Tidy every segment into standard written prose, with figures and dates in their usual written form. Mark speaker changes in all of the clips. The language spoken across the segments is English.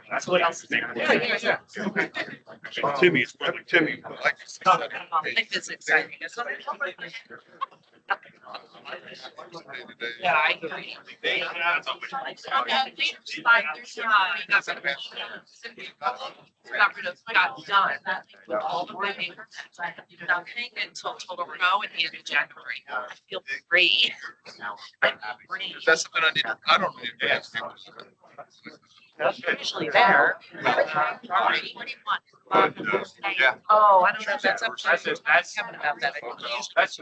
Speaker 1: That's what else. Yeah.
Speaker 2: Timmy, it's probably Timmy.
Speaker 1: I think it's exciting. Yeah, I agree. Got done with all the wedding. Nothing until total go at the end of January. I feel great.
Speaker 2: That's something I need. I don't need to ask you.
Speaker 1: Usually there.
Speaker 2: Yeah.
Speaker 1: Oh, I don't know if that's up to you. That's coming about that. That's.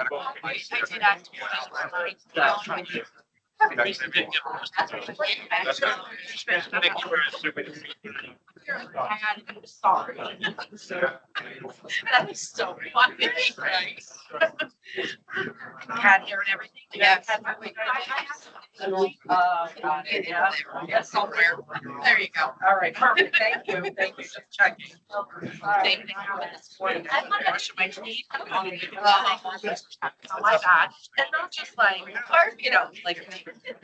Speaker 1: Sorry. That is so funny, right? Cat hair and everything. Yeah. Yeah, somewhere. There you go. All right, perfect. Thank you. Thank you for checking. Same thing happened this morning. I'm not brushing my teeth. Oh my God. And not just like, or, you know, like,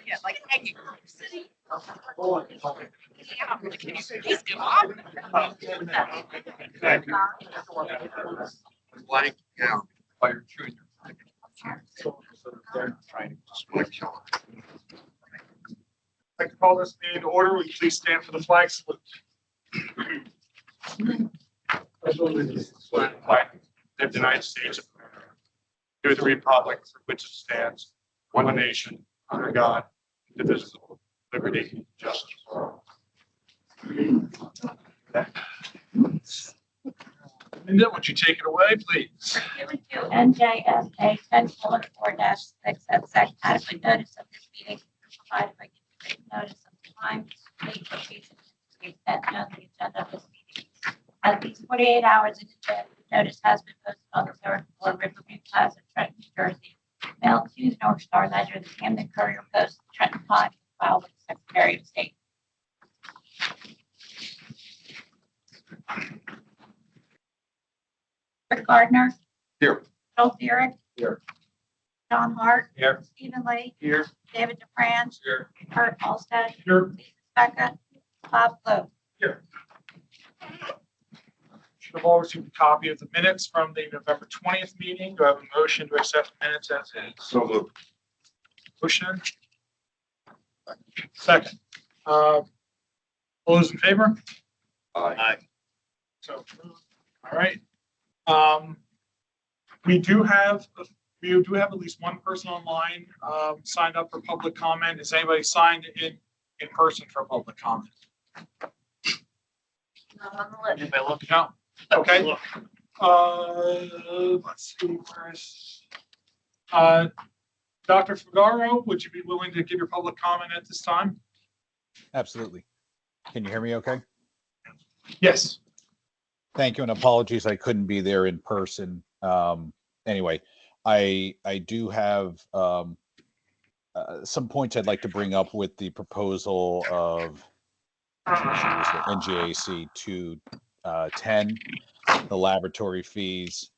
Speaker 1: yeah, like hanging from the city. Yeah, like, can you please give up?
Speaker 2: Like, yeah, fire truth. Just want to kill it.
Speaker 3: I'd like to call this meeting to order. Will you please stand for the flag salute?
Speaker 4: Flag of the United States of America, to the republic for which it stands, one nation, under God, indivisible, liberty, and justice for all.
Speaker 3: Linda, would you take it away, please?
Speaker 5: NJSA 10:4-6 at SEC adequate notice of this meeting provided by giving notice of the time, date, location, and the extent known on the agenda of this meeting. At least 48 hours in advance, notice has been posted on the third floor, Riverview Plaza, Trenton, New Jersey. Mailed to the North Star Ledger, the Camden Courier Post, Trenton Times, filed with the Secretary of State. Rick Gardner.
Speaker 2: Here.
Speaker 5: Joel Derrick.
Speaker 2: Here.
Speaker 5: John Hart.
Speaker 2: Here.
Speaker 5: Stephen Lee.
Speaker 2: Here.
Speaker 5: David DeFranz.
Speaker 2: Here.
Speaker 5: Kurt Alstead.
Speaker 3: Here.
Speaker 5: Lisa Becca. Bob Blue.
Speaker 3: Should have all received a copy of the minutes from the November 20th meeting. Do I have a motion to accept minutes as is?
Speaker 2: So moved.
Speaker 3: Motion. Second. All those in favor?
Speaker 2: Aye.
Speaker 3: So, all right. We do have at least one person online signed up for public comment. Is anybody signed in person for public comment?
Speaker 1: Anybody look?
Speaker 3: No. Okay. Let's see first. Dr. Figaro, would you be willing to give your public comment at this time?
Speaker 6: Absolutely. Can you hear me okay?
Speaker 3: Yes.
Speaker 6: Thank you, and apologies I couldn't be there in person. Anyway, I do have some points I'd like to bring up with the proposal of NJAC 210, the laboratory fees.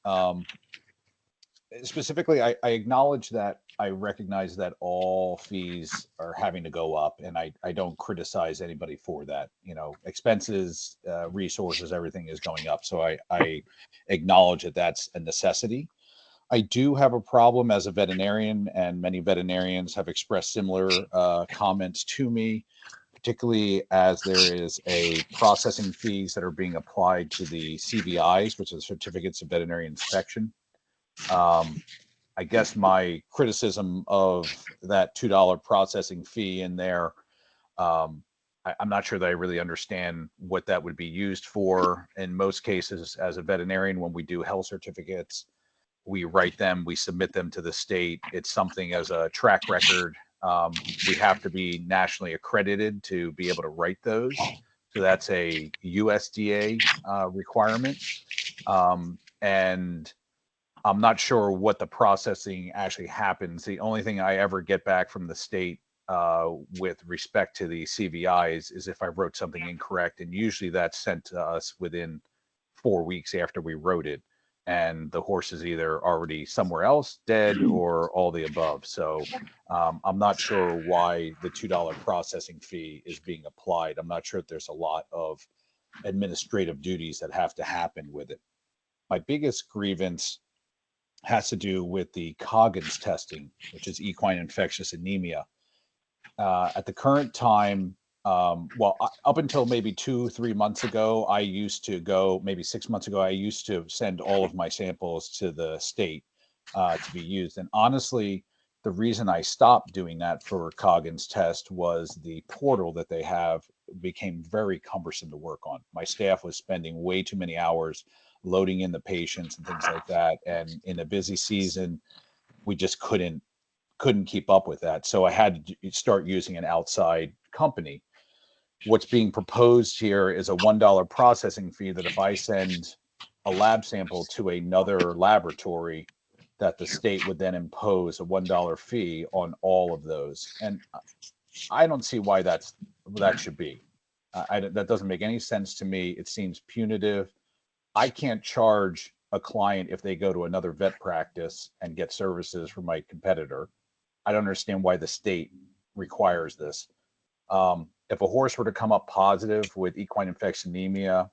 Speaker 6: Specifically, I acknowledge that I recognize that all fees are having to go up, and I don't criticize anybody for that. You know, expenses, resources, everything is going up. So I acknowledge that that's a necessity. I do have a problem as a veterinarian, and many veterinarians have expressed similar comments to me, particularly as there is a processing fees that are being applied to the CVIs, which are the certificates of veterinary inspection. I guess my criticism of that $2 processing fee in there, I'm not sure that I really understand what that would be used for. In most cases, as a veterinarian, when we do health certificates, we write them, we submit them to the state. It's something as a track record We have to be nationally accredited to be able to write those. So that's a USDA requirement. And I'm not sure what the processing actually happens. The only thing I ever get back from the state with respect to the CVIs is if I wrote something incorrect, and usually that's sent to us within 4 weeks after we wrote it, and the horse is either already somewhere else dead or all the above. So I'm not sure why the $2 processing fee is being applied. I'm not sure if there's a lot of administrative duties that have to happen with it. My biggest grievance has to do with the Coggins testing, which is equine infectious anemia. At the current time, up until maybe 2-3 months ago, I used to go, maybe 6 months ago, I used to send all of my samples to the state to be used. And honestly, the reason I stopped doing that for Coggins test was the portal that they have became very cumbersome to work on. My staff was spending way too many hours loading in the patients and things like that. And in a busy season, we just couldn't keep up with that. So I had to start using an outside company. What's being proposed here is a $1 processing fee that if I send a lab sample to another laboratory, that the state would then impose a $1 fee on all of those. And I don't see why that should be. That doesn't make any sense to me. It seems punitive. I can't charge a client if they go to another vet practice and get services from my competitor. I don't understand why the state requires this. If a horse were to come up positive with equine infection anemia,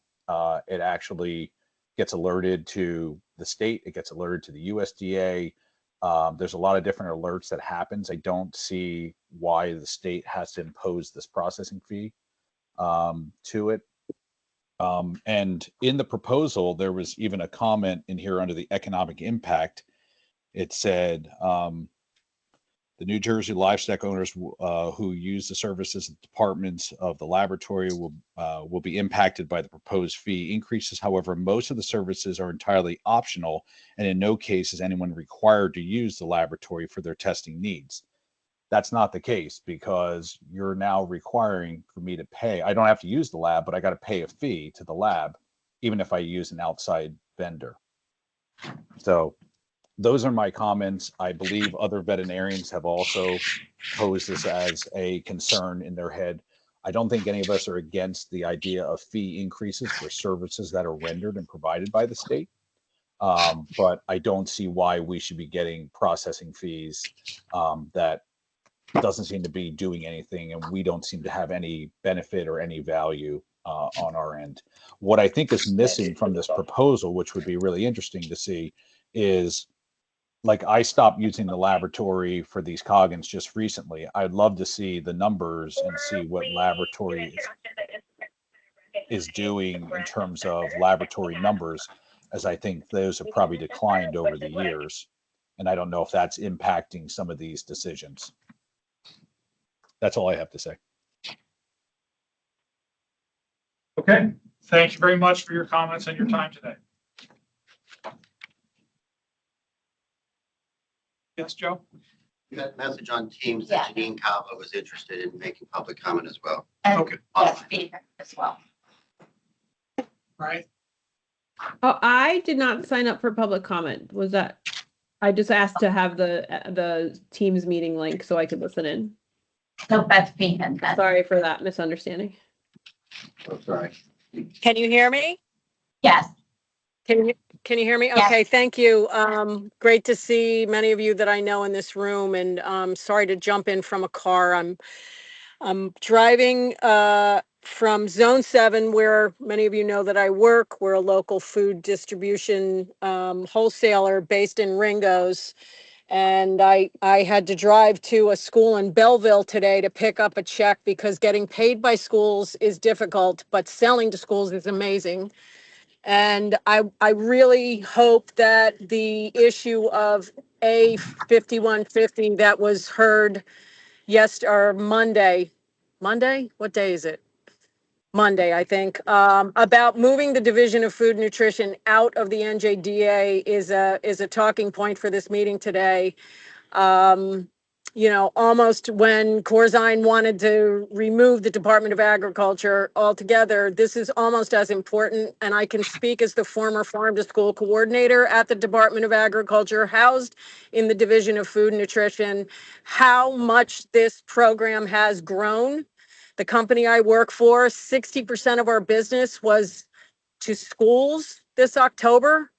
Speaker 6: it actually gets alerted to the state. It gets alerted to the USDA. There's a lot of different alerts that happens. I don't see why the state has to impose this processing fee to it. And in the proposal, there was even a comment in here under the economic impact. It said, the New Jersey livestock owners who use the services and departments of the laboratory will be impacted by the proposed fee increases. However, most of the services are entirely optional, and in no case is anyone required to use the laboratory for their testing needs. That's not the case, because you're now requiring for me to pay. I don't have to use the lab, but I got to pay a fee to the lab, even if I use an outside vendor. So those are my comments. I believe other veterinarians have also posed this as a concern in their head. I don't think any of us are against the idea of fee increases for services that are rendered and provided by the state. But I don't see why we should be getting processing fees that doesn't seem to be doing anything, and we don't seem to have any benefit or any value on our end. What I think is missing from this proposal, which would be really interesting to see, is, like, I stopped using the laboratory for these Coggins just recently. I'd love to see the numbers and see what laboratory is doing in terms of laboratory numbers, as I think those have probably declined over the years. And I don't know if that's impacting some of these decisions. That's all I have to say.
Speaker 3: Okay, thank you very much for your comments and your time today. Yes, Joe?
Speaker 7: You got a message on Teams that Janine Cava was interested in making public comment as well.
Speaker 5: And
Speaker 3: Okay.
Speaker 5: that's speaker as well.
Speaker 3: Right.
Speaker 8: Oh, I did not sign up for public comment. Was that? I just asked to have the Teams meeting link so I could listen in.
Speaker 5: So Beth Behan, then.
Speaker 8: Sorry for that misunderstanding.
Speaker 7: Oh, sorry.
Speaker 9: Can you hear me?
Speaker 5: Yes.
Speaker 9: Can you hear me?
Speaker 5: Yes.
Speaker 9: Okay, thank you. Great to see many of you that I know in this room, and sorry to jump in from a car. I'm driving from Zone 7, where many of you know that I work. We're a local food distribution wholesaler based in Ringo's. And I had to drive to a school in Belleville today to pick up a check, because getting paid by schools is difficult, but selling to schools is amazing. And I really hope that the issue of A5150 that was heard Monday, what day is it? Monday, I think, about moving the Division of Food and Nutrition out of the NJDA is a talking point for this meeting today. you know, almost when Corzine wanted to remove the Department of Agriculture altogether, this is almost as important. And I can speak as the former farm to school coordinator at the Department of Agriculture, housed in the Division of Food and Nutrition, how much this program has grown. The company I work for, 60% of our business was to schools this October.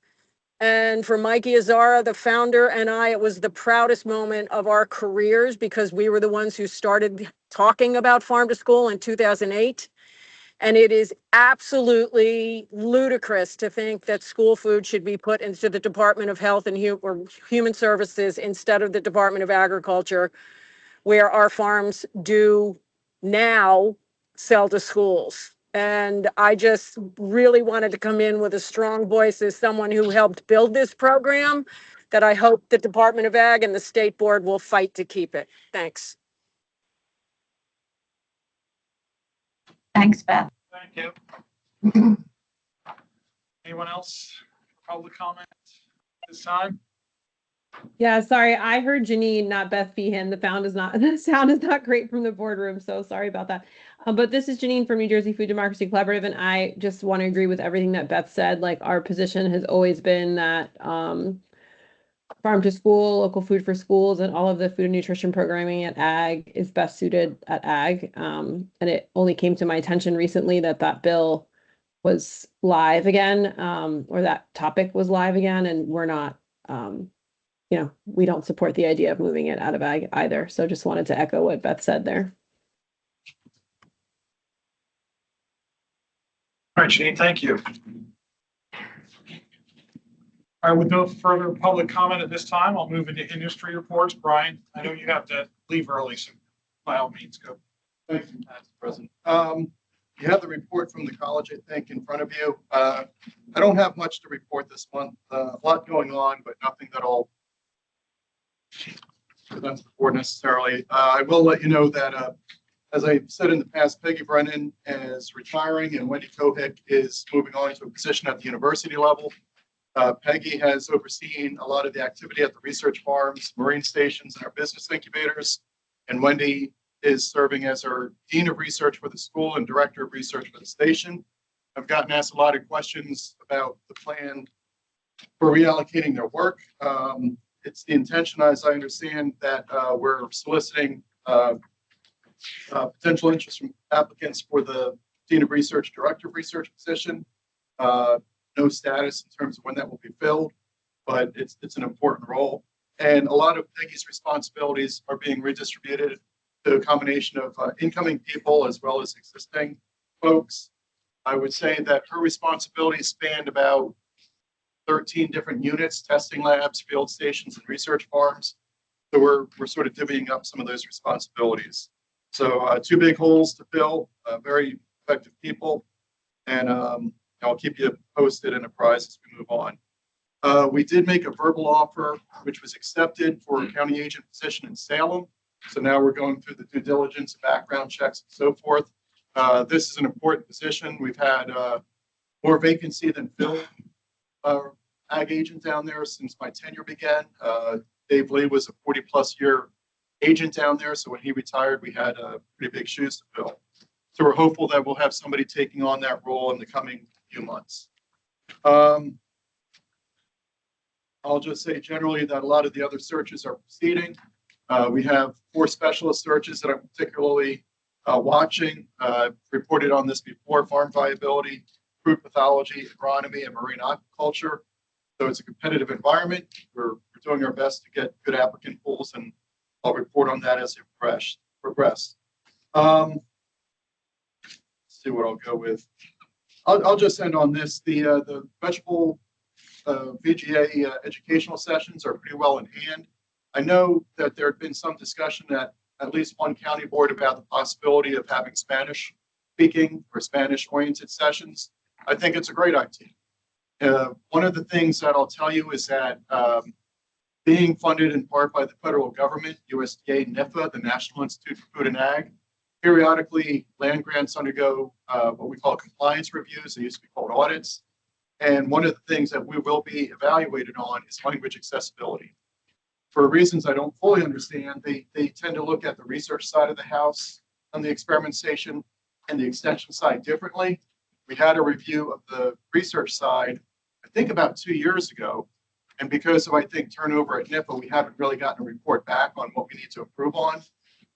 Speaker 9: And for Mikey Azara, the founder, and I, it was the proudest moment of our careers because we were the ones who started talking about farm to school in 2008. And it is absolutely ludicrous to think that school food should be put into the Department of Health and or Human Services instead of the Department of Agriculture, where our farms do now sell to schools. And I just really wanted to come in with a strong voice as someone who helped build this program, that I hope the Department of Ag and the state board will fight to keep it. Thanks.
Speaker 5: Thanks, Beth.
Speaker 3: Thank you. Anyone else? Public comment this time?
Speaker 8: Yeah, sorry, I heard Janine, not Beth Feehan. The sound is not great from the boardroom, so sorry about that. But this is Janine from New Jersey Food Democracy Collaborative, and I just want to agree with everything that Beth said. Like, our position has always been that farm to school, local food for schools, and all of the food and nutrition programming at Ag is best suited at Ag. And it only came to my attention recently that that bill was live again, or that topic was live again, and we're not, you know, we don't support the idea of moving it out of Ag either. So just wanted to echo what Beth said there.
Speaker 3: All right, Janine, thank you. All right, with no further public comment at this time, I'll move into industry reports. Brian, I know you have to leave early, so by all means, go.
Speaker 10: Thank you, Madam President. You have the report from the college, I think, in front of you. I don't have much to report this month. A lot going on, but nothing that I'll present to the board necessarily. I will let you know that, as I said in the past, Peggy Brennan is retiring and Wendy Kohick is moving on to a position at the university level. Peggy has overseen a lot of the activity at the research farms, marine stations, and our business incubators. And Wendy is serving as our Dean of Research for the school and Director of Research for the station. I've gotten asked a lot of questions about the plan for reallocating their work. It's the intention, as I understand, that we're soliciting potential interest from applicants for the Dean of Research, Director of Research position. No status in terms of when that will be filled, but it's an important role. And a lot of Peggy's responsibilities are being redistributed to a combination of incoming people as well as existing folks. I would say that her responsibilities spanned about 13 different units, testing labs, field stations, and research farms. So we're sort of divvying up some of those responsibilities. So 2 big holes to fill, very effective people. And I'll keep you posted and apprised as we move on. We did make a verbal offer, which was accepted for a county agent position in Salem. So now we're going through the due diligence, background checks, and so forth. This is an important position. We've had more vacancy than filled ag agent down there since my tenure began. Dave Lee was a 40-plus year agent down there. So when he retired, we had pretty big shoes to fill. So we're hopeful that we'll have somebody taking on that role in the coming few months. I'll just say generally that a lot of the other searches are proceeding. We have 4 specialist searches that I'm particularly watching. I've reported on this before: farm viability, fruit pathology, agronomy, and marine aquaculture. So it's a competitive environment. We're doing our best to get good applicant pools, and I'll report on that as they progress. Let's see what I'll go with. I'll just end on this. The vegetable VGA educational sessions are pretty well in hand. I know that there had been some discussion at least one county board about the possibility of having Spanish speaking or Spanish oriented sessions. I think it's a great idea. One of the things that I'll tell you is that being funded in part by the federal government, USDA, NIFA, the National Institute for Food and Ag, periodically land grants undergo what we call compliance reviews. They used to be called audits. And one of the things that we will be evaluated on is language accessibility. for reasons I don't fully understand, they tend to look at the research side of the house on the experimentation and the extension side differently. We had a review of the research side, I think about 2 years ago. And because of, I think, turnover at NIPA, we haven't really gotten a report back on what we need to improve on.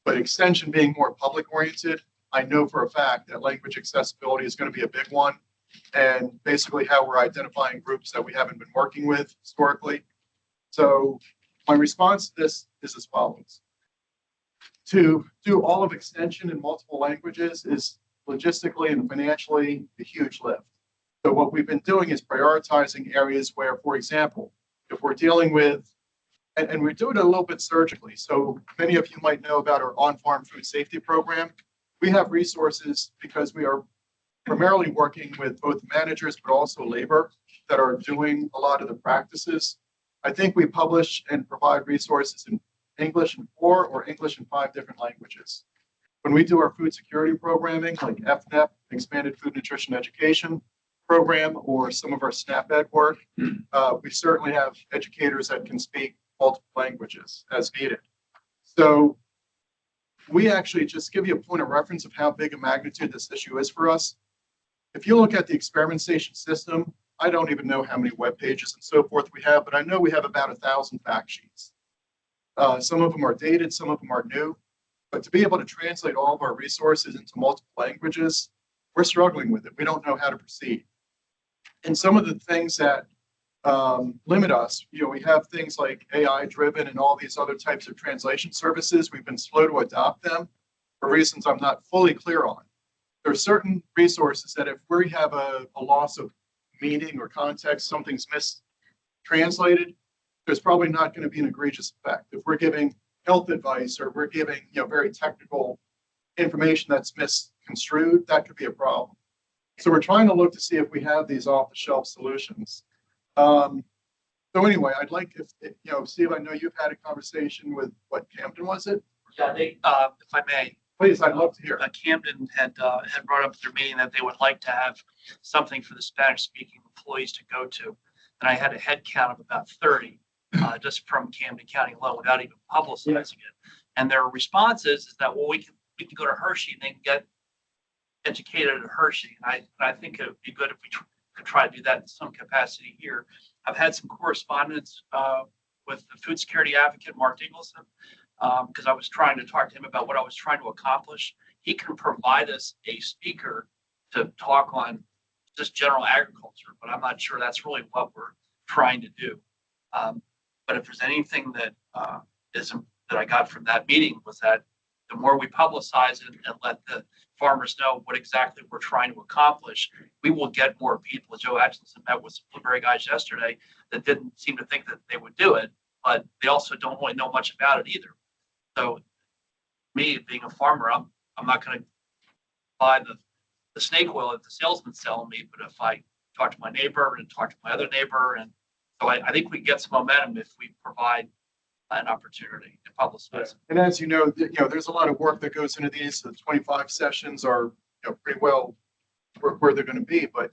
Speaker 10: But extension being more public oriented, I know for a fact that language accessibility is going to be a big one. And basically how we're identifying groups that we haven't been working with historically. So my response to this is as follows. To do all of extension in multiple languages is logistically and financially a huge lift. So what we've been doing is prioritizing areas where, for example, if we're dealing with, and we're doing it a little bit surgically. So many of you might know about our on-farm food safety program. We have resources because we are primarily working with both managers, but also labor that are doing a lot of the practices. I think we publish and provide resources in English in 4 or English in 5 different languages. When we do our food security programming, like FNEP, Expanded Food Nutrition Education program, or some of our SNAP Ed work, we certainly have educators that can speak multiple languages as needed. So we actually, just give you a point of reference of how big a magnitude this issue is for us. If you look at the experimentation system, I don't even know how many web pages and so forth we have, but I know we have about 1,000 fact sheets. Some of them are dated, some of them are new, but to be able to translate all of our resources into multiple languages, we're struggling with it. We don't know how to proceed. And some of the things that limit us, we have things like AI driven and all these other types of translation services. We've been slow to adopt them for reasons I'm not fully clear on. There are certain resources that if we have a loss of meaning or context, something's mistranslated, there's probably not going to be an egregious effect. If we're giving health advice or we're giving very technical information that's misconstrued, that could be a problem. So we're trying to look to see if we have these off-the-shelf solutions. So anyway, I'd like Steve, I know you've had a conversation with Camden, was it?
Speaker 11: Yeah, if I may.
Speaker 10: Please, I'd love to hear.
Speaker 11: Camden had brought up at their meeting that they would like to have something for the Spanish-speaking employees to go to. And I had a head count of about 30 just from Camden County alone without even publicizing it. And their response is that, well, we can go to Hershey and they can get educated at Hershey. And I think it would be good if we could try to do that in some capacity here. I've had some correspondence with the food security advocate, Mark Ingleson, because I was trying to talk to him about what I was trying to accomplish. He can provide us a speaker to talk on just general agriculture, but I'm not sure that's really what we're trying to do. But if there's anything that that I got from that meeting was that the more we publicize it and let the farmers know what exactly we're trying to accomplish, we will get more people. Joe Atchison met with some blueberry guys yesterday that didn't seem to think that they would do it, but they also don't really know much about it either. So me being a farmer, I'm not going to buy the snake oil that the salesman's selling me, but if I talk to my neighbor and talk to my other neighbor, and so I think we get some momentum if we provide an opportunity to publicize.
Speaker 10: And as you know, there's a lot of work that goes into these. The 25 sessions are pretty well where they're going to be. But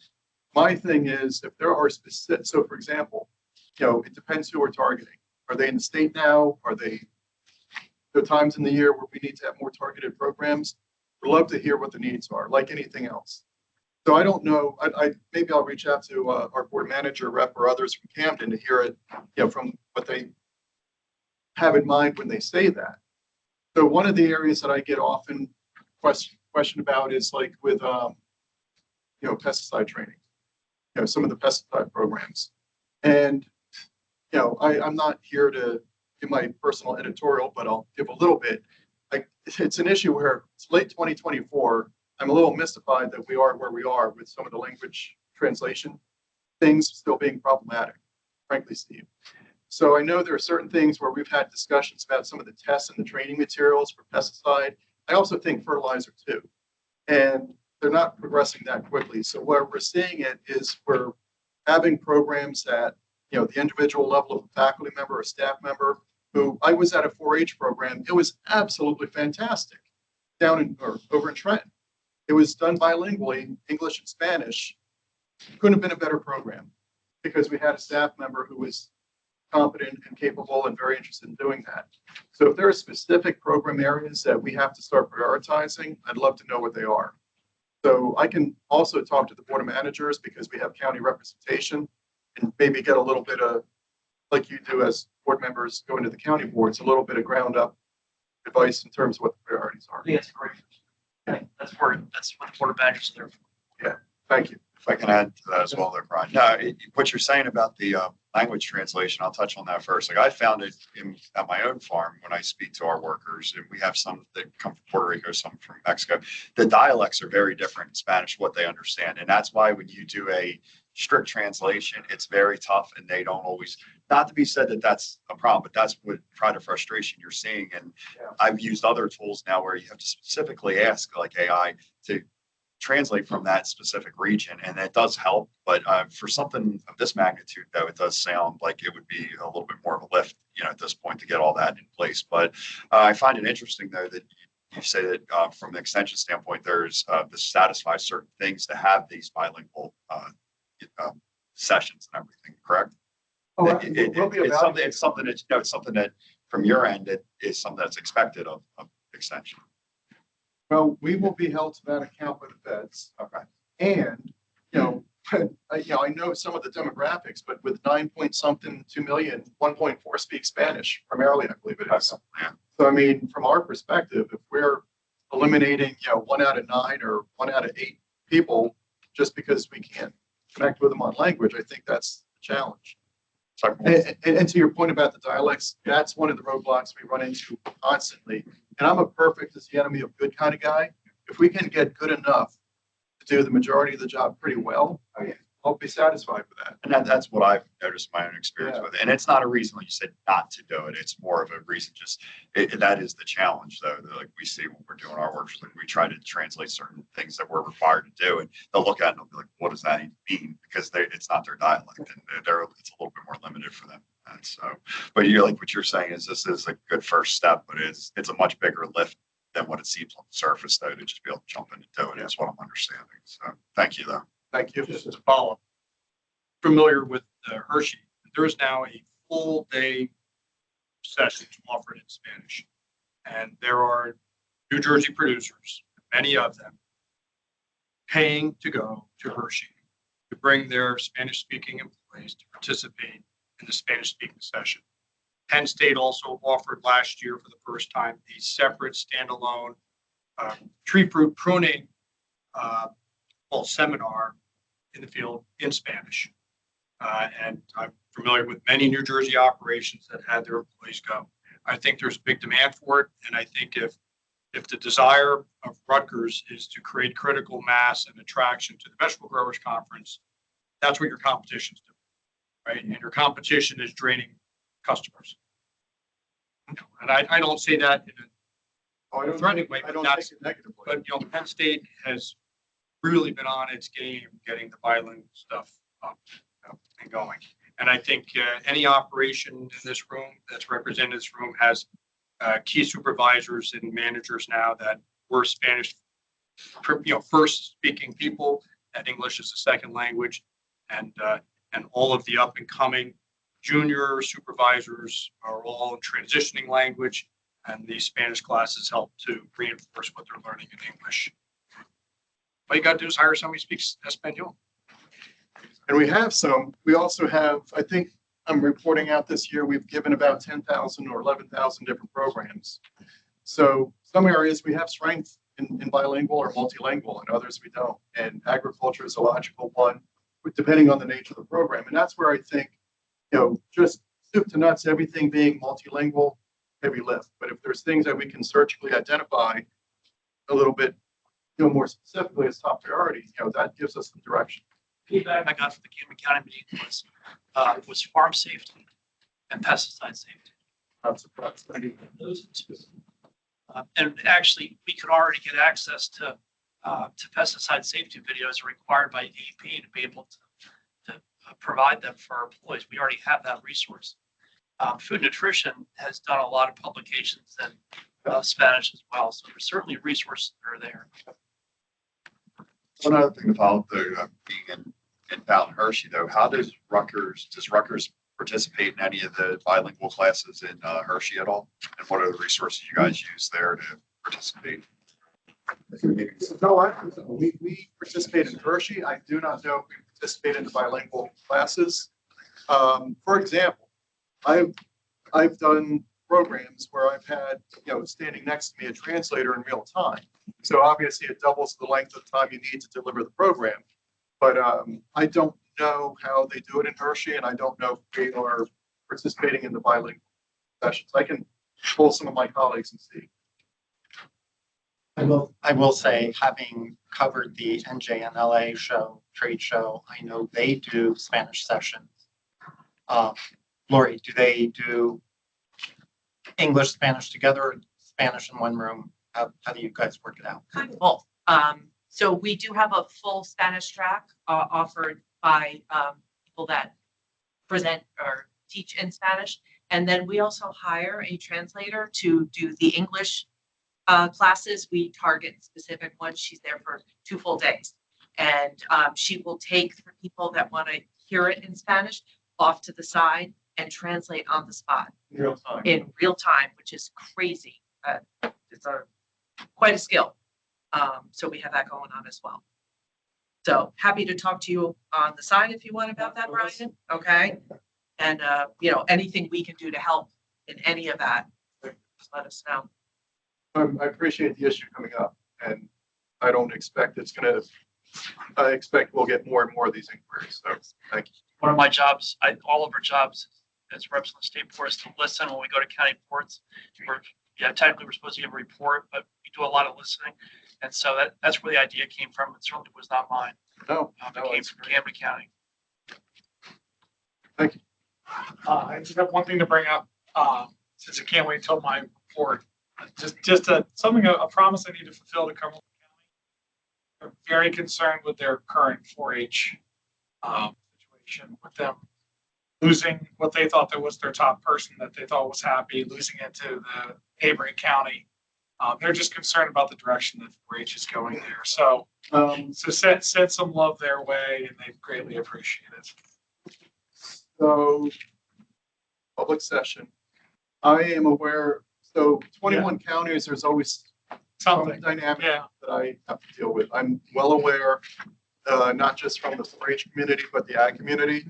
Speaker 10: my thing is, if there are specific, so for example, it depends who we're targeting. Are they in the state now? Are they the times in the year where we need to have more targeted programs? We'd love to hear what the needs are, like anything else. So I don't know. Maybe I'll reach out to our board manager rep or others from Camden to hear it, from what they have in mind when they say that. So one of the areas that I get often question about is like with pesticide training, some of the pesticide programs. And I'm not here to give my personal editorial, but I'll give a little bit. It's an issue where it's late 2024. I'm a little mystified that we are where we are with some of the language translation things still being problematic, frankly, Steve. So I know there are certain things where we've had discussions about some of the tests and the training materials for pesticide. I also think fertilizer too. And they're not progressing that quickly. So where we're seeing it is we're having programs at, the individual level of a faculty member or staff member who I was at a 4-H program. It was absolutely fantastic over in Trenton. It was done bilingually, English and Spanish. Couldn't have been a better program because we had a staff member who was competent and capable and very interested in doing that. So if there are specific program areas that we have to start prioritizing, I'd love to know what they are. So I can also talk to the board of managers because we have county representation and maybe get a little bit of, like you do as board members going to the county boards, a little bit of ground up advice in terms of what the priorities are.
Speaker 11: I think that's great. Okay, that's what the board of managers are there for.
Speaker 10: Thank you.
Speaker 12: If I can add to that as well there, Brian. No, what you're saying about the language translation, I'll touch on that first. Like I found it at my own farm when I speak to our workers, and we have some that come from Puerto Rico, some from Mexico. The dialects are very different in Spanish, what they understand. And that's why when you do a strict translation, it's very tough and they don't always, not to be said that that's a problem, but that's what kind of frustration you're seeing. And I've used other tools now where you have to specifically ask like AI to translate from that specific region, and that does help. But for something of this magnitude, though, it does sound like it would be a little bit more of a lift, at this point to get all that in place. But I find it interesting, though, that you say that from an extension standpoint, there's this satisfies certain things to have these bilingual sessions and everything. Correct?
Speaker 10: Oh,
Speaker 12: It's something that from your end, it is something that's expected of extension.
Speaker 10: Well, we will be held to that account by the feds.
Speaker 12: Okay.
Speaker 10: And, I know some of the demographics, but with 9 point something, 2 million, 1.4 speak Spanish primarily, I believe it is.
Speaker 12: Yeah.
Speaker 10: So, I mean, from our perspective, if we're eliminating, 1 out of 9 or 1 out of 8 people just because we can't connect with them on language, I think that's the challenge. And to your point about the dialects, that's one of the roadblocks we run into constantly. And I'm a perfect is the enemy of good kind of guy. If we can get good enough to do the majority of the job pretty well, I'll be satisfied with that.
Speaker 12: And that's what I've noticed in my own experience with it. And it's not a reason, like you said, not to do it. It's more of a reason that is the challenge, though. Like we see when we're doing our work, like we try to translate certain things that we're required to do, and they'll look at it and they'll be like, what does that even mean? Because it's not their dialect, and it's a little bit more limited for them. And so, but what you're saying is this is a good first step, but it's a much bigger lift than what it seems on the surface, though, to just be able to jump in and do it is what I'm understanding. So thank you, though.
Speaker 10: Thank you.
Speaker 4: Just as a follow-up, familiar with Hershey, there is now a full day session offered in Spanish. And there are New Jersey producers, many of them, paying to go to Hershey to bring their Spanish-speaking employees to participate in the Spanish-speaking session. Penn State also offered last year for the first time a separate standalone tree fruit pruning seminar in the field in Spanish. And I'm familiar with many New Jersey operations that had their employees go. I think there's a big demand for it. And I think if the desire of Rutgers is to create critical mass and attraction to the Vegetable Growers Conference, that's what your competition's doing, right? And your competition is draining customers. And I don't say that in a threatening way,
Speaker 10: I don't take it negatively.
Speaker 4: but Penn State has really been on its game getting the bilingual stuff up and going. And I think any operation in this room that's represented in this room has key supervisors and managers now that were Spanish, first speaking people, and English is a second language, and all of the up and coming junior supervisors are all in transitioning language, and these Spanish classes help to reinforce what they're learning in English. All you got to do is hire somebody who speaks Espanol.
Speaker 10: And we also have, I think I'm reporting out this year, we've given about 10,000 or 11,000 different programs. So some areas we have strength in bilingual or multilingual, and others we don't. And agriculture is a logical one, depending on the nature of the program. And that's where I think, just soup to nuts, everything being multilingual, heavy lift. But if there's things that we can surgically identify a little bit, more specifically as top priority, that gives us some direction.
Speaker 11: Feedback I got from the Camden County meeting was farm safety and pesticide safety.
Speaker 10: Not surprised.
Speaker 11: Those two. And actually, we could already get access to pesticide safety videos required by AP to be able to provide them for our employees. We already have that resource. Food Nutrition has done a lot of publications in Spanish as well, so there's certainly resources that are there.
Speaker 12: One other thing to follow up, though, being in Bowden Hershey, though, how does Rutgers participate in any of the bilingual classes in Hershey at all? And what are the resources you guys use there to participate?
Speaker 10: No, we participate in Hershey. I do not know if we participate in the bilingual classes. For example, I've done programs where I've had, standing next to me a translator in real time. So obviously it doubles the length of time you need to deliver the program. But I don't know how they do it in Hershey, and I don't know if they are participating in the bilingual sessions. I can pull some of my colleagues and see.
Speaker 13: I will say, having covered the NJNLA trade show, I know they do Spanish sessions. Lori, do they do English, Spanish together, or Spanish in one room? How do you guys work it out?
Speaker 1: Kind of both. So we do have a full Spanish track offered by people that present or teach in Spanish. And then we also hire a translator to do the English classes. We target specific ones. She's there for 2 full days. And she will take for people that want to hear it in Spanish off to the side and translate on the spot in real time, which is crazy. It's quite a skill. So we have that going on as well. So happy to talk to you on the side if you want about that, Brian. Okay. And, anything we can do to help in any of that, just let us know.
Speaker 10: I appreciate the issue coming up, and I don't expect I expect we'll get more and more of these inquiries. So thank you.
Speaker 11: One of my jobs, all of our jobs as reps on the state board is to listen when we go to county ports. Technically we're supposed to give a report, but we do a lot of listening. And so that's where the idea came from. It certainly was not mine.
Speaker 10: No,
Speaker 11: it came from Camden County.
Speaker 10: Thank you.
Speaker 3: I just have one thing to bring up, since I can't wait till my report. Just a promise I need to fulfill to Cumberland County. They're very concerned with their current 4-H situation, with them losing what they thought that was their top person that they thought was happy, losing it to the neighboring county. They're just concerned about the direction that 4-H is going there. So, send some love their way, and they greatly appreciate it.
Speaker 10: So, public session. I am aware. So 21 counties, there's always some dynamic that I have to deal with. I'm well aware, not just from the 4-H community, but the ag community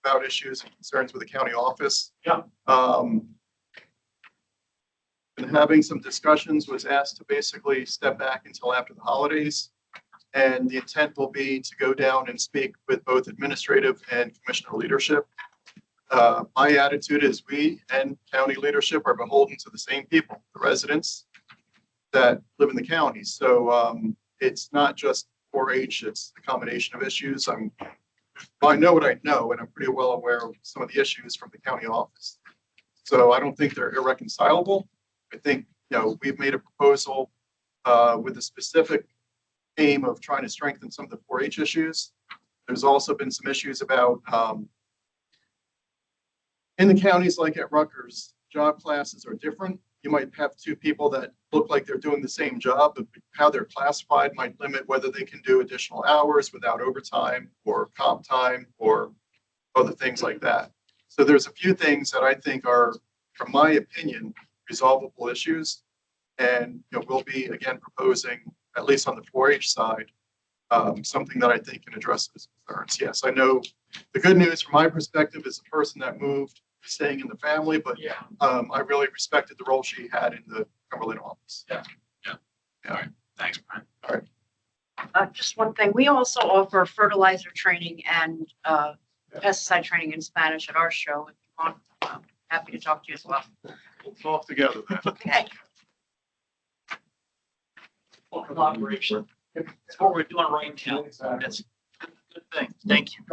Speaker 10: about issues and concerns with the county office.
Speaker 3: Yeah.
Speaker 10: Been having some discussions, was asked to basically step back until after the holidays. And the intent will be to go down and speak with both administrative and commissioner leadership. My attitude is we and county leadership are beholden to the same people, the residents that live in the county. So it's not just 4-H, it's a combination of issues. I know what I know, and I'm pretty well aware of some of the issues from the county office. So I don't think they're irreconcilable. I think, we've made a proposal with a specific aim of trying to strengthen some of the 4-H issues. There's also been some issues about in the counties like at Rutgers, job classes are different. You might have 2 people that look like they're doing the same job, but how they're classified might limit whether they can do additional hours without overtime or comp time or other things like that. So there's a few things that I think are, from my opinion, resolvable issues. And we'll be again proposing, at least on the 4-H side, something that I think can address those concerns. Yes, I know the good news from my perspective is the person that moved staying in the family, but I really respected the role she had in the Cumberland office.
Speaker 3: Yeah. All right. Thanks, Brian.
Speaker 10: All right.
Speaker 14: Just one thing, we also offer fertilizer training and pesticide training in Spanish at our show. If you want, I'm happy to talk to you as well.
Speaker 10: We'll talk together then.
Speaker 14: Okay.
Speaker 11: Collaboration. That's what we're doing right now. That's a good thing. Thank you.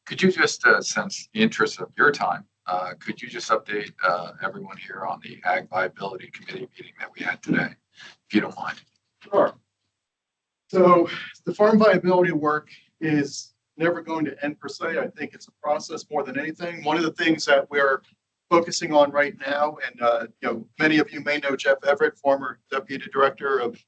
Speaker 2: Could you just, since the interest of your time, could you just update everyone here on the Ag Viability Committee meeting that we had today, if you don't mind?
Speaker 10: Sure. So the farm viability work is never going to end per se. I think it's a process more than anything. One of the things that we're focusing on right now, and many of you may know Jeff Everett, former deputy director of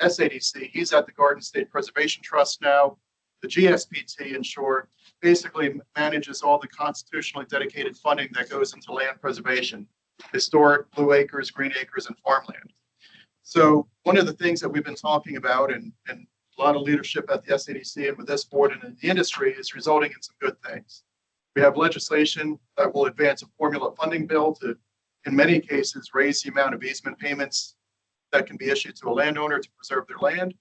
Speaker 10: SADC. He's at the Garden State Preservation Trust now, the GSPT in short. basically manages all the constitutionally dedicated funding that goes into land preservation, historic blue acres, green acres, and farmland. So one of the things that we've been talking about and a lot of leadership at the SADC and with this board and in the industry is resulting in some good things. We have legislation that will advance a formula funding bill to, in many cases, raise the amount of easement payments that can be issued to a landowner to preserve their land.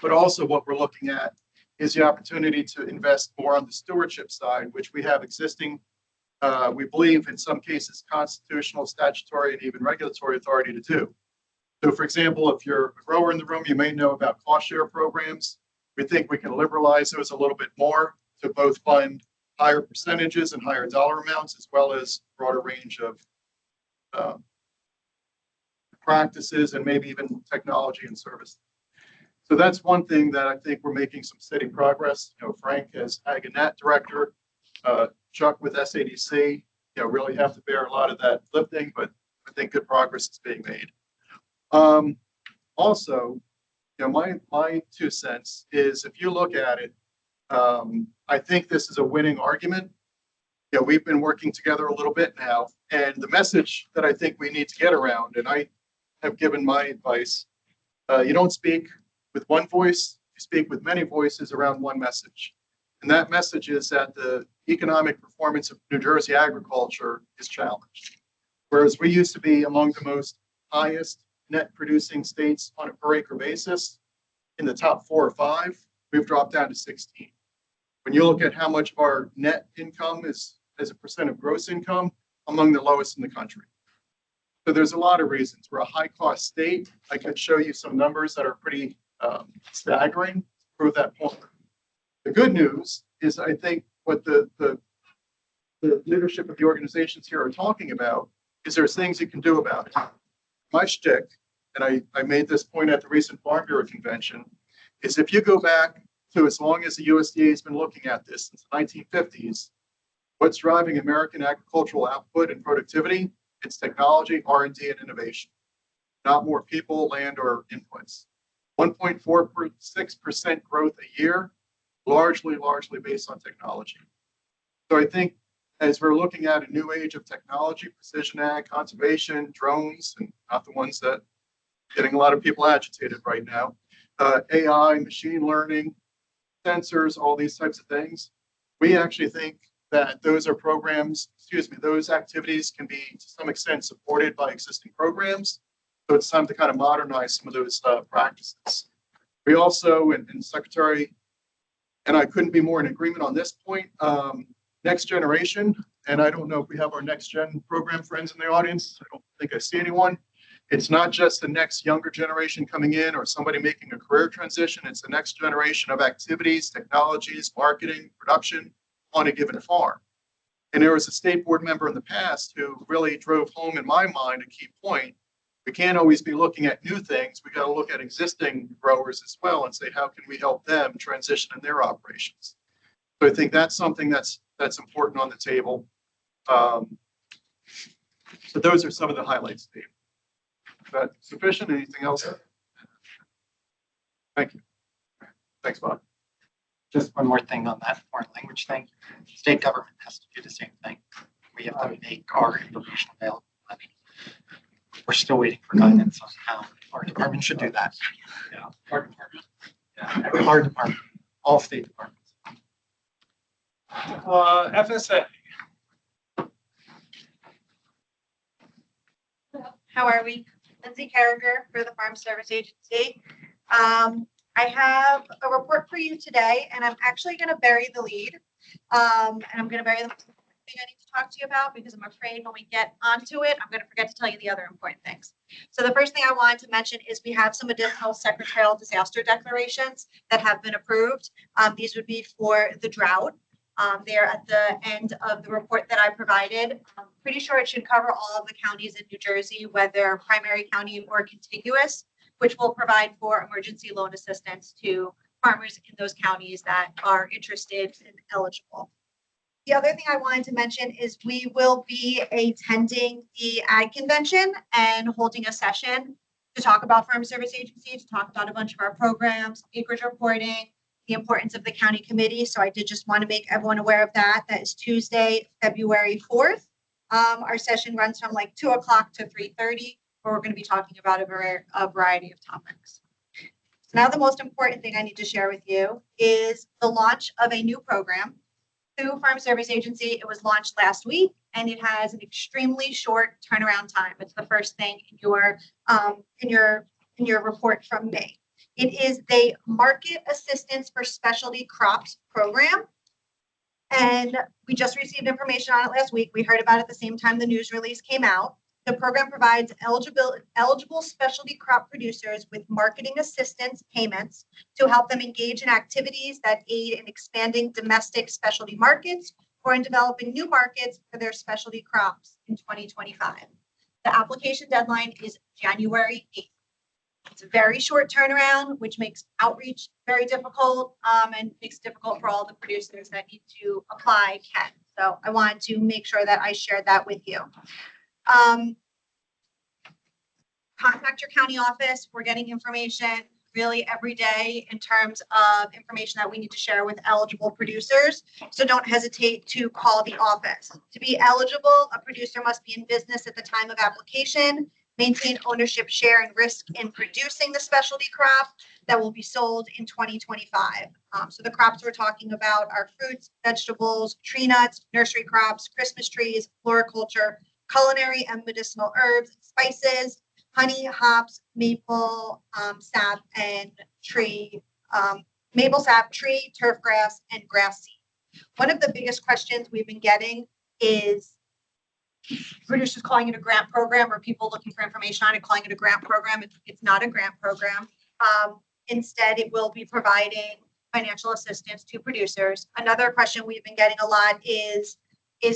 Speaker 10: But also what we're looking at is the opportunity to invest more on the stewardship side, which we have existing, we believe in some cases, constitutional, statutory, and even regulatory authority to do. So for example, if you're a grower in the room, you may know about cost share programs. We think we can liberalize those a little bit more to both fund higher percentages and higher dollar amounts, as well as broader range of practices and maybe even technology and service. So that's one thing that I think we're making some steady progress. You know, Frank as Ag and Nat director, Chuck with SADC, really have to bear a lot of that lifting, but I think good progress is being made. Also, my 2 cents is if you look at it, I think this is a winning argument. We've been working together a little bit now, and the message that I think we need to get around, and I have given my advice, you don't speak with one voice, you speak with many voices around one message. And that message is that the economic performance of New Jersey agriculture is challenged. Whereas we used to be among the most highest net producing states on a per acre basis, in the top 4 or 5, we've dropped down to 16. When you look at how much of our net income is as a percent of gross income, among the lowest in the country. So there's a lot of reasons. We're a high cost state. I could show you some numbers that are pretty staggering to prove that point. The good news is I think what the leadership of the organizations here are talking about is there's things you can do about it. My shtick, and I made this point at the recent Farm Bureau convention, is if you go back to as long as the USDA has been looking at this since the 1950s, what's driving American agricultural output and productivity? It's technology, R&D, and innovation, not more people, land, or inputs. 1.46% growth a year, largely based on technology. So I think as we're looking at a new age of technology, precision ag, conservation, drones, and not the ones that are getting a lot of people agitated right now, AI, machine learning, sensors, all these types of things, we actually think that those are those activities can be to some extent supported by existing programs. So it's time to kind of modernize some of those practices. We also, and Secretary, and I couldn't be more in agreement on this point, next generation, and I don't know if we have our next gen program friends in the audience. I don't think I see anyone. It's not just the next younger generation coming in or somebody making a career transition. It's the next generation of activities, technologies, marketing, production on a given farm. And there was a state board member in the past who really drove home in my mind a key point. We can't always be looking at new things. We got to look at existing growers as well and say, how can we help them transition in their operations? So I think that's something that's important on the table. So those are some of the highlights, Steve. Is that sufficient? Anything else? Thank you. Thanks, Bob.
Speaker 13: Just one more thing on that foreign language thing. State government has to do the same thing. We have to make our information available. I mean, we're still waiting for guidance on how our department should do that.
Speaker 3: Yeah, our department.
Speaker 13: Yeah, our department, all state departments.
Speaker 3: FSA.
Speaker 15: How are we? Lindsay Carragher for the Farm Service Agency. I have a report for you today, and I'm actually going to bury the lead. And I'm going to bury the thing I need to talk to you about because I'm afraid when we get onto it, I'm going to forget to tell you the other important things. So the first thing I wanted to mention is we have some additional secretarial disaster declarations that have been approved. These would be for the drought. They're at the end of the report that I provided. I'm pretty sure it should cover all of the counties in New Jersey, whether primary county or contiguous, which will provide for emergency loan assistance to farmers in those counties that are interested and eligible. The other thing I wanted to mention is we will be attending the Ag Convention and holding a session to talk about Farm Service Agency, to talk about a bunch of our programs, acreage reporting, the importance of the county committee. So I did just want to make everyone aware of that. That is Tuesday, February 4th. Our session runs from like 2 o'clock to 3:30, where we're going to be talking about a variety of topics. So now the most important thing I need to share with you is the launch of a new program through Farm Service Agency. It was launched last week, and it has an extremely short turnaround time. It's the first thing in your report from May. It is the Market Assistance for Specialty Crops program. And we just received information on it last week. We heard about it at the same time the news release came out. The program provides eligible specialty crop producers with marketing assistance payments to help them engage in activities that aid in expanding domestic specialty markets or in developing new markets for their specialty crops in 2025. The application deadline is January 8th. It's a very short turnaround, which makes outreach very difficult and makes it difficult for all the producers that need to apply can. So I wanted to make sure that I shared that with you. Contact your county office. We're getting information really every day in terms of information that we need to share with eligible producers. So don't hesitate to call the office. To be eligible, a producer must be in business at the time of application, maintain ownership, share, and risk in producing the specialty crop that will be sold in 2025. So the crops we're talking about are fruits, vegetables, tree nuts, nursery crops, Christmas trees, floriculture, culinary and medicinal herbs, spices, honey, hops, maple sap, and tree, maple sap, tree, turf grass, and grass seed. One of the biggest questions we've been getting is producers calling it a grant program, or people looking for information on it calling it a grant program. It's not a grant program. Instead, it will be providing financial assistance to producers. Another question we've been getting a lot is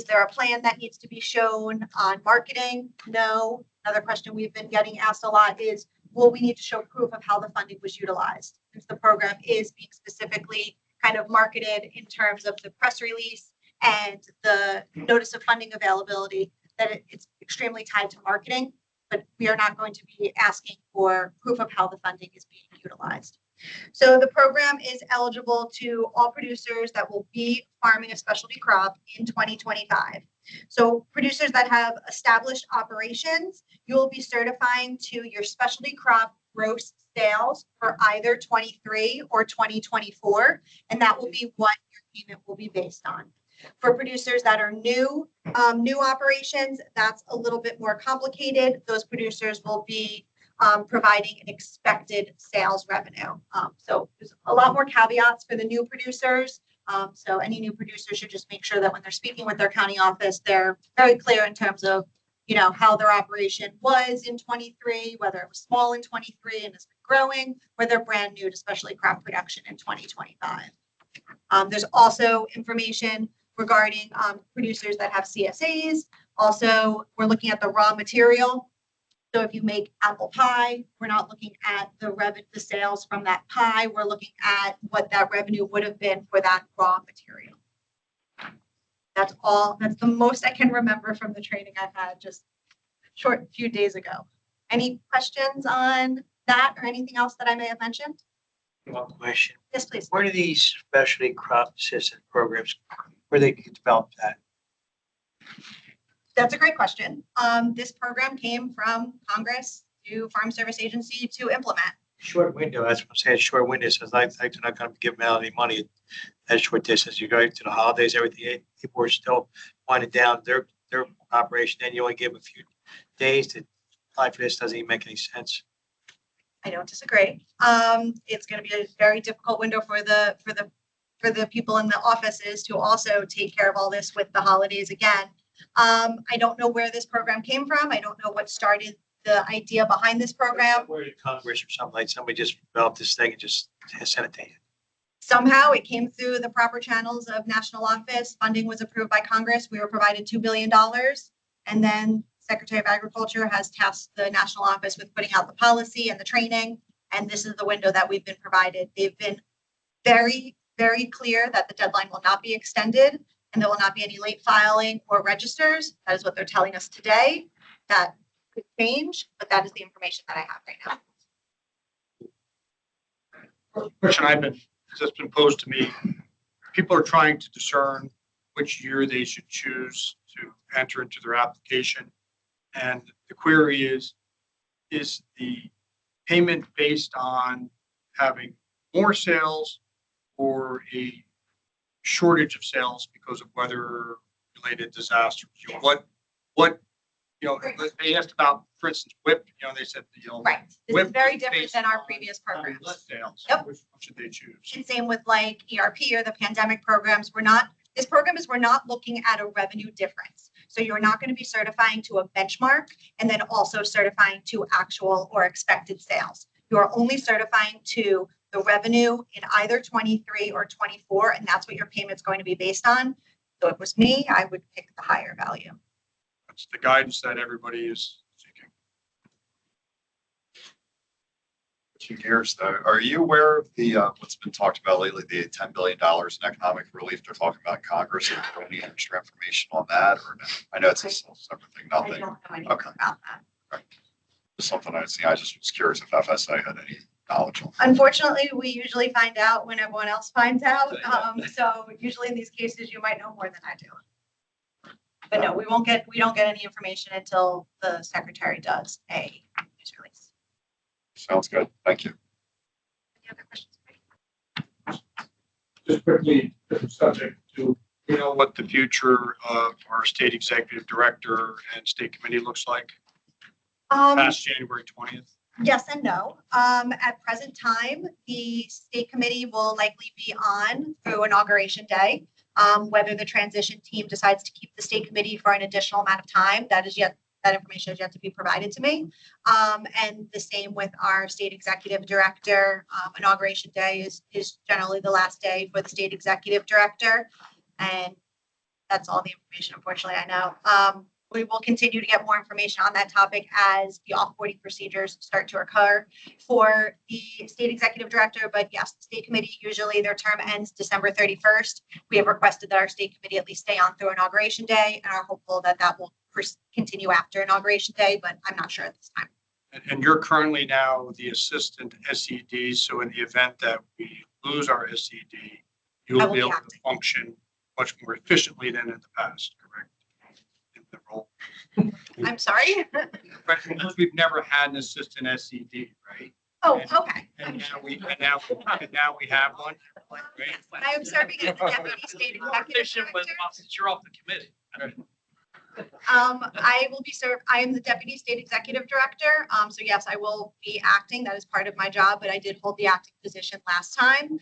Speaker 15: there a plan that needs to be shown on marketing? No. Another question we've been getting asked a lot is, will we need to show proof of how the funding was utilized? Since the program is being specifically kind of marketed in terms of the press release and the notice of funding availability, that it's extremely tied to marketing, but we are not going to be asking for proof of how the funding is being utilized. So the program is eligible to all producers that will be farming a specialty crop in 2025. So producers that have established operations, you will be certifying to your specialty crop gross sales for either 23 or 2024, and that will be what your payment will be based on. For producers that are new operations, that's a little bit more complicated. Those producers will be providing an expected sales revenue. So there's a lot more caveats for the new producers. So any new producer should just make sure that when they're speaking with their county office, they're very clear in terms of, you know, how their operation was in 23, whether it was small in 23 and has been growing, or they're brand new to specialty crop production in 2025. There's also information regarding producers that have CSAs. Also, we're looking at the raw material. So if you make apple pie, we're not looking at the sales from that pie. We're looking at what that revenue would have been for that raw material. That's all. That's the most I can remember from the training I had just short few days ago. Any questions on that or anything else that I may have mentioned?
Speaker 11: One question.
Speaker 15: Yes, please.
Speaker 11: Where do these specialty crop assistance programs, where they develop that?
Speaker 15: That's a great question. This program came from Congress to Farm Service Agency to implement.
Speaker 11: Short window, that's what I'm saying, short window, says like they're not gonna give them out any money at short distance. You go to the holidays, everything, people are still winding down their operation, and you only give a few days to apply for this, doesn't even make any sense.
Speaker 15: I don't disagree. It's going to be a very difficult window for the people in the offices to also take care of all this with the holidays again. I don't know where this program came from. I don't know what started the idea behind this program.
Speaker 11: Where Congress or something, like somebody just developed this thing and just sent it to you.
Speaker 15: Somehow it came through the proper channels of national office. Funding was approved by Congress. We were provided $2 billion. And then Secretary of Agriculture has tasked the national office with putting out the policy and the training. And this is the window that we've been provided. They've been very, very clear that the deadline will not be extended and there will not be any late filing or registers. That is what they're telling us today. That could change, but that is the information that I have right now.
Speaker 3: Question I've been
Speaker 4: that's been posed to me. People are trying to discern which year they should choose to enter into their application. And the query is the payment based on having more sales or a shortage of sales because of weather-related disasters? You know, what, you know, they asked about, for instance, WIP, you know, they said, you know.
Speaker 15: Right. This is
Speaker 4: WIP
Speaker 15: very different
Speaker 4: based
Speaker 15: than our
Speaker 4: on
Speaker 15: previous programs.
Speaker 4: Sales.
Speaker 15: Yep.
Speaker 4: Which one should they choose?
Speaker 15: And same with like ERP or the pandemic programs. This program is we're not looking at a revenue difference. So you're not going to be certifying to a benchmark and then also certifying to actual or expected sales. You are only certifying to the revenue in either 23 or 24, and that's what your payment's going to be based on. So if it was me, I would pick the higher value.
Speaker 4: That's the guidance that everybody is seeking.
Speaker 12: Switching gears though, are you aware of the, what's been talked about lately, the $10 billion in economic relief they're talking about in Congress? Is there any extra information on that or no? I know it's a separate thing,
Speaker 15: I
Speaker 12: nothing.
Speaker 15: don't know anything
Speaker 12: Okay.
Speaker 15: about that.
Speaker 12: Just something I'd seen. I just was curious if FSA had any knowledge on.
Speaker 15: Unfortunately, we usually find out when everyone else finds out. So usually in these cases, you might know more than I do. But no, we don't get any information until the secretary does a news release.
Speaker 12: Sounds good. Thank you.
Speaker 15: Any other questions?
Speaker 3: Just quickly, different subject to,
Speaker 4: You know what the future of our state executive director and state committee looks like past January 20th?
Speaker 15: Yes and no. At present time, the state committee will likely be on through inauguration day. Whether the transition team decides to keep the state committee for an additional amount of time, that information is yet to be provided to me. And the same with our state executive director. Inauguration day is generally the last day for the state executive director. And that's all the information, unfortunately, I know. We will continue to get more information on that topic as the off-boarding procedures start to occur for the state executive director. But yes, the state committee, usually their term ends December 31st. We have requested that our state committee at least stay on through inauguration day and are hopeful that that will continue after inauguration day, but I'm not sure at this time.
Speaker 4: And you're currently now the assistant SED. So in the event that we lose our SED,
Speaker 15: I
Speaker 4: you'll
Speaker 15: will
Speaker 4: be
Speaker 15: be
Speaker 4: able to
Speaker 15: acting.
Speaker 4: function much more efficiently than in the past, correct? In the role.
Speaker 15: I'm sorry.
Speaker 4: But because we've never had an assistant SED, right?
Speaker 15: Oh, okay.
Speaker 4: And now we have one. Right?
Speaker 15: I am serving as the deputy state executive
Speaker 11: Efficient with,
Speaker 15: director.
Speaker 11: since you're off the committee.
Speaker 15: I am the deputy state executive director. So yes, I will be acting. That is part of my job, but I did hold the acting position last time,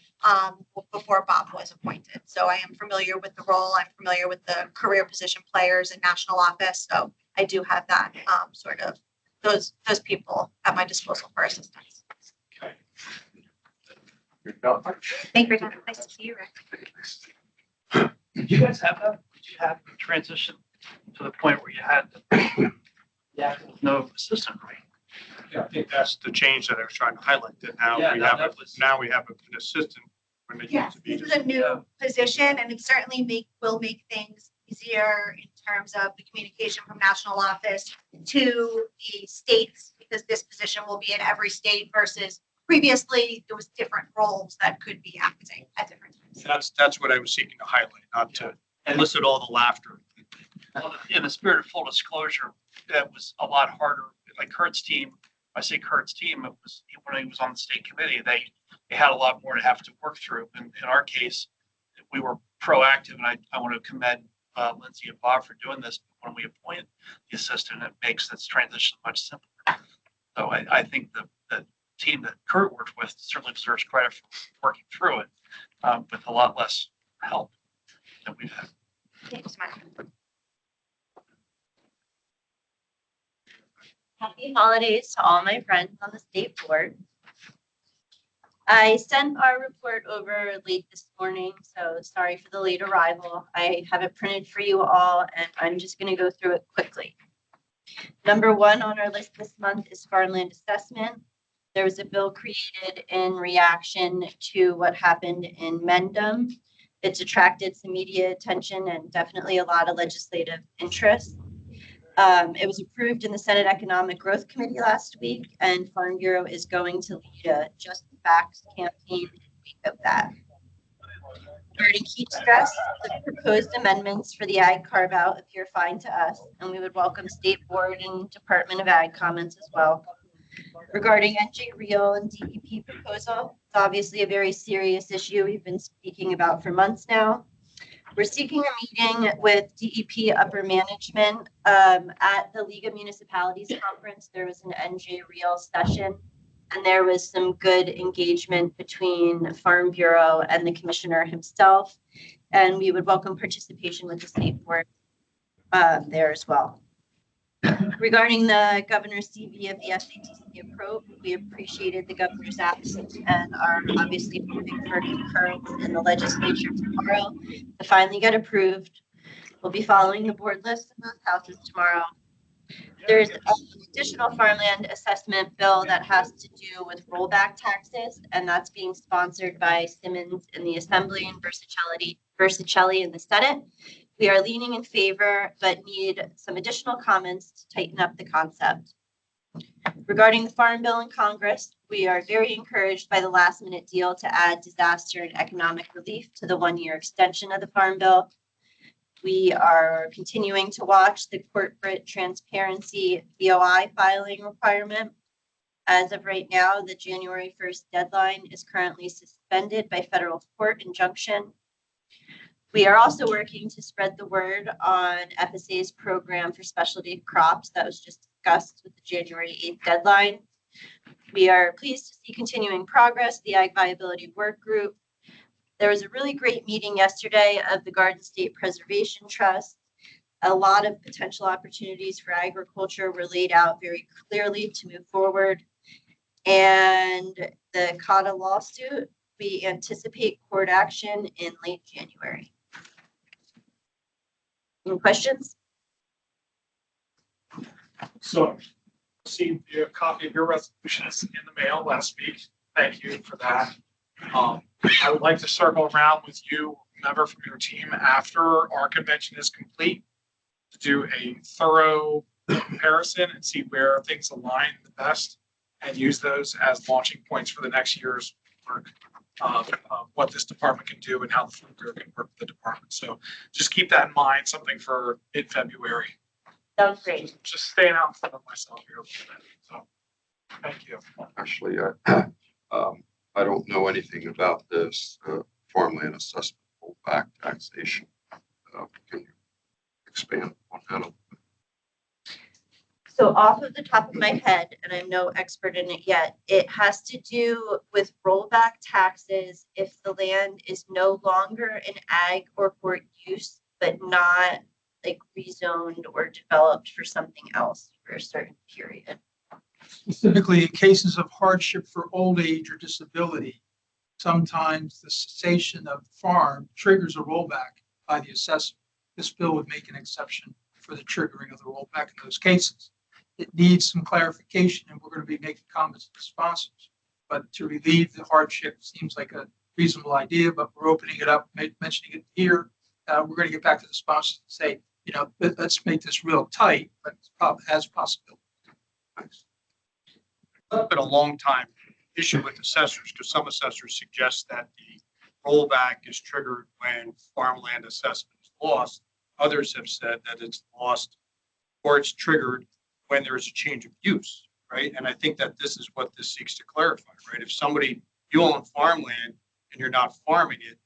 Speaker 15: before Bob was appointed. So I am familiar with the role. I'm familiar with the career position players in national office. So I do have that, sort of those people at my disposal for assistance.
Speaker 4: Okay.
Speaker 15: Thank you for your time. Nice to see you, Rick.
Speaker 11: Did you guys have that? Did you have the transition to the point where you had no assistant, right?
Speaker 4: Yeah, I think that's the change that I was trying to highlight, that now
Speaker 11: Yeah,
Speaker 4: we
Speaker 11: now
Speaker 4: have,
Speaker 11: that was-
Speaker 4: now we have an assistant. when it used
Speaker 15: Yes,
Speaker 4: to be
Speaker 15: this is
Speaker 4: just-
Speaker 15: a new position and it certainly will make things easier in terms of the communication from national office to the states, because this position will be in every state versus previously there was different roles that could be acting at different times.
Speaker 4: That's what I was seeking to highlight, not to elicit all the laughter.
Speaker 11: Well, in the spirit of full disclosure, that was a lot harder. Like Kurt's team, I say Kurt's team, it was when he was on the state committee, they had a lot more to have to work through. And in our case, we were proactive, and I want to commend Lindsay and Bob for doing this. When we appoint the assistant, it makes this transition much simpler. So I think the team that Kurt worked with certainly deserves credit for working through it with a lot less help than we've had.
Speaker 15: Thanks, Mike.
Speaker 16: Happy holidays to all my friends on the state board. I sent our report over late this morning, so sorry for the late arrival. I have it printed for you all, and I'm just going to go through it quickly. Number one on our list this month is farmland assessment. There was a bill created in reaction to what happened in Mendham. It's attracted some media attention and definitely a lot of legislative interest. It was approved in the Senate Economic Growth Committee last week, and Farm Bureau is going to lead a Just Facts campaign in the week of that. Regarding heat stress, the proposed amendments for the ag carve-out appear fine to us, and we would welcome State Board and Department of Ag comments as well. Regarding NJ Real and DEP proposal, it's obviously a very serious issue we've been speaking about for months now. We're seeking a meeting with DEP upper management. At the League of Municipalities Conference, there was an NJ Real session, and there was some good engagement between Farm Bureau and the commissioner himself. And we would welcome participation with the state board there as well. Regarding the governor's CV of the SATC approach, we appreciated the governor's absence and are obviously moving for concurrence in the legislature tomorrow to finally get approved. We'll be following the board list in both houses tomorrow. There's an additional farmland assessment bill that has to do with rollback taxes, and that's being sponsored by Simmons in the Assembly and Versicelli in the Senate. We are leaning in favor, but need some additional comments to tighten up the concept. Regarding the Farm Bill in Congress, we are very encouraged by the last minute deal to add disaster and economic relief to the 1-year extension of the Farm Bill. We are continuing to watch the corporate transparency BOI filing requirement. As of right now, the January 1st deadline is currently suspended by federal court injunction. We are also working to spread the word on FSA's program for specialty crops that was just discussed with the January 8th deadline. We are pleased to see continuing progress, the Ag Viability Work Group. There was a really great meeting yesterday of the Garden State Preservation Trust. A lot of potential opportunities for agriculture were laid out very clearly to move forward. And the COTA lawsuit, we anticipate court action in late January. Any questions?
Speaker 3: So, received a copy of your resolutions in the mail last week. Thank you for that. I would like to circle around with you, member from your team, after our convention is complete, to do a thorough comparison and see where things align the best, and use those as launching points for the next year's work. What this department can do and how the Farm Bureau can work with the department. So just keep that in mind, something for mid-February.
Speaker 16: Sounds great.
Speaker 3: Just staying out in front of myself here a little bit. So thank you.
Speaker 17: Actually, I don't know anything about this farmland assessment rollback taxation. Can you expand on that a little bit?
Speaker 16: So off of the top of my head, and I'm no expert in it yet, it has to do with rollback taxes if the land is no longer an ag or port use, but not like rezoned or developed for something else for a certain period.
Speaker 18: Specifically in cases of hardship for old age or disability, sometimes the cessation of the farm triggers a rollback by the assessor. This bill would make an exception for the triggering of the rollback in those cases. It needs some clarification, and we're going to be making comments to the sponsors. But to relieve the hardship seems like a reasonable idea, but we're opening it up, mentioning it here. We're going to get back to the sponsors and say, you know, let's make this real tight, but it has possibility.
Speaker 4: It's been a long time issue with assessors, because some assessors suggest that the rollback is triggered when farmland assessment is lost. Others have said that it's lost or it's triggered when there is a change of use, right? And I think that this is what this seeks to clarify, right? If you own farmland and you're not farming it,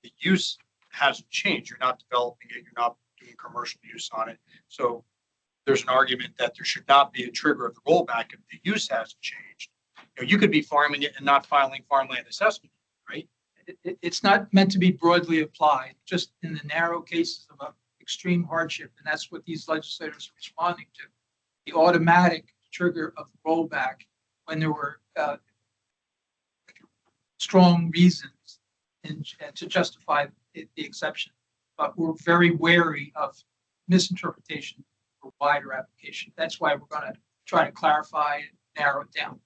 Speaker 4: the use hasn't changed. You're not developing it. You're not doing commercial use on it. So there's an argument that there should not be a trigger of the rollback if the use hasn't changed. You know, you could be farming it and not filing farmland assessment, right?
Speaker 18: It's not meant to be broadly applied, just in the narrow cases of extreme hardship. And that's what these legislators are responding to. The automatic trigger of the rollback when there were strong reasons to justify the exception. But we're very wary of misinterpretation or wider application. That's why we're going to try to clarify and narrow it down.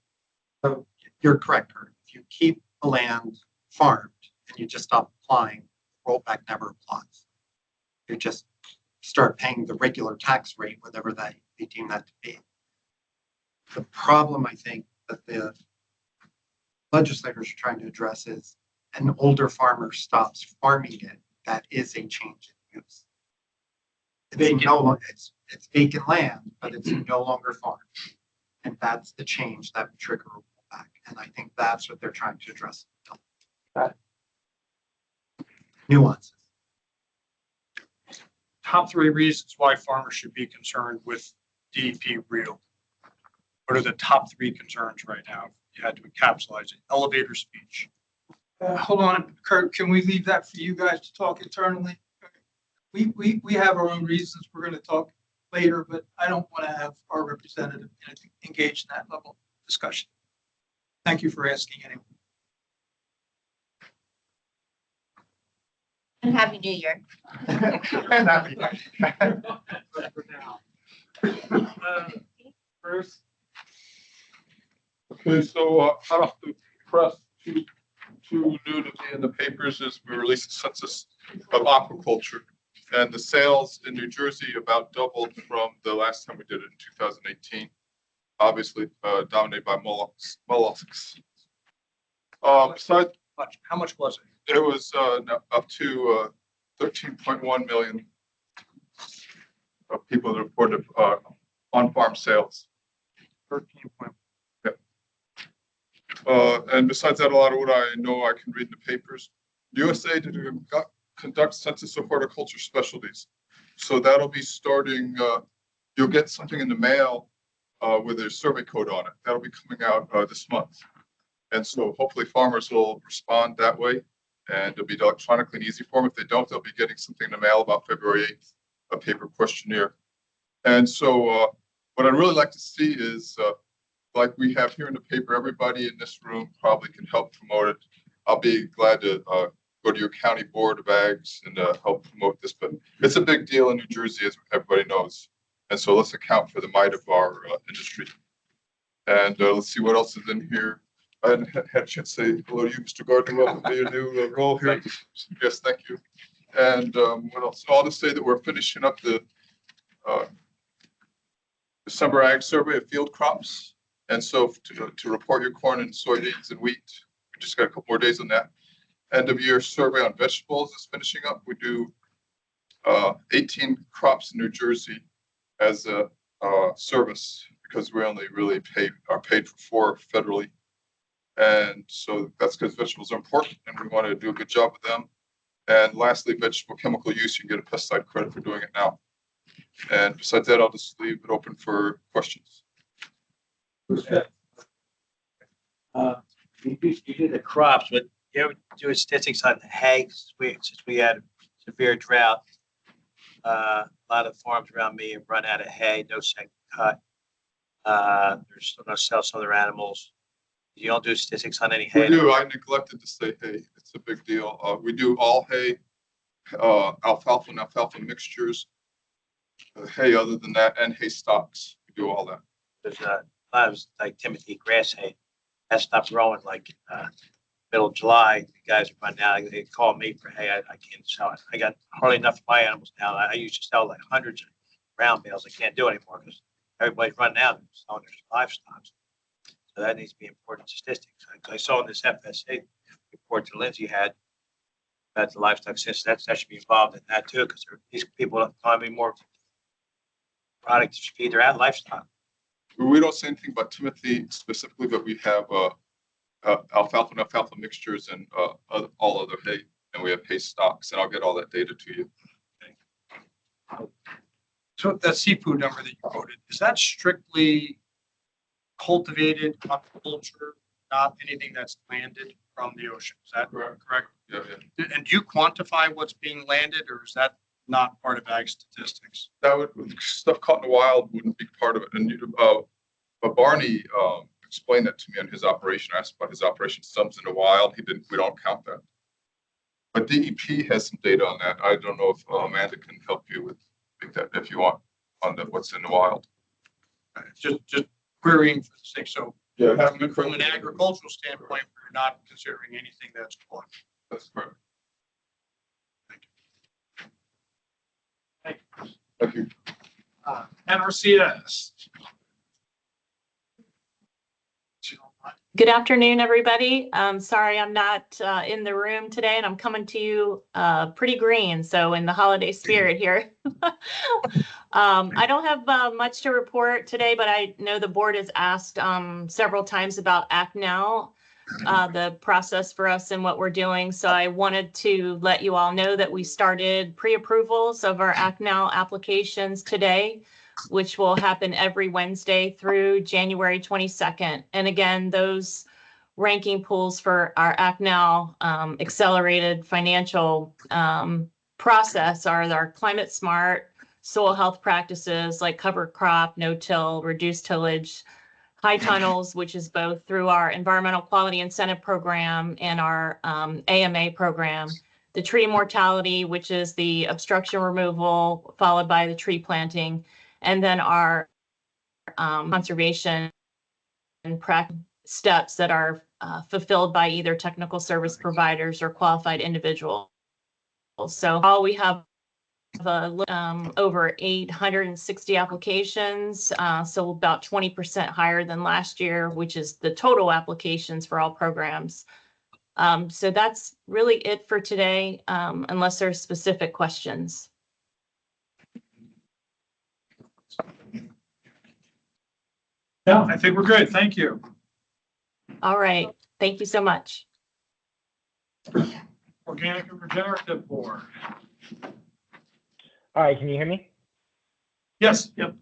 Speaker 13: So you're correct, Kurt. If you keep the land farmed and you just stop applying, rollback never applies. You just start paying the regular tax rate, whatever they deem that to be. The problem, I think, that the legislators are trying to address is an older farmer stops farming it, that is a change in use. It's no longer, it's vacant land, but it's no longer farmed. And that's the change that would trigger a rollback. And I think that's what they're trying to address. Nuances.
Speaker 4: Top 3 reasons why farmers should be concerned with DEP real. What are the top 3 concerns right now? If you had to encapsulate it. Elevator speech.
Speaker 18: Hold on, Kurt, can we leave that for you guys to talk internally? We have our own reasons. We're going to talk later, but I don't want to have our representative engage in that level of discussion. Thank you for asking anyway.
Speaker 16: And Happy New Year.
Speaker 10: And happy.
Speaker 19: First. Okay, so hot off the press, two new to be in the papers is we released a census of aquaculture. And the sales in New Jersey about doubled from the last time we did it in 2018. Obviously dominated by mollusks. Besides,
Speaker 4: how much was it?
Speaker 19: It was up to 13.1 million of people that reported on-farm sales.
Speaker 4: 13.
Speaker 19: Yeah. And besides that, a lot of what I know I can read in the papers. USA did conduct census of horticulture specialties. So that'll be starting, you'll get something in the mail with a survey code on it. That'll be coming out this month. And so hopefully farmers will respond that way. And it'll be electronically and easy for them. If they don't, they'll be getting something in the mail about February 8th, a paper questionnaire. And so what I'd really like to see is, like we have here in the paper, everybody in this room probably can help promote it. I'll be glad to go to your county board of ags and help promote this, but it's a big deal in New Jersey, as everybody knows. And so let's account for the might of our industry. And let's see what else is in here. I hadn't had a chance to say hello to you, Mr. Gardner. Welcome to your new role here. Yes, thank you. And what else? I'll just say that we're finishing up the December Ag Survey of field crops. And so to report your corn and soybeans and wheat, we just got a couple more days on that. End of year survey on vegetables is finishing up. We do 18 crops in New Jersey as a service because we only really are paid for 4 federally. And so that's because vegetables are important and we want to do a good job with them. And lastly, vegetable chemical use, you can get a pesticide credit for doing it now. And besides that, I'll just leave it open for questions.
Speaker 11: You do the crops, but you ever do statistics on hay? Since we had severe drought, a lot of farms around me have run out of hay, no second cut. There's still no sell some other animals. You don't do statistics on any hay?
Speaker 19: We do. I neglected to say hay. It's a big deal. We do all hay, alfalfa and alfalfa mixtures, hay other than that, and hay stocks. We do all that.
Speaker 11: There's a lot of like Timothy grass hay. That stopped growing like middle of July. The guys are running out. They call me for hay. I can't sell it. I got hardly enough of my animals now. I used to sell like hundreds of round bales. I can't do it anymore because everybody's running out and selling their livestock. So that needs to be important statistics. I saw in this FSA report that Lindsay had about the livestock system. That should be involved in that too, because these people are finding more products to feed their livestock.
Speaker 19: We don't say anything about Timothy specifically, but we have alfalfa and alfalfa mixtures and all other hay, and we have hay stocks, and I'll get all that data to you.
Speaker 4: So that seafood number that you quoted, is that strictly cultivated aquaculture, not anything that's landed from the ocean? Is that correct?
Speaker 19: Yeah, yeah.
Speaker 4: And do you quantify what's being landed, or is that not part of ag statistics?
Speaker 19: That would stuff caught in the wild wouldn't be part of it. And but Barney explained that to me on his operation. I asked about his operation. Some's in the wild. He didn't. We don't count that. But DEP has some data on that. I don't know if Amanda can help you with that if you want on what's in the wild.
Speaker 4: Just querying for the sake. So
Speaker 19: yeah,
Speaker 4: from an agricultural standpoint, we're not considering anything that's caught.
Speaker 19: That's correct.
Speaker 3: Thank you. NRCS.
Speaker 20: Good afternoon, everybody. Sorry I'm not in the room today, and I'm coming to you pretty green, so in the holiday spirit here. I don't have much to report today, but I know the board has asked several times about Act Now, the process for us and what we're doing. So I wanted to let you all know that we started pre-approvals of our Act Now applications today, which will happen every Wednesday through January 22nd. And again, those ranking pools for our Act Now accelerated financial process are our climate smart soil health practices like cover crop, no-till, reduced tillage, high tunnels, which is both through our environmental quality incentive program and our AMA program, the tree mortality, which is the obstruction removal followed by the tree planting, and then our conservation and steps that are fulfilled by either technical service providers or qualified individuals. So all we have over 860 applications, so about 20% higher than last year, which is the total applications for all programs. So that's really it for today, unless there's specific questions.
Speaker 3: No, I think we're good. Thank you.
Speaker 20: All right. Thank you so much.
Speaker 3: Organic and Regenerative Board.
Speaker 21: All right, can you hear me?
Speaker 3: Yes. Yep.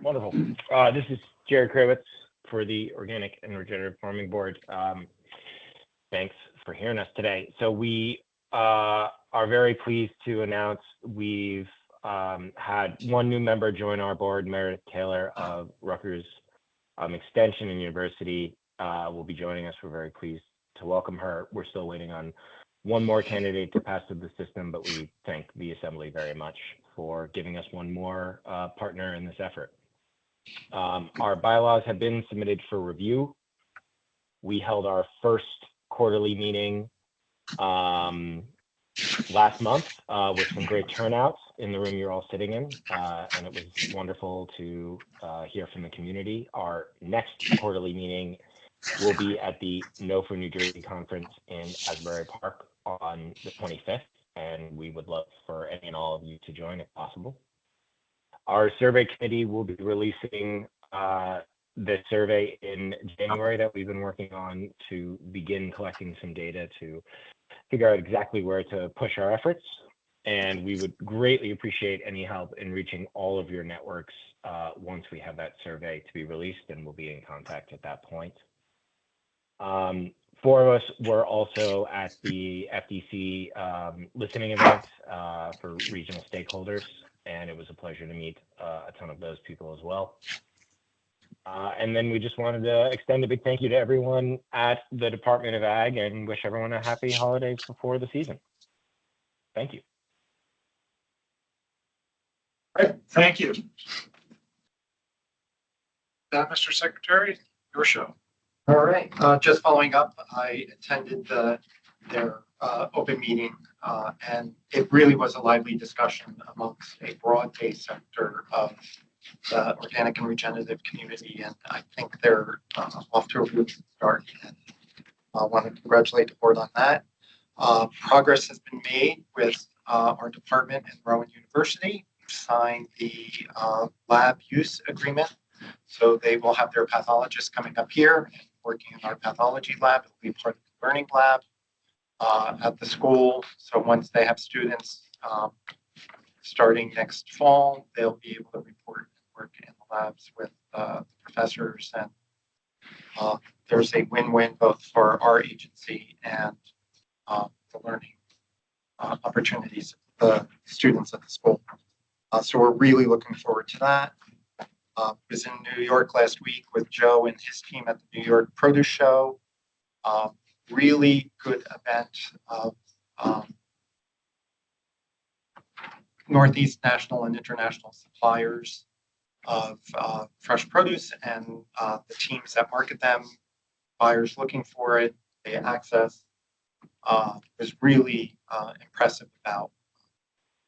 Speaker 21: Wonderful. This is Jared Kravitz for the Organic and Regenerative Farming Board. Thanks for hearing us today. So we are very pleased to announce we've had one new member join our board, Meredith Taylor of Rutgers Extension and University will be joining us. We're very pleased to welcome her. We're still waiting on one more candidate to pass through the system, but we thank the Assembly very much for giving us one more partner in this effort. Our bylaws have been submitted for review. We held our first quarterly meeting last month with some great turnouts in the room you're all sitting in, and it was wonderful to hear from the community. Our next quarterly meeting will be at the No for New Jersey conference in Asbury Park on the 25th, and we would love for any and all of you to join if possible. Our survey committee will be releasing the survey in January that we've been working on to begin collecting some data to figure out exactly where to push our efforts. And we would greatly appreciate any help in reaching all of your networks once we have that survey to be released, and we'll be in contact at that point. Four of us were also at the FDC listening event for regional stakeholders, and it was a pleasure to meet a ton of those people as well. And then we just wanted to extend a big thank you to everyone at the Department of Ag and wish everyone a happy holidays before the season. Thank you.
Speaker 3: All right, thank you. Mr. Secretary, your show.
Speaker 13: All right, just following up, I attended their open meeting, and it really was a lively discussion amongst a broad-based sector of the organic and regenerative community, and I think they're off to a really good start. And I want to congratulate the board on that. Progress has been made with our department and Rowan University. We've signed the lab use agreement, so they will have their pathologists coming up here and working in our pathology lab. It will be part of the learning lab at the school. So once they have students starting next fall, they'll be able to report and work in the labs with professors. And there's a win-win both for our agency and the learning opportunities of the students at the school. So we're really looking forward to that. Was in New York last week with Joe and his team at the New York Produce Show. Really good event of Northeast national and international suppliers of fresh produce and the teams that market them, buyers looking for it, they access. Was really impressive about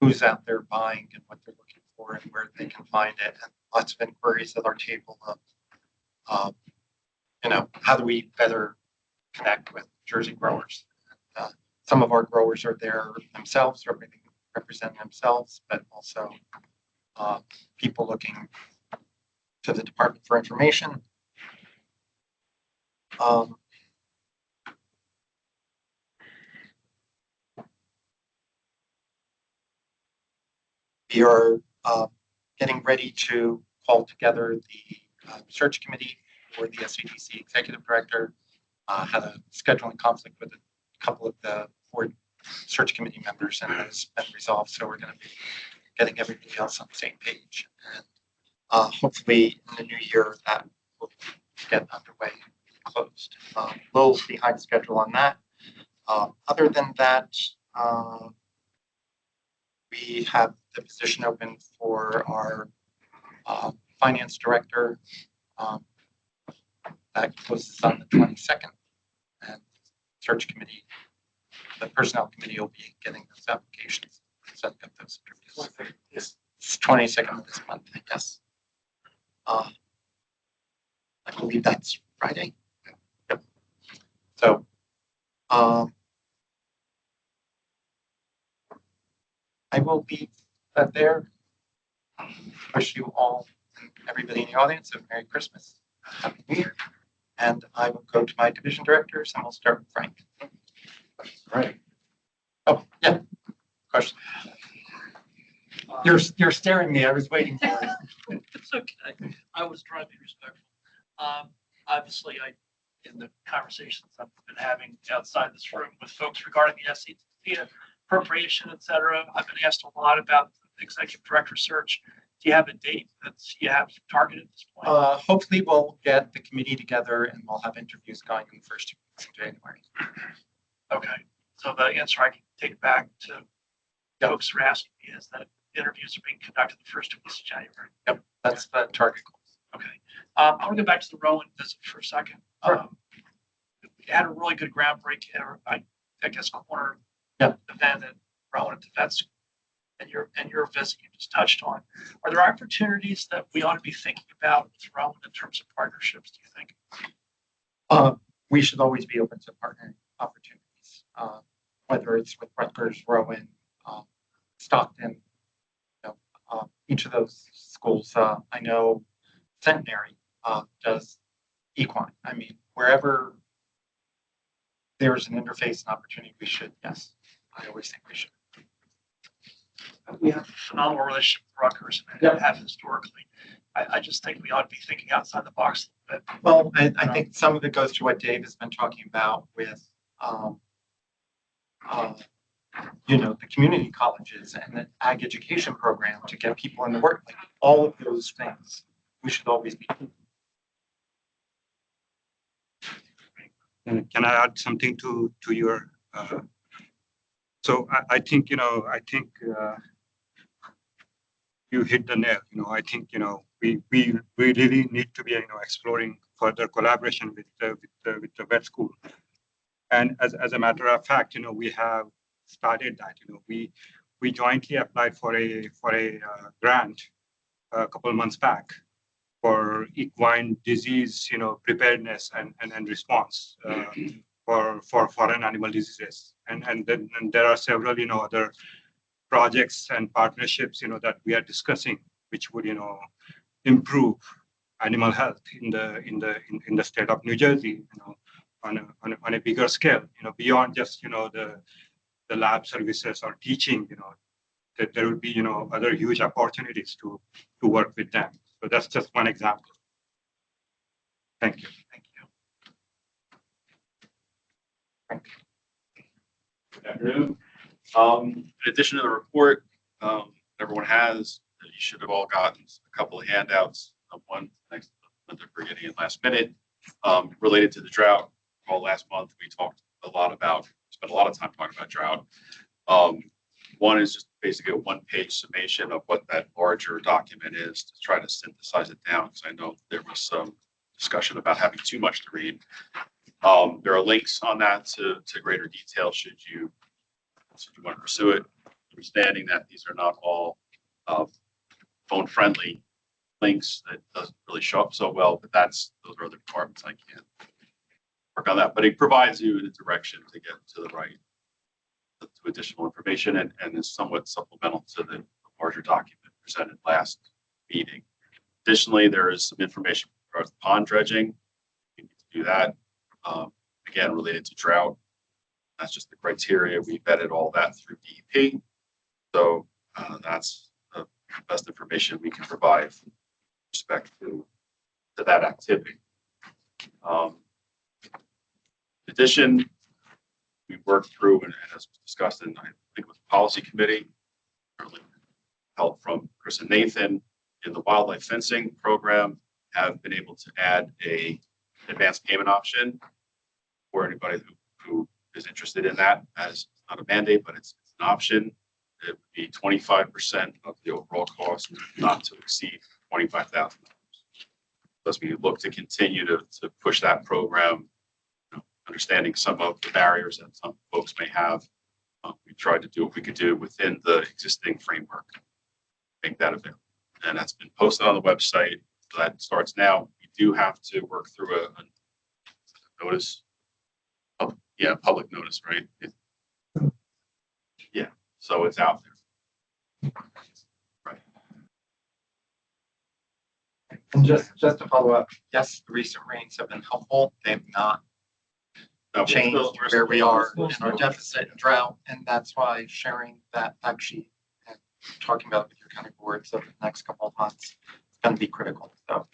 Speaker 13: who's out there buying and what they're looking for and where they can find it. And lots of inquiries at our table of how do we better connect with Jersey growers? Some of our growers are there themselves, represent themselves, but also people looking to the department for information. We are getting ready to call together the search committee for the SCDC executive director. Had a scheduling conflict with a couple of the board search committee members, and that has been resolved. So we're going to be getting everybody else on the same page. And hopefully in the new year that will get underway and closed. A little behind schedule on that. Other than that, we have the position open for our finance director. That closes on the 22nd. And search committee, the personnel committee will be getting those applications, setting up those interviews. It's 22nd of this month, I guess. I believe that's Friday. Yep. So, I will be there. Wish you all and everybody in the audience a Merry Christmas, Happy New Year. And I will go to my division directors and we'll start with Frank.
Speaker 2: Right.
Speaker 13: Oh, yeah. Question. You're staring at me. I was waiting for it.
Speaker 11: It's okay. I was trying to be respectful. Obviously, in the conversations I've been having outside this room with folks regarding the SCDC appropriation, et cetera, I've been asked a lot about the executive director search. Do you have a date that you have targeted at this point?
Speaker 13: Hopefully we'll get the committee together and we'll have interviews going in the first 2 weeks of January.
Speaker 11: Okay. So the answer I can take back to folks who are asking me is that interviews are being conducted the first 2 weeks of January.
Speaker 13: Yep, that's the target goal.
Speaker 11: Okay. I want to go back to the Rowan visit for a second.
Speaker 13: Sure.
Speaker 11: We had a really good groundbreaking, I guess, corner
Speaker 13: Yep.
Speaker 11: event at Rowan at the vet school. And your visit you just touched on. Are there opportunities that we ought to be thinking about with Rowan in terms of partnerships, do you think?
Speaker 13: We should always be open to partnering opportunities, whether it's with Rutgers, Rowan, Stockton, each of those schools. I know Centenary does equine. I mean, wherever there's an interface and opportunity, we should, yes, I always think we should.
Speaker 11: We have a phenomenal relationship with Rutgers and have historically. I just think we ought to be thinking outside the box a little bit.
Speaker 13: Well, I think some of it goes to what Dave has been talking about with, the community colleges and the ag education program to get people in the work. Like all of those things, we should always be.
Speaker 4: Can I add something to your? So I think you hit the nail. I think we really need to be exploring further collaboration with the vet school. And as a matter of fact, we have started that. We jointly applied for a grant a couple of months back for equine disease, preparedness and response for foreign animal diseases. And then there are several, other projects and partnerships, that we are discussing, which would, improve animal health in the state of New Jersey, on a bigger scale, beyond just, the lab services or teaching, that there would be, other huge opportunities to work with them. So that's just one example. Thank you.
Speaker 11: Thank you.
Speaker 6: Good afternoon. In addition to the report, everyone has, you should have all gotten a couple of handouts. One, thanks to Linda for getting in last minute, related to the drought. Well, last month we talked spent a lot of time talking about drought. One is just basically a one-page summation of what that larger document is to try to synthesize it down, because I know there was some discussion about having too much to read. There are links on that to greater detail should you want to pursue it. Understanding that these are not all phone friendly, links that doesn't really show up so well, but those are other departments. I can't work on that, but it provides you the direction to get to the right, to additional information and is somewhat supplemental to the larger document presented last meeting. Additionally, there is some information about pond dredging. You need to do that. Again, related to drought. That's just the criteria. We vetted all that through DEP. So that's the best information we can provide with respect to that activity. In addition, we worked through, and as discussed in, I think, with the policy committee, help from Chris and Nathan in the wildlife fencing program, have been able to add a advanced payment option for anybody who is interested in that. As not a mandate, but it's an option. It would be 25% of the overall cost, not to exceed $25,000. As we look to continue to push that program, understanding some of the barriers that some folks may have, we tried to do what we could do within the existing framework, make that available. And that's been posted on the website. So that starts now. We do have to work through a notice. Yeah, public notice, right? Yeah, so it's out there. Right.
Speaker 13: And just to follow up, yes, the recent rains have been helpful. They have not changed where we are in our deficit and drought, and that's why sharing that fact sheet and talking about it with your county boards over the next couple of months is going to be critical. So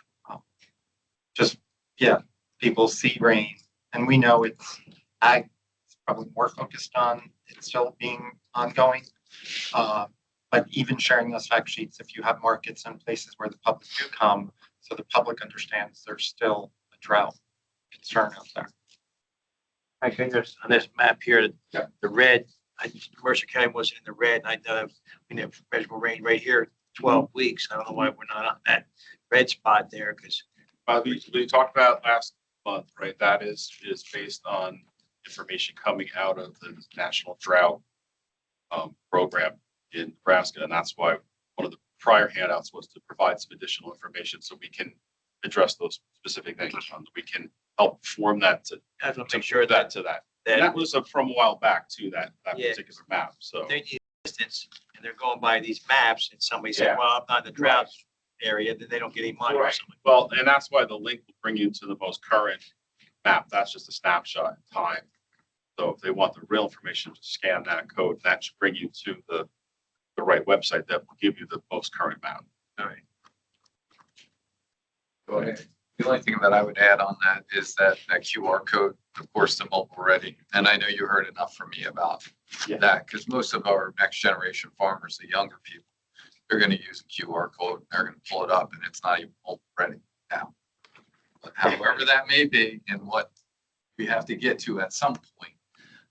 Speaker 13: people see rain, and we know it's ag is probably more focused on it still being ongoing. But even sharing those fact sheets, if you have markets and places where the public do come, so the public understands there's still a drought concern out there.
Speaker 11: I think there's on this map here, the red, Mercer County wasn't in the red, and I know we have measurable rain right here, 12 weeks. I don't know why we're not on that red spot there, because
Speaker 6: we talked about last month, right? That is based on information coming out of the National Drought program in Nebraska, and that's why one of the prior handouts was to provide some additional information so we can address those specific things. We can help form that to
Speaker 11: make sure
Speaker 6: that to that. And that was from a while back to that
Speaker 11: Yeah.
Speaker 6: particular map. So
Speaker 11: they need distance, and they're going by these maps, and somebody said, well, I'm not in the drought area, then they don't get any money or something.
Speaker 6: well, and that's why the link will bring you to the most current map. That's just a snapshot in time. So if they want the real information, just scan that code. That should bring you to the right website that will give you the most current map.
Speaker 11: All right.
Speaker 2: Go ahead. The only thing that I would add on that is that QR code, of course, the mobile ready. And I know you heard enough from me about that, because most of our next generation farmers, the younger people, they're going to use a QR code. They're going to pull it up, and it's not even mobile ready now. But however that may be, and what we have to get to at some point.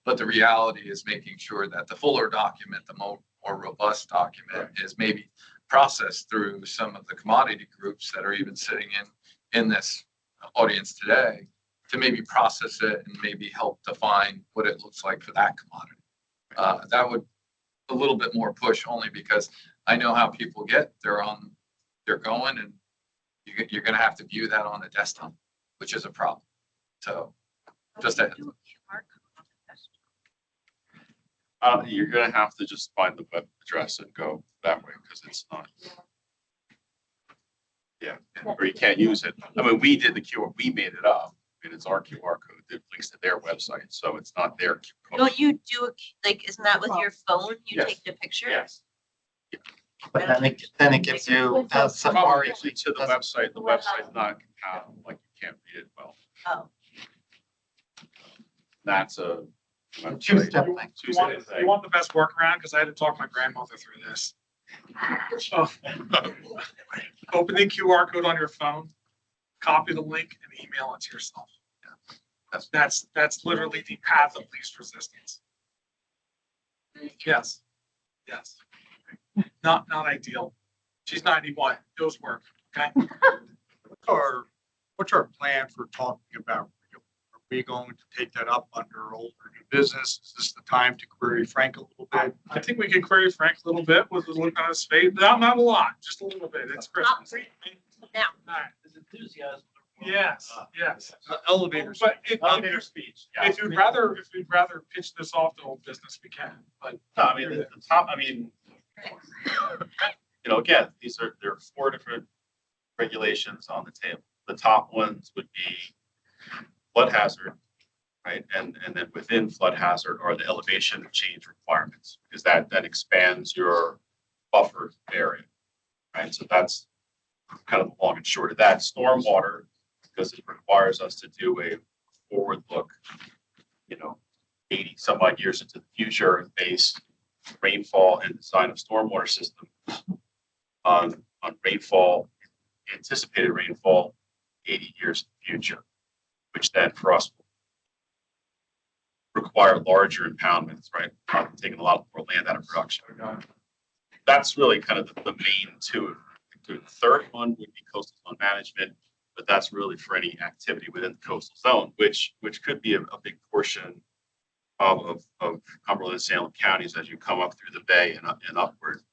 Speaker 2: But the reality is making sure that the fuller document, the more robust document, is maybe processed through some of the commodity groups that are even sitting in this audience today, to maybe process it and maybe help define what it looks like for that commodity. That would a little bit more push, only because I know how people get. They're going, and you're going to have to view that on the desktop, which is a problem. So just that.
Speaker 6: You're going to have to just find the web address and go that way, because it's not. Yeah, or you can't use it. I mean, we did the QR, we made it up. I mean, it's our QR code that links to their website, so it's not their QR code.
Speaker 16: Don't you do, like, isn't that with your phone? You
Speaker 6: Yes.
Speaker 16: take the picture?
Speaker 6: Yes.
Speaker 13: But then it gives you Safari.
Speaker 6: Probably to the website. The website's not compatible, like you can't read it well.
Speaker 16: Oh.
Speaker 6: That's a.
Speaker 3: You want the best workaround? Because I had to talk my grandmother through this. So, open the QR code on your phone, copy the link, and email it to yourself. That's literally the path of least resistance. Yes. Not ideal. She's 91. Those work. Okay.
Speaker 4: What's our plan for talking about? Are we going to take that up under old or new business? Is this the time to query Frank a little bit?
Speaker 3: I think we can query Frank a little bit with a look on his face. Not a lot, just a little bit. It's Christmas.
Speaker 14: Now,
Speaker 11: His enthusiasm.
Speaker 3: Yes, yes.
Speaker 4: Elevator.
Speaker 3: But if,
Speaker 6: Elevator speech. yeah.
Speaker 3: if you'd rather pitch this off to old business, we can, but.
Speaker 6: No, I mean, the top, I mean, again, there are 4 different regulations on the table. The top ones would be flood hazard, right? And then within flood hazard are the elevation change requirements, because that then expands your buffer area, right? So that's kind of the long and short of that. Stormwater, because it requires us to do a forward look, 80 some odd years into the future and base rainfall and design of stormwater systems on rainfall, anticipated rainfall 80 years in the future, which then for us will require larger impoundments, right? Taking a lot more land out of production. That's really kind of the main two. The third one would be coastal zone management, but that's really for any activity within the coastal zone, which could be a big portion of Cumberland and Salem counties as you come up through the bay and upward.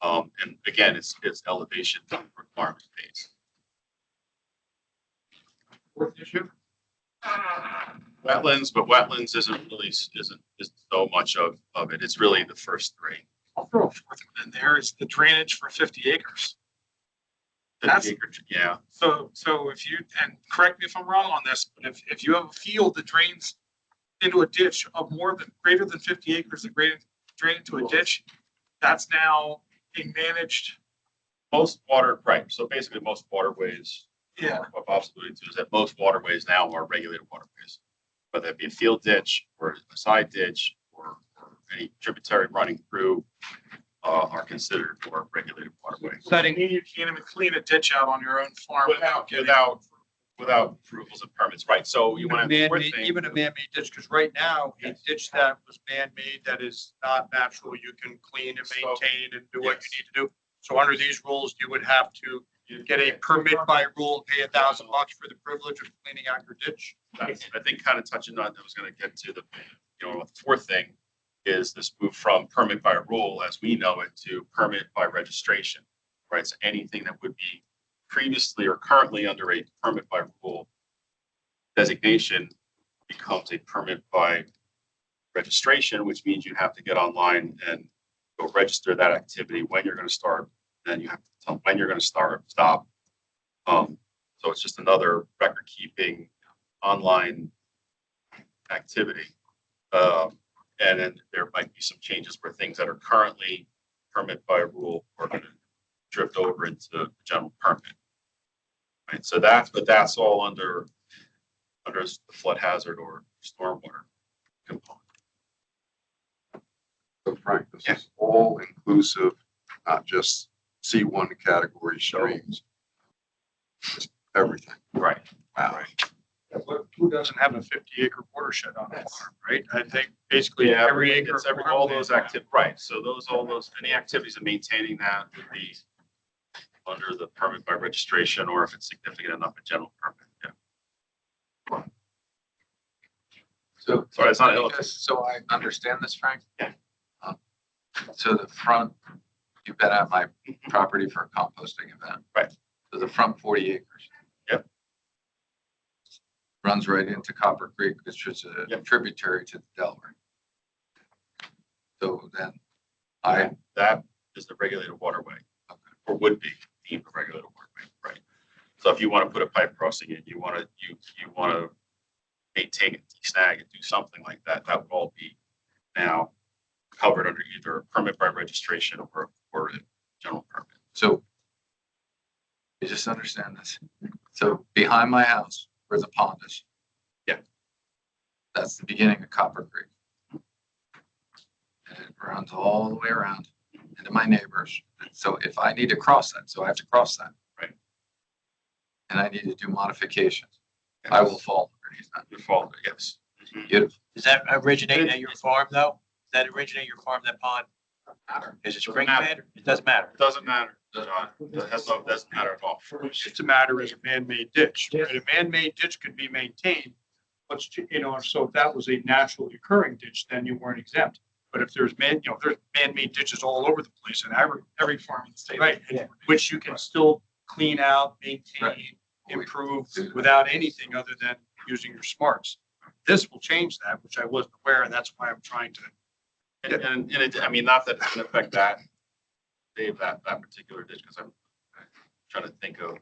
Speaker 6: And again, it's elevation requirement based.
Speaker 3: Fourth issue?
Speaker 6: Wetlands, but wetlands isn't so much of it. It's really the first 3.
Speaker 3: I'll throw a fourth one in there, is the drainage for 50 acres.
Speaker 6: Yeah.
Speaker 3: So if you, and correct me if I'm wrong on this, but if you have a field that drains into a ditch of greater than 50 acres that drain into a ditch, that's now being managed.
Speaker 6: Most water, right. So basically most waterways,
Speaker 3: Yeah.
Speaker 6: what Bob's alluding to is that most waterways now are regulated waterways, whether it be a field ditch or a side ditch or any tributary running through are considered more regulated waterways.
Speaker 3: Setting, you can't even clean a ditch out on your own farm
Speaker 6: Without approvals and permits, right? So you want to
Speaker 4: Even a man-made ditch, because right now, a ditch that was man-made that is not natural, you can clean and maintain and do what you need to do. So under these rules, you would have to get a permit by rule, pay $1,000 for the privilege of cleaning out your ditch.
Speaker 6: I think kind of touching on, I was going to get to the fourth thing is this move from permit by rule, as we know it, to permit by registration, right? So anything that would be previously or currently under a permit by rule designation becomes a permit by registration, which means you have to get online and go register that activity, when you're going to start, then you have to tell when you're going to stop. So it's just another record keeping online activity. And then there might be some changes where things that are currently permit by rule are going to drift over into general permit. Right, so that's all under the flood hazard or stormwater component.
Speaker 17: So Frank, this is all inclusive, not just C1 category streams. Just everything.
Speaker 6: Right.
Speaker 17: Wow.
Speaker 6: Right.
Speaker 4: But who doesn't have a 50-acre watershed on a farm, right? I think basically every acre.
Speaker 6: It's all those active, right? So any activities of maintaining that would be under the permit by registration, or if it's significant enough, a general permit. Yeah.
Speaker 2: So,
Speaker 6: sorry, it's not.
Speaker 2: So I understand this, Frank?
Speaker 6: Yeah.
Speaker 2: So the front, you've been at my property for a composting event.
Speaker 6: Right.
Speaker 2: So the front 40 acres.
Speaker 6: Yep.
Speaker 2: Runs right into Copper Creek, which is a tributary to the Delaware. So then
Speaker 6: that is the regulated waterway, or would be deemed a regulated waterway, right? So if you want to put a pipe crossing in, you want to maintain it, snag it, do something like that, that would all be now covered under either a permit by registration or a general permit.
Speaker 2: So you just understand this. So behind my house, where the pond is.
Speaker 6: Yeah.
Speaker 2: That's the beginning of Copper Creek. And it runs all the way around into my neighbors. So if I need to cross that, so I have to cross that.
Speaker 6: Right.
Speaker 2: And I need to do modifications, I will fall underneath that.
Speaker 6: You fall, yes.
Speaker 2: Beautiful.
Speaker 11: Does that originate at your farm though? Does that originate your farm, that pond? Is it spring fed? It doesn't matter.
Speaker 6: It doesn't matter. It doesn't matter at all.
Speaker 4: It's a matter as a man-made ditch, right? A man-made ditch could be maintained. But, so if that was a naturally occurring ditch, then you weren't exempt. But if there's there's man-made ditches all over the place in every farm in the state.
Speaker 11: Right, which you can still
Speaker 4: clean out, maintain, improve without anything other than using your smarts. This will change that, which I wasn't aware, and that's why I'm trying to.
Speaker 6: And it, I mean, not that it's gonna affect that, Dave, that particular ditch, because I'm trying to think of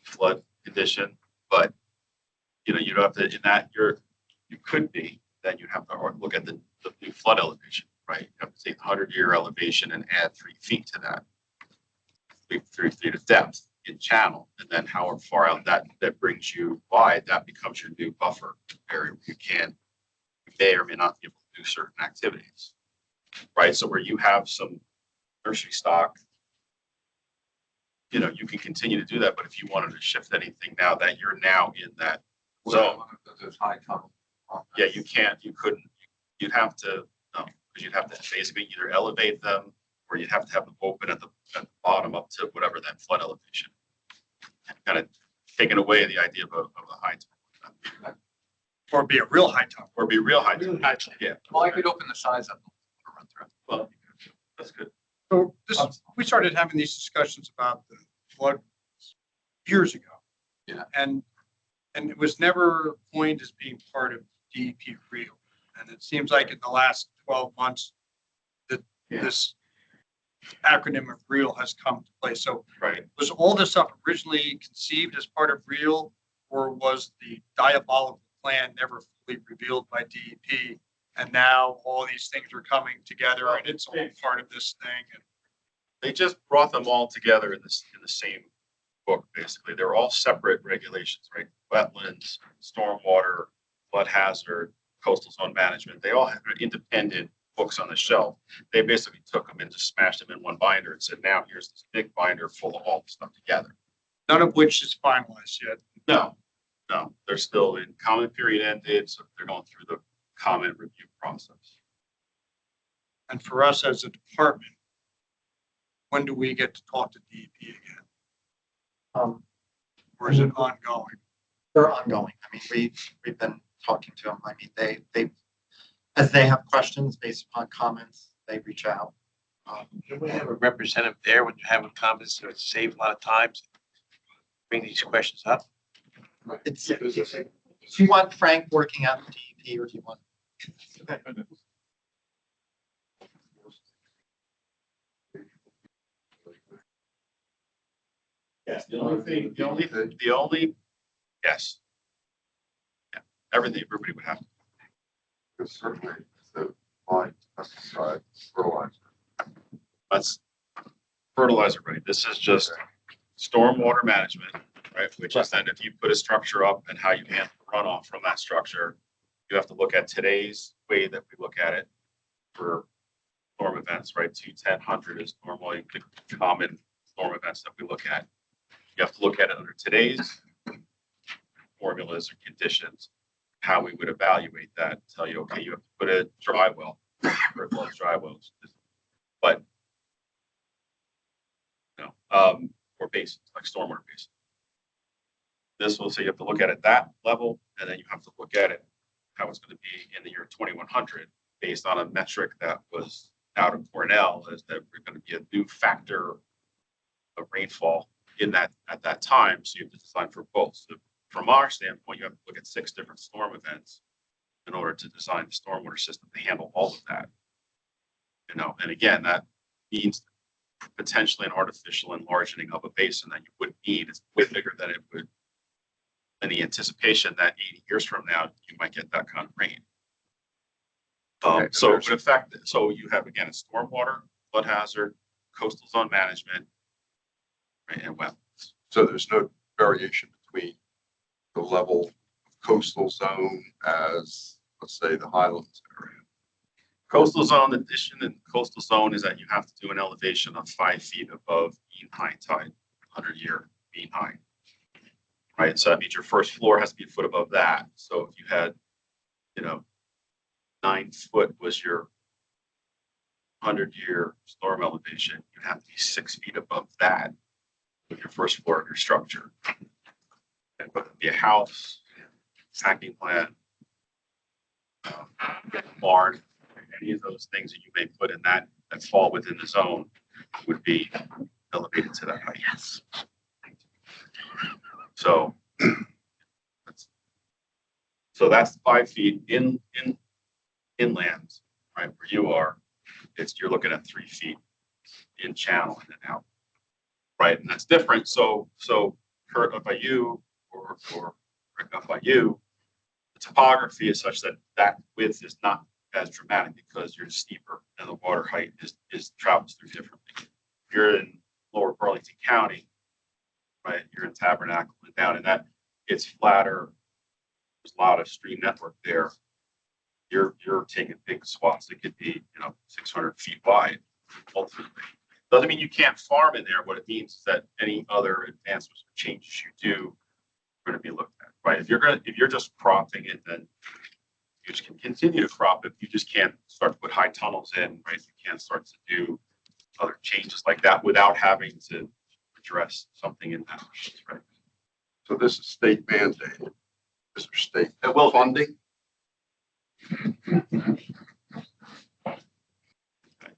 Speaker 6: flood condition, but you know, you don't have to, in that, you could be, then you have to look at the new flood elevation, right? You have to take the 100-year elevation and add 3 feet to that. 3 feet of depth in channel, and then how far out that brings you wide, that becomes your new buffer area. You may or may not be able to do certain activities, right? So where you have some nursery stock, you know, you can continue to do that, but if you wanted to shift anything now that you're now in that zone, yeah, you can't, you couldn't, you'd have to, no, because you'd have to basically either elevate them or you'd have to have them open at the bottom up to whatever that flood elevation. Kind of taking away the idea of a high top.
Speaker 4: Or be a real high top.
Speaker 6: Or be real high top. Yeah.
Speaker 2: Well, I could open the size up. Run through.
Speaker 6: Well, that's good.
Speaker 4: So we started having these discussions about the flood years ago.
Speaker 2: Yeah.
Speaker 4: And it was never coined as being part of DEP real. And it seems like in the last 12 months that this acronym of real has come to play. So
Speaker 6: right.
Speaker 4: Was all this stuff originally conceived as part of real, or was the diabolical plan never fully revealed by DEP? And now all these things are coming together and it's all part of this thing. And
Speaker 6: they just brought them all together in the same book, basically. They're all separate regulations, right? Wetlands, stormwater, flood hazard, coastal zone management. They all have independent books on the shelf. They basically took them and just smashed them in one binder and said, now here's this big binder full of all the stuff together.
Speaker 4: None of which is finalized yet.
Speaker 6: No, they're still in comment period ended, so they're going through the comment review process.
Speaker 4: And for us as a department, when do we get to talk to DEP again? Or is it ongoing?
Speaker 13: They're ongoing. I mean, we've been talking to them. I mean, they as they have questions based upon comments, they reach out.
Speaker 7: Do we have a representative there when you're having comments, so it saves a lot of time to bring these questions up?
Speaker 13: It's, do you want Frank working at the DEP or do you want?
Speaker 6: Yes, the only, yes. Yeah, everything, everybody would have to.
Speaker 17: Because certainly the line pesticide fertilizer.
Speaker 6: That's fertilizer, right? This is just stormwater management, right? Which is then if you put a structure up and how you handle runoff from that structure, you have to look at today's way that we look at it for storm events, right? 210, 100 is normally the common storm events that we look at. You have to look at it under today's formulas and conditions, how we would evaluate that, tell you, okay, you have to put a dry well, for those dry wells. But, or basins, like stormwater basins. This will say you have to look at it that level, and then you have to look at it, how it's going to be in the year 2100, based on a metric that was out of Cornell, is that we're going to be a new factor of rainfall in that at that time. So you have to design for both. So from our standpoint, you have to look at 6 different storm events in order to design the stormwater system to handle all of that. And again, that means potentially an artificial enlarging of a basin that you wouldn't need. It's way bigger than it would in the anticipation that 80 years from now, you might get that kind of rain. So it would affect, so you have, again, a stormwater, flood hazard, coastal zone management, right, and wetlands.
Speaker 17: So there's no variation between the level of coastal zone as, let's say, the Highlands area.
Speaker 6: Coastal zone addition in coastal zone is that you have to do an elevation of 5 feet above mean high tide, 100-year mean high. Right, so that means your first floor has to be a foot above that. So if you had, 9 foot was your 100-year storm elevation, you'd have to be 6 feet above that with your first floor of your structure. And whether it be a house, packing plant, barn, any of those things that you may put in that fall within the zone would be elevated to that height.
Speaker 11: Yes.
Speaker 6: So, so that's 5 feet inland, right, where you are. You're looking at 3 feet in channel and then out, right? And that's different. So Kurt, up by you or Rick up by you, the topography is such that that width is not as dramatic because you're steeper and the water height is travels through differently. If you're in Lower Burlington County, right, you're in Tabernacle and down in that, it's flatter. There's a lot of stream network there. You're taking big swaths that could be, 600 feet wide ultimately. Doesn't mean you can't farm in there. What it means is that any other advancements or changes you do are going to be looked at, right? If you're just cropping it, then you just can continue to crop it. You just can't start to put high tunnels in, right? You can't start to do other changes like that without having to address something in that, right?
Speaker 17: So this is state mandated. This is state
Speaker 6: Well,
Speaker 17: funding.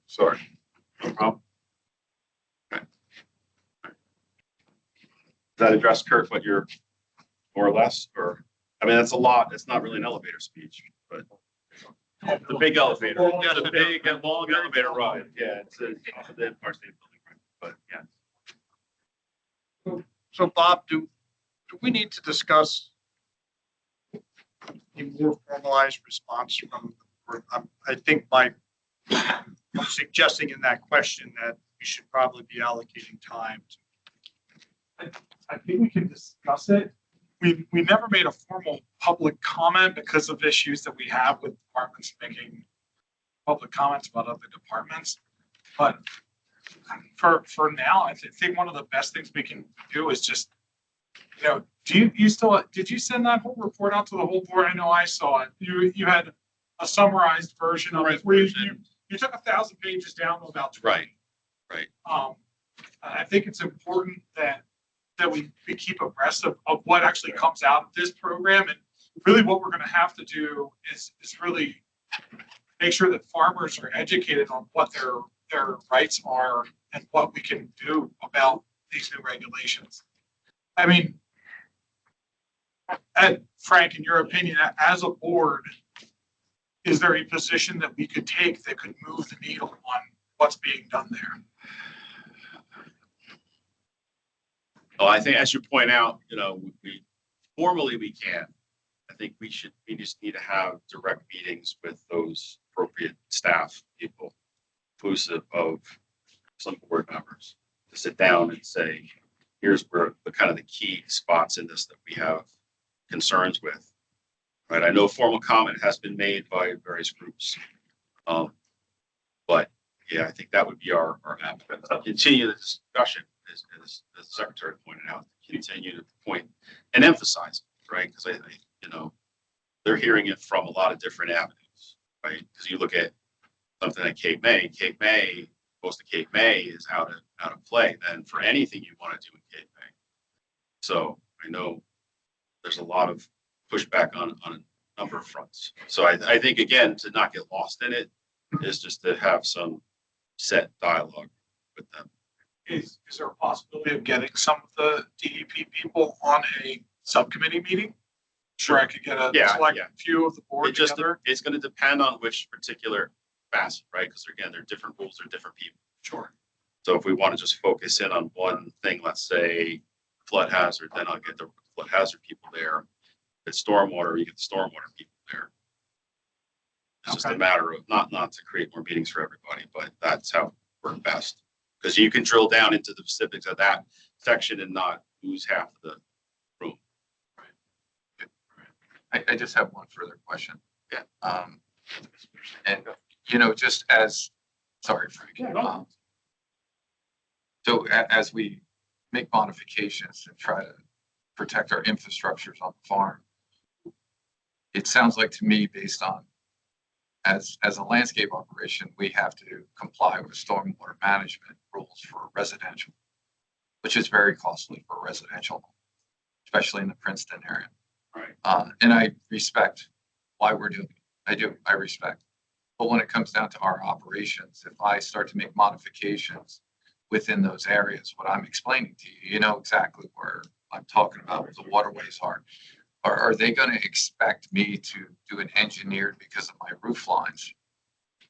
Speaker 6: Sorry. No problem. Okay. Does that address, Kurt, what you're more or less, or, I mean, that's a lot. It's not really an elevator speech, but the big elevator. Yeah, the big and long elevator ride. Yeah, it's the Empire State Building, right? But yeah.
Speaker 4: So Bob, do we need to discuss a more formalized response from, I think I'm suggesting in that question that we should probably be allocating time to.
Speaker 3: I think we can discuss it. We never made a formal public comment because of issues that we have with departments making public comments about other departments. But for now, I think one of the best things we can do is just, did you send that whole report out to the whole board? I know I saw it. You had a summarized version of it where you took 1,000 pages down to about 20.
Speaker 6: Right.
Speaker 3: I think it's important that we keep abreast of what actually comes out of this program. And really what we're going to have to do is really make sure that farmers are educated on what their rights are and what we can do about these new regulations. I mean, Frank, in your opinion, as a board, is there a position that we could take that could move the needle on what's being done there?
Speaker 6: Well, I think as you point out, we formally we can. I think we just need to have direct meetings with those appropriate staff people, inclusive of some board members, to sit down and say, here's where the kind of the key spots in this that we have concerns with. Right. I know formal comment has been made by various groups. But yeah, I think that would be our appetite. Continue the discussion, as the secretary pointed out, continue to point and emphasize, right? Because I they're hearing it from a lot of different avenues, right? Because you look at something like Cape May, most of Cape May is out of play then for anything you want to do in Cape May. So I know there's a lot of pushback on a number of fronts. So I think, again, to not get lost in it is just to have some set dialogue with them.
Speaker 3: Is there a possibility of getting some of the DEP people on a subcommittee meeting? Sure, I could get a select few of the board together.
Speaker 6: It's going to depend on which particular facet, right? Because again, there are different rules, there are different people.
Speaker 3: Sure.
Speaker 6: So if we want to just focus in on one thing, let's say flood hazard, then I'll get the flood hazard people there. If it's stormwater, you get the stormwater people there. It's just a matter of not to create more meetings for everybody, but that's how it works best. Because you can drill down into the specifics of that section and not lose half of the room.
Speaker 2: I just have one further question.
Speaker 6: Yeah.
Speaker 2: And, just as, sorry, Frank. So as we make modifications and try to protect our infrastructures on the farm, it sounds like to me, based on as a landscape operation, we have to comply with stormwater management rules for residential, which is very costly for residential, especially in the Princeton area.
Speaker 6: Right.
Speaker 2: And I respect why we're doing it. I respect. But when it comes down to our operations, if I start to make modifications within those areas, what I'm explaining to you, you know exactly where I'm talking about, where the waterways are. Are they gonna expect me to do an engineered because of my roof lines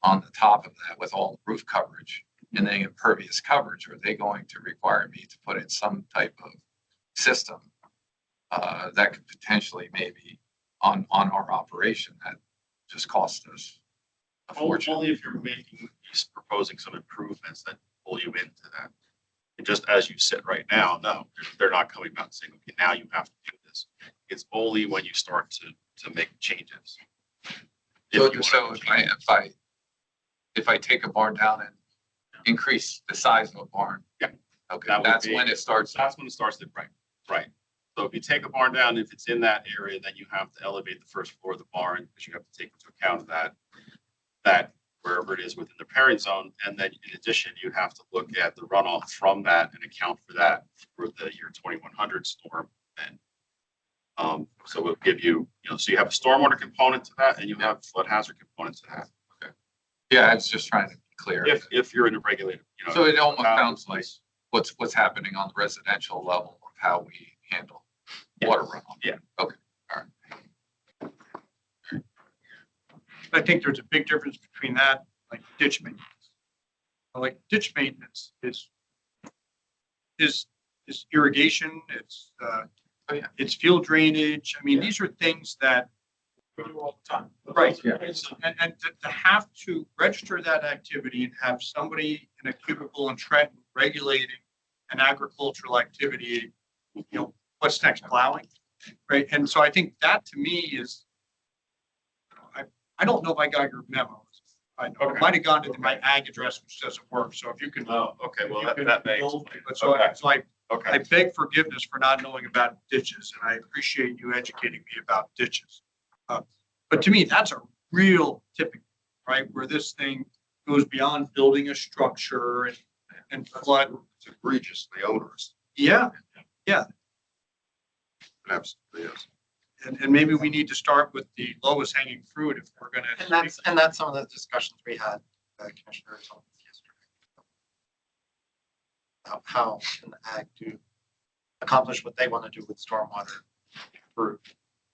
Speaker 2: on the top of that with all the roof coverage and then impervious coverage? Are they going to require me to put in some type of system that could potentially maybe on our operation that just cost us a fortune?
Speaker 6: Only if you're proposing some improvements that pull you into that. And just as you sit right now, no, they're not coming back and saying, okay, now you have to do this. It's only when you start to make changes.
Speaker 2: So if I take a barn down and increase the size of a barn.
Speaker 6: Yeah.
Speaker 2: Okay,
Speaker 6: That would
Speaker 2: that's
Speaker 6: be-
Speaker 2: when it starts.
Speaker 6: That's when it starts to, right. So if you take a barn down, if it's in that area, then you have to elevate the first floor of the barn because you have to take into account that wherever it is within the pairing zone. And then in addition, you have to look at the runoff from that and account for that for the year 2100 storm. And so we'll give you, so you have a stormwater component to that and you have a flood hazard component to that.
Speaker 2: Okay. Yeah, it's just trying to be clear.
Speaker 6: If you're in a regulated,
Speaker 2: So it almost sounds like what's happening on the residential level of how we handle water runoff.
Speaker 6: Yeah.
Speaker 2: Okay, all right.
Speaker 4: I think there's a big difference between that, like ditch maintenance. Like ditch maintenance is irrigation, it's field drainage. I mean, these are things that
Speaker 3: We do all the time.
Speaker 4: Right.
Speaker 3: Yeah.
Speaker 4: And to have to register that activity and have somebody in a cubicle in Trenton regulating an agricultural activity, what's next, plowing? Right, and so I think that to me is, I don't know if I got your memo. I might have gone to my ag address, which doesn't work, so if you can.
Speaker 6: Oh, okay, well,
Speaker 4: if you
Speaker 6: that
Speaker 4: can-
Speaker 6: makes.
Speaker 4: So I
Speaker 6: Okay.
Speaker 4: beg forgiveness for not knowing about ditches, and I appreciate you educating me about ditches. But to me, that's a real tipping, right, where this thing goes beyond building a structure and flood.
Speaker 17: It's egregiously onerous.
Speaker 4: Yeah, yeah.
Speaker 17: Absolutely, yes.
Speaker 4: And maybe we need to start with the lowest hanging fruit if we're gonna.
Speaker 13: And that's some of the discussions we had, Commissioner, yesterday. How can the ag accomplish what they want to do with stormwater for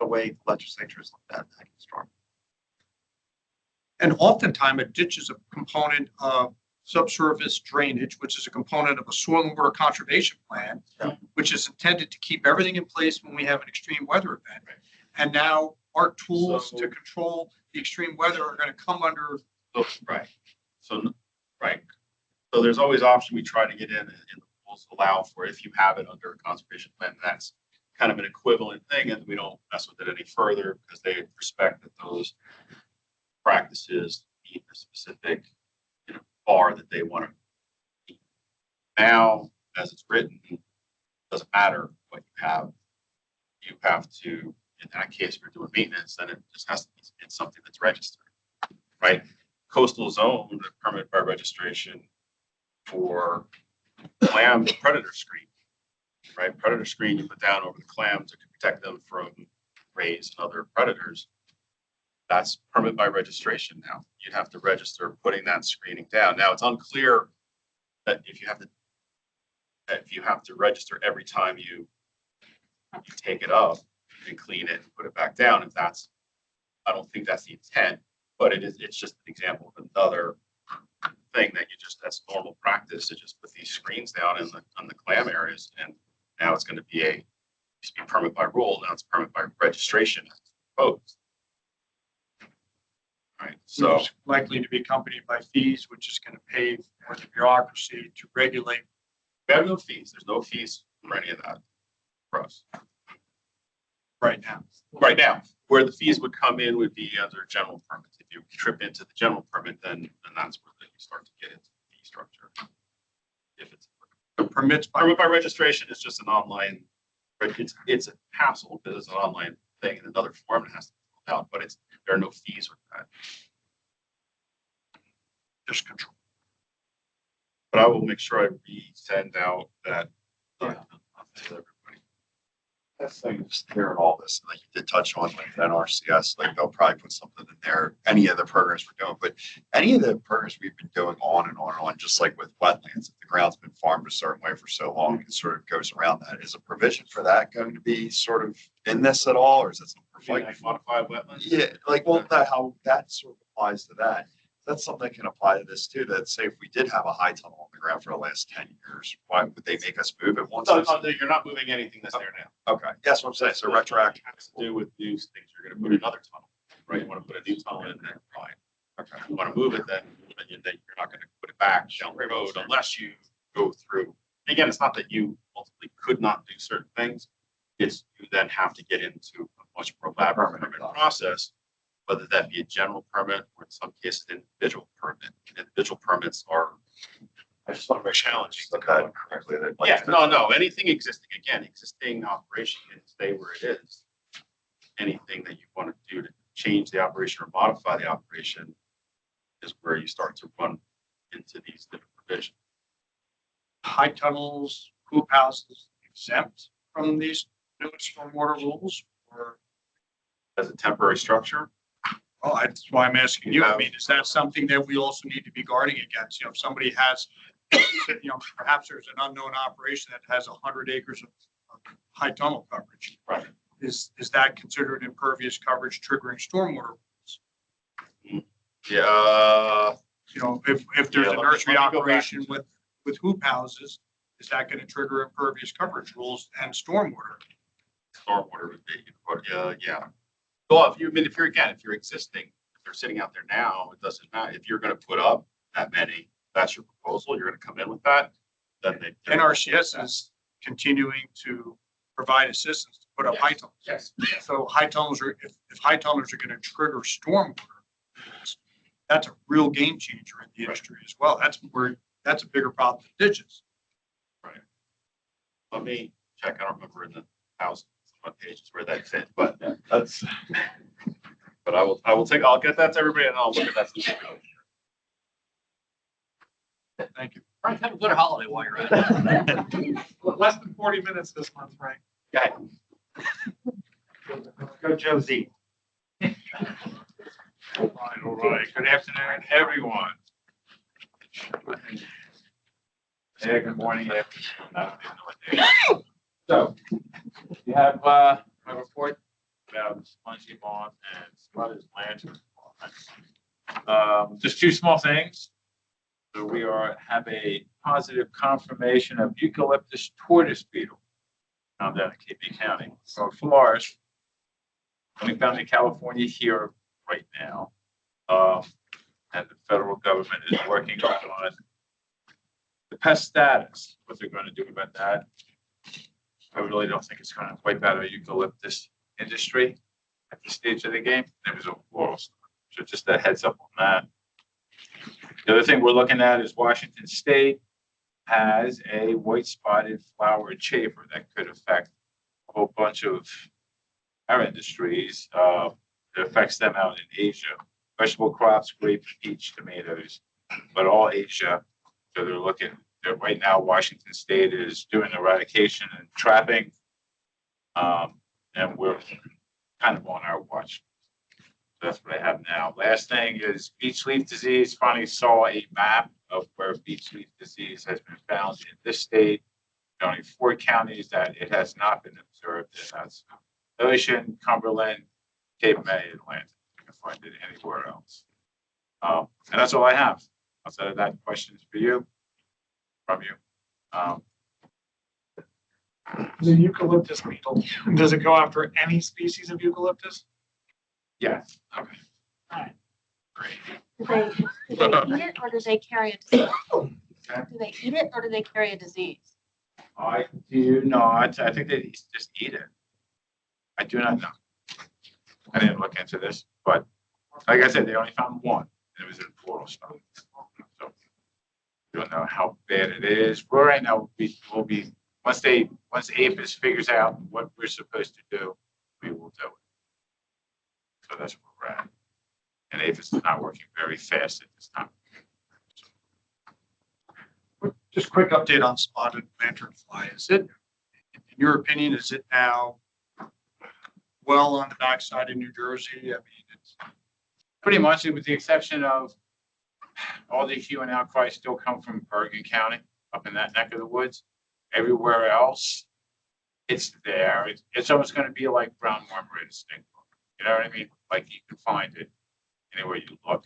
Speaker 13: the way the legislature has looked at ag and storm.
Speaker 4: And oftentimes a ditch is a component of subsurface drainage, which is a component of a soil and water conservation plan, which is intended to keep everything in place when we have an extreme weather event. And now our tools to control the extreme weather are going to come under.
Speaker 6: Right. So there's always option we try to get in, and the rules allow for if you have it under a conservation plan, that's kind of an equivalent thing, and we don't mess with it any further because they respect that those practices meet the specific bar that they want to meet. Now, as it's written, it doesn't matter what you have. You have to, in that case, if you're doing maintenance, then it just has to be, it's something that's registered, right? Coastal zone, permit by registration for clam predator screen, right? Predator screen you put down over the clams to protect them from rays and other predators. That's permit by registration now. You'd have to register putting that screening down. Now it's unclear that if you have to register every time you take it up and clean it and put it back down. If that's, I don't think that's the intent, but it's just an example of another thing that that's normal practice to just put these screens down on the clam areas. And now it's going to be used to be permit by rule. Now it's permit by registration as proposed. Right. So
Speaker 4: Which is likely to be accompanied by fees, which is going to pay for the bureaucracy to regulate.
Speaker 6: we have no fees. There's no fees for any of that for us.
Speaker 4: Right now.
Speaker 6: Right now, where the fees would come in would be under general permits. If you trip into the general permit, then that's where you start to get into the fee structure. If it's
Speaker 4: the permit
Speaker 6: by registration is just an online, it's a hassle because it's an online thing in another form that has to be filled out, but there are no fees with that.
Speaker 4: Just control.
Speaker 6: But I will make sure I resend out that. To everybody.
Speaker 12: That's like just hearing all this, like you did touch on like that NRCS, like they'll probably put something in there, any of the programs we're doing, but any of the programs we've been doing on and on and on, just like with wetlands, if the ground's been farmed a certain way for so long, it sort of goes around that. Is a provision for that going to be sort of in this at all, or is that something like
Speaker 6: Modified wetlands?
Speaker 12: Yeah, like, well, how that sort of applies to that. That's something that can apply to this too, that say if we did have a high tunnel on the ground for the last 10 years, why would they make us move it once?
Speaker 6: No, you're not moving anything that's there now.
Speaker 12: Okay, that's what I'm saying, so retroactive.
Speaker 6: Has to do with new things, you're gonna put another tunnel, right? You wanna put a new tunnel in there, fine.
Speaker 12: Okay.
Speaker 6: You wanna move it, then you're not gonna put it back down the road unless you go through. Again, it's not that you ultimately could not do certain things. It's you then have to get into a much more elaborate permit process, whether that be a general permit or in some cases individual permit. Individual permits are, I just want to make challenging.
Speaker 12: Correctly.
Speaker 6: Yeah, no, anything existing operation can stay where it is. Anything that you want to do to change the operation or modify the operation is where you start to run into these different provisions.
Speaker 4: High tunnels, hoop houses exempt from these new stormwater rules, or?
Speaker 6: As a temporary structure?
Speaker 4: Well, that's why I'm asking you. I mean, is that something that we also need to be guarding against? You know, if somebody has, you know, perhaps there's an unknown operation that has 100 acres of high tunnel coverage.
Speaker 6: Right.
Speaker 4: Is that considered impervious coverage triggering stormwater rules?
Speaker 6: Yeah.
Speaker 4: You know, if there's
Speaker 6: Yeah,
Speaker 4: a
Speaker 6: let
Speaker 4: nursery
Speaker 6: me go back
Speaker 4: operation with hoop houses, is that going to trigger impervious coverage rules and stormwater?
Speaker 6: Stormwater would be, yeah. Well, if you're existing, if they're sitting out there now, it doesn't matter. If you're gonna put up that many, that's your proposal, you're gonna come in with that, then they.
Speaker 4: NRCS is continuing to provide assistance to put up high tunnels.
Speaker 6: Yes.
Speaker 4: So high tunnels are, if high tunnels are going to trigger stormwater, that's a real game changer in the industry as well. That's a bigger problem than ditches.
Speaker 6: Right. Let me check, I don't remember in the house, what pages where that fit, but that's, but I'll get that to everybody and I'll look at that.
Speaker 4: Thank you.
Speaker 11: Frank, have a good holiday while you're at it.
Speaker 3: Less than 40 minutes this month, Frank.
Speaker 13: Okay. Go Josie.
Speaker 9: All right. Good afternoon, everyone. Hey, good morning. So, you have a report about Spongy Bond and Smothers Lantern. Just two small things. So we have a positive confirmation of eucalyptus tortoise beetle found out in Cape May County. So Flores, only found in California here right now. And the federal government is working on the pest status, what they're going to do about that. I really don't think it's going to wipe out our eucalyptus industry at this stage of the game. It was a floral store. So just a heads up on that. The other thing we're looking at is Washington State has a white spotted flower chafer that could affect a whole bunch of our industries. It affects them out in Asia. Vegetable crops, grapes, peach, tomatoes, but all Asia. So right now, Washington State is doing eradication and trapping. And we're kind of on our watch. That's what I have now. Last thing is beech leaf disease. Finally saw a map of where beech leaf disease has been found in this state. Only 4 counties that it has not been observed. And that's Ocean, Cumberland, Cape May, Atlanta. You can find it anywhere else. And that's all I have. Outside of that, questions for you, from you.
Speaker 3: The eucalyptus beetle, does it go after any species of eucalyptus?
Speaker 9: Yeah.
Speaker 3: Okay.
Speaker 5: Do they eat it or do they carry a disease? Do they eat it or do they carry a disease?
Speaker 9: I do not. I think they just eat it. I do not know. I didn't look into this, but like I said, they only found one. And it was in floral stuff. So don't know how bad it is. We're right now we'll be once APHIS figures out what we're supposed to do, we will do it. So that's where we're at. And APHIS is not working very fast at this time.
Speaker 4: Just quick update on spotted lanternfly. Is it, in your opinion, is it now well on the backside of New Jersey. I mean, it's,
Speaker 9: Pretty much, with the exception of all the hue and outcry still come from Bergen County, up in that neck of the woods. Everywhere else, it's there. It's almost gonna be like brown marmorated stink bug. You know what I mean? Like you can find it anywhere you look.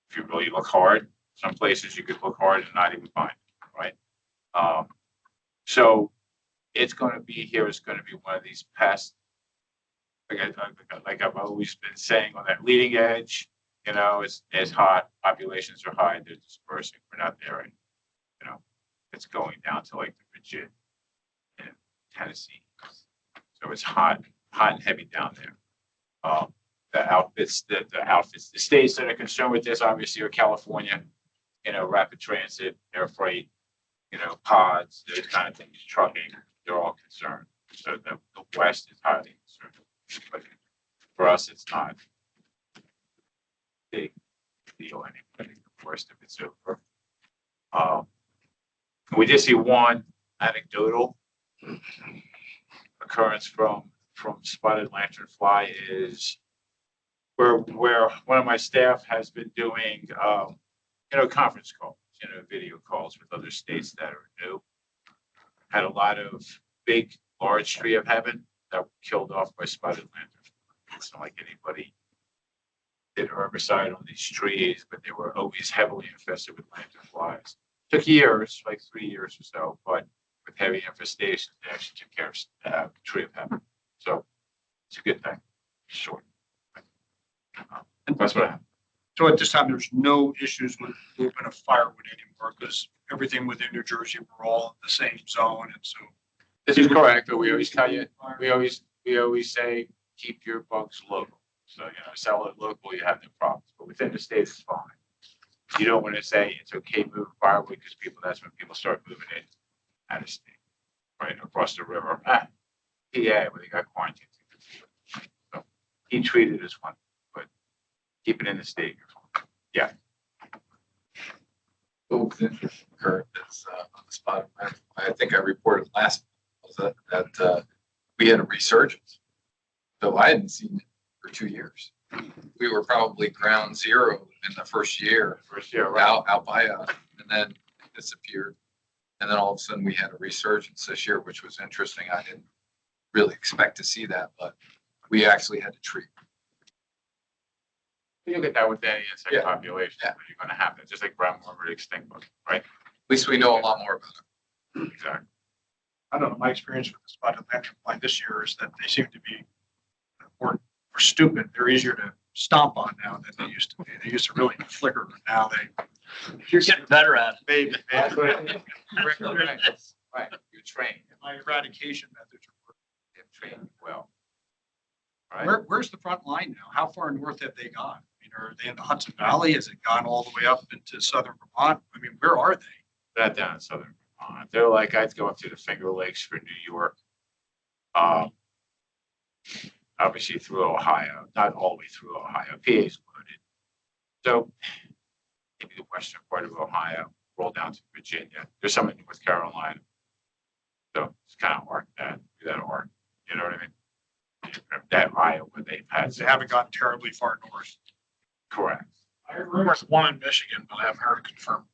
Speaker 9: If you really look hard, some places you could look hard and not even find it, right? So it's gonna be here, it's gonna be one of these pests. Like I've always been saying, on that leading edge, you know, it's hot, populations are high, they're dispersing, we're not there. And, you know, it's going down to like the Virginia and Tennessee. So it's hot and heavy down there. The states that are concerned with this obviously are California, you know, rapid transit, air freight, you know, pods, those kind of things, trucking, they're all concerned. So the West is highly concerned. But for us, it's not a big deal anyway. I think the worst of it's over. We did see one anecdotal occurrence from spotted lanternfly is where one of my staff has been doing, you know, conference calls, you know, video calls with other states that are new. Had a lot of big, large tree of heaven that were killed off by spotted lanternfly. It's not like anybody did herbicide on these trees, but they were always heavily infested with lanternflies. Took years, like 3 years or so, but with heavy infestation, they actually took care of the tree of heaven. So it's a good thing, sure. That's what happened.
Speaker 4: so at this time, there's no issues with movement of firewood anymore because everything within New Jersey, we're all in the same zone. And so
Speaker 9: This is correct, but we always tell you, we always say, keep your bugs local. So, you know, sell it local, you have no problems, but within the state it's fine. You don't want to say it's okay to move firewood because that's when people start moving it out of state, right across the river. PA, where they got quarantined. So he treated as one, but keep it in the state. Yeah.
Speaker 2: What was interesting, Kurt, is on the spot. I think I reported last was that we had a resurgence. So I hadn't seen it for 2 years. We were probably ground zero in the first year.
Speaker 9: Right.
Speaker 2: Out by us, and then it disappeared. And then all of a sudden we had a resurgence this year, which was interesting. I didn't really expect to see that, but we actually had to treat.
Speaker 9: You get that with any insect
Speaker 2: Yeah.
Speaker 9: population,
Speaker 2: Yeah.
Speaker 9: you're gonna have it, just like brown marmorated extinct bug, right?
Speaker 2: At least we know a lot more about it.
Speaker 9: Exactly.
Speaker 4: I don't know, my experience with the spotted lanternfly this year is that they seem to be more stupid. They're easier to stomp on now than they used to be. They used to really flicker, but now they.
Speaker 11: You're getting better at it.
Speaker 4: Maybe.
Speaker 9: That's what it is. Right, you're trained,
Speaker 4: My eradication methods are working.
Speaker 9: you're trained well. Right?
Speaker 4: Where's the front line now? How far north have they gone? I mean, are they in the Hudson Valley? Has it gone all the way up into southern Vermont? I mean, where are they?
Speaker 9: That down in southern Vermont. They're like, I'd go up to the Finger Lakes for New York. Obviously through Ohio, not all the way through Ohio. PA's loaded. So maybe the western part of Ohio, roll down to Virginia. There's some in North Carolina. So it's kind of arc that, do that arc. You know what I mean? That Iowa, they've had.
Speaker 4: They haven't gotten terribly far north.
Speaker 9: Correct.
Speaker 3: I heard rumors of one in Michigan, but I haven't heard it confirmed.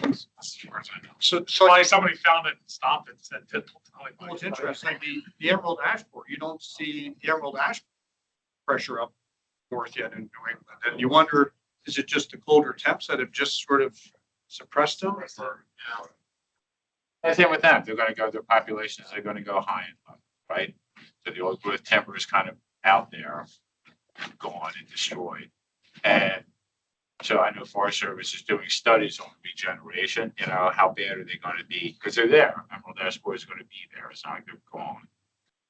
Speaker 3: As far as I know.
Speaker 4: So
Speaker 3: Like somebody found it and stopped it and said,
Speaker 4: well, it's interesting. The emerald ash borer, you don't see the emerald ash pressure up north yet in New England. And you wonder, is it just the colder temps that have just sort of suppressed them? Or,
Speaker 9: The same with them. They're going to go, their populations are going to go high and low, right? So the old growth timber is kind of out there, gone and destroyed. And so I know Forest Service is doing studies on regeneration, you know, how bad are they going to be? Because they're there. Emerald ash borer is going to be there. It's not like they're gone.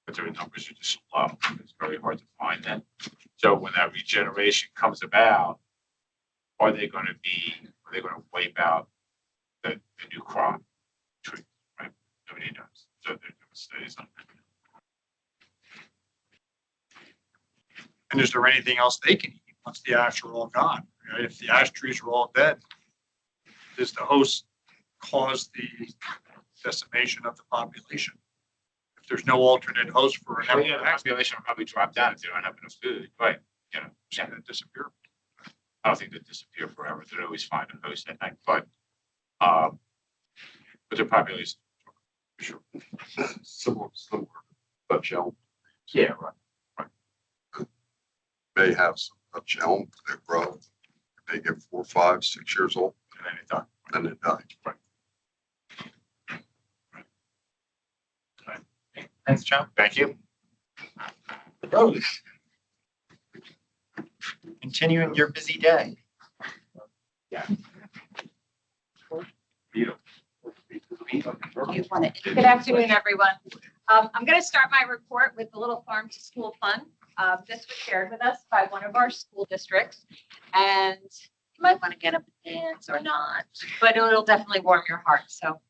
Speaker 9: But their numbers are just low. It's very hard to find them. So when that regeneration comes about, are they going to wipe out the new crop tree, right? Nobody knows. So they're doing studies on that.
Speaker 4: and is there anything else they can eat once the ash are all gone? You know, if the ash trees are all dead, does the host cause the decimation of the population? if there's no alternate host for an
Speaker 9: Oh, yeah, the
Speaker 4: empty
Speaker 9: population will probably drop down if they don't have enough food, but, you know,
Speaker 4: and then disappear.
Speaker 9: I don't think they disappear forever. They'll always find a host at night, but the population, for sure.
Speaker 17: Similar, Dutch elm
Speaker 9: Yeah, right.
Speaker 17: may have some Dutch elm that grow. They get 4, 5, 6 years old,
Speaker 9: And then they die.
Speaker 17: then they die.
Speaker 13: Thanks, Joe.
Speaker 9: Thank you.
Speaker 13: Continuing your busy day.
Speaker 8: Good afternoon, everyone. I'm going to start my report with a little farm to school fun. This was shared with us by one of our school districts, and you might want to get up and dance or not, but it'll definitely warm your heart. So.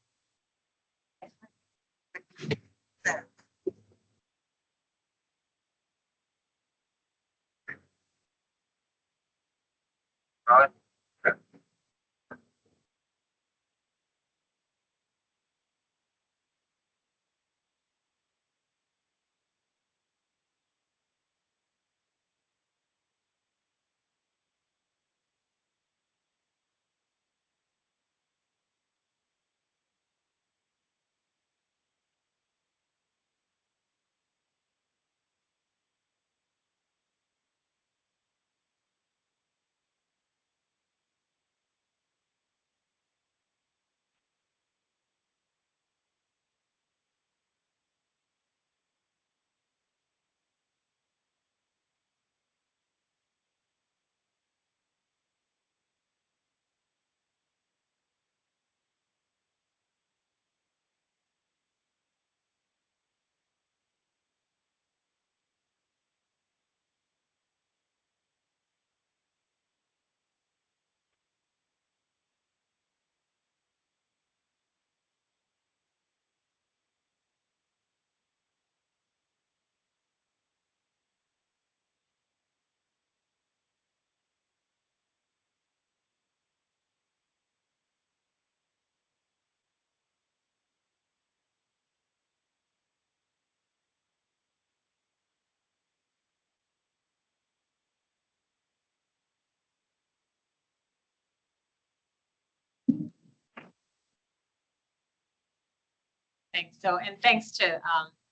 Speaker 8: Thanks. So, and thanks to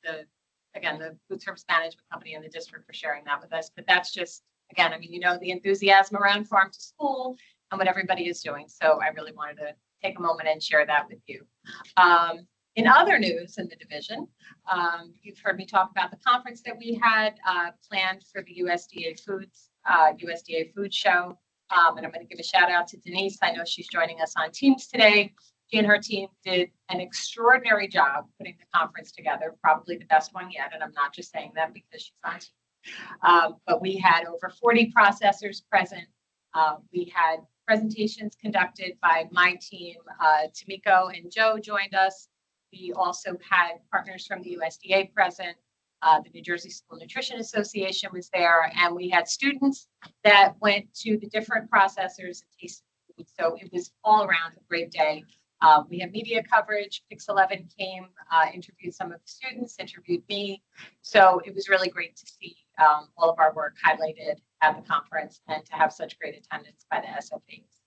Speaker 8: the food service management company and the district for sharing that with us. But that's just, again, I mean, you know, the enthusiasm around farm to school and what everybody is doing. So I really wanted to take a moment and share that with you. In other news in the division, you've heard me talk about the conference that we had planned for the USDA Food Show. And I'm going to give a shout out to Denise. I know she's joining us on Teams today. She and her team did an extraordinary job putting the conference together, probably the best one yet. And I'm not just saying that because she's on team. But we had over 40 processors present. We had presentations conducted by my team. Tamiko and Joe joined us. We also had partners from the USDA present. The New Jersey School Nutrition Association was there, and we had students that went to the different processors and tasted food. So it was all around a great day. We had media coverage. Pix 11 came, interviewed some of the students, interviewed me. So it was really great to see all of our work highlighted at the conference and to have such great attendance by the SFAs.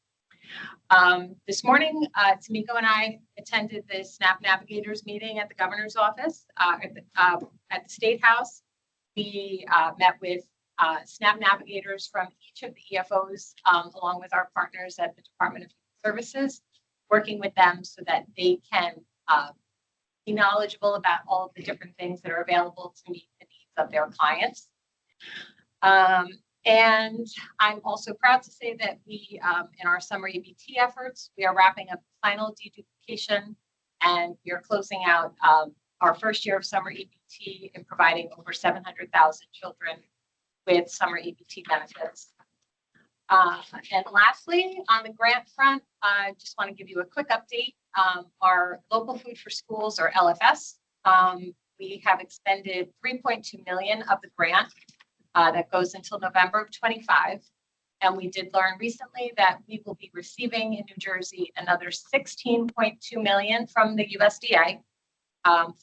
Speaker 8: This morning, Tamiko and I attended the SNAP Navigators meeting at the governor's office at the State House. We met with SNAP Navigators from each of the EFOs, along with our partners at the Department of Human Services, working with them so that they can be knowledgeable about all of the different things that are available to meet the needs of their clients. And I'm also proud to say that we, in our summer EBT efforts, we are wrapping up final deduplication, and we are closing out our first year of summer EBT and providing over 700,000 children with summer EBT benefits. And lastly, on the grant front, I just want to give you a quick update. Our Local Food for Schools, or LFS, we have expended $3.2 million of the grant that goes until November of 25. And we did learn recently that we will be receiving in New Jersey another $16.2 million from the USDA.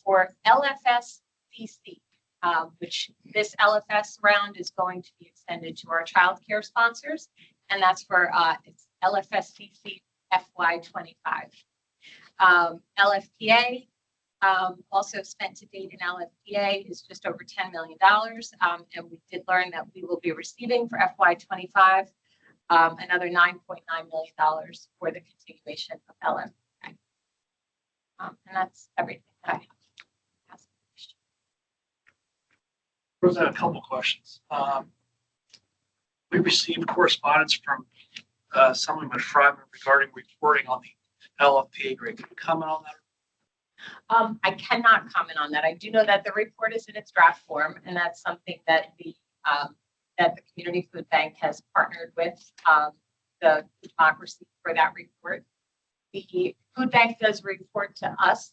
Speaker 8: for LFSCC, which this LFS round is going to be extended to our childcare sponsors, and that's for it's LFSCC FY25. LFPA, also spent to date in LFPA is just over $10 million. And we did learn that we will be receiving for FY25 another $9.9 million for the continuation of LFPA. And that's everything that I have.
Speaker 11: Rose, I have a couple questions. We received correspondence from someone with Fryman regarding reporting on the LFPA grade. Can you comment on that?
Speaker 8: I cannot comment on that. I do know that the report is in its draft form, and that's something that the Community Food Bank has partnered with the Democracy for that report. The food bank does report to us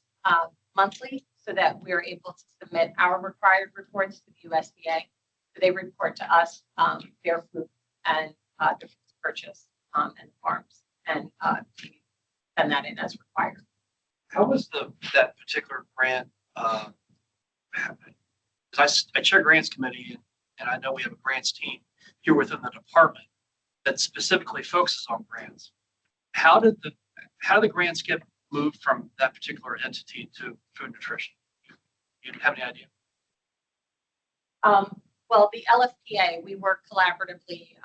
Speaker 8: monthly so that we're able to submit our required reports to the USDA. So they report to us their food and their food purchase and farms, and we send that in as required.
Speaker 11: How was that particular grant? Because I chair grants committee, and I know we have a grants team here within the department that specifically focuses on grants. How did the grants get moved from that particular entity to food nutrition? You have any idea?
Speaker 8: Well, the LFPA, we work collaboratively.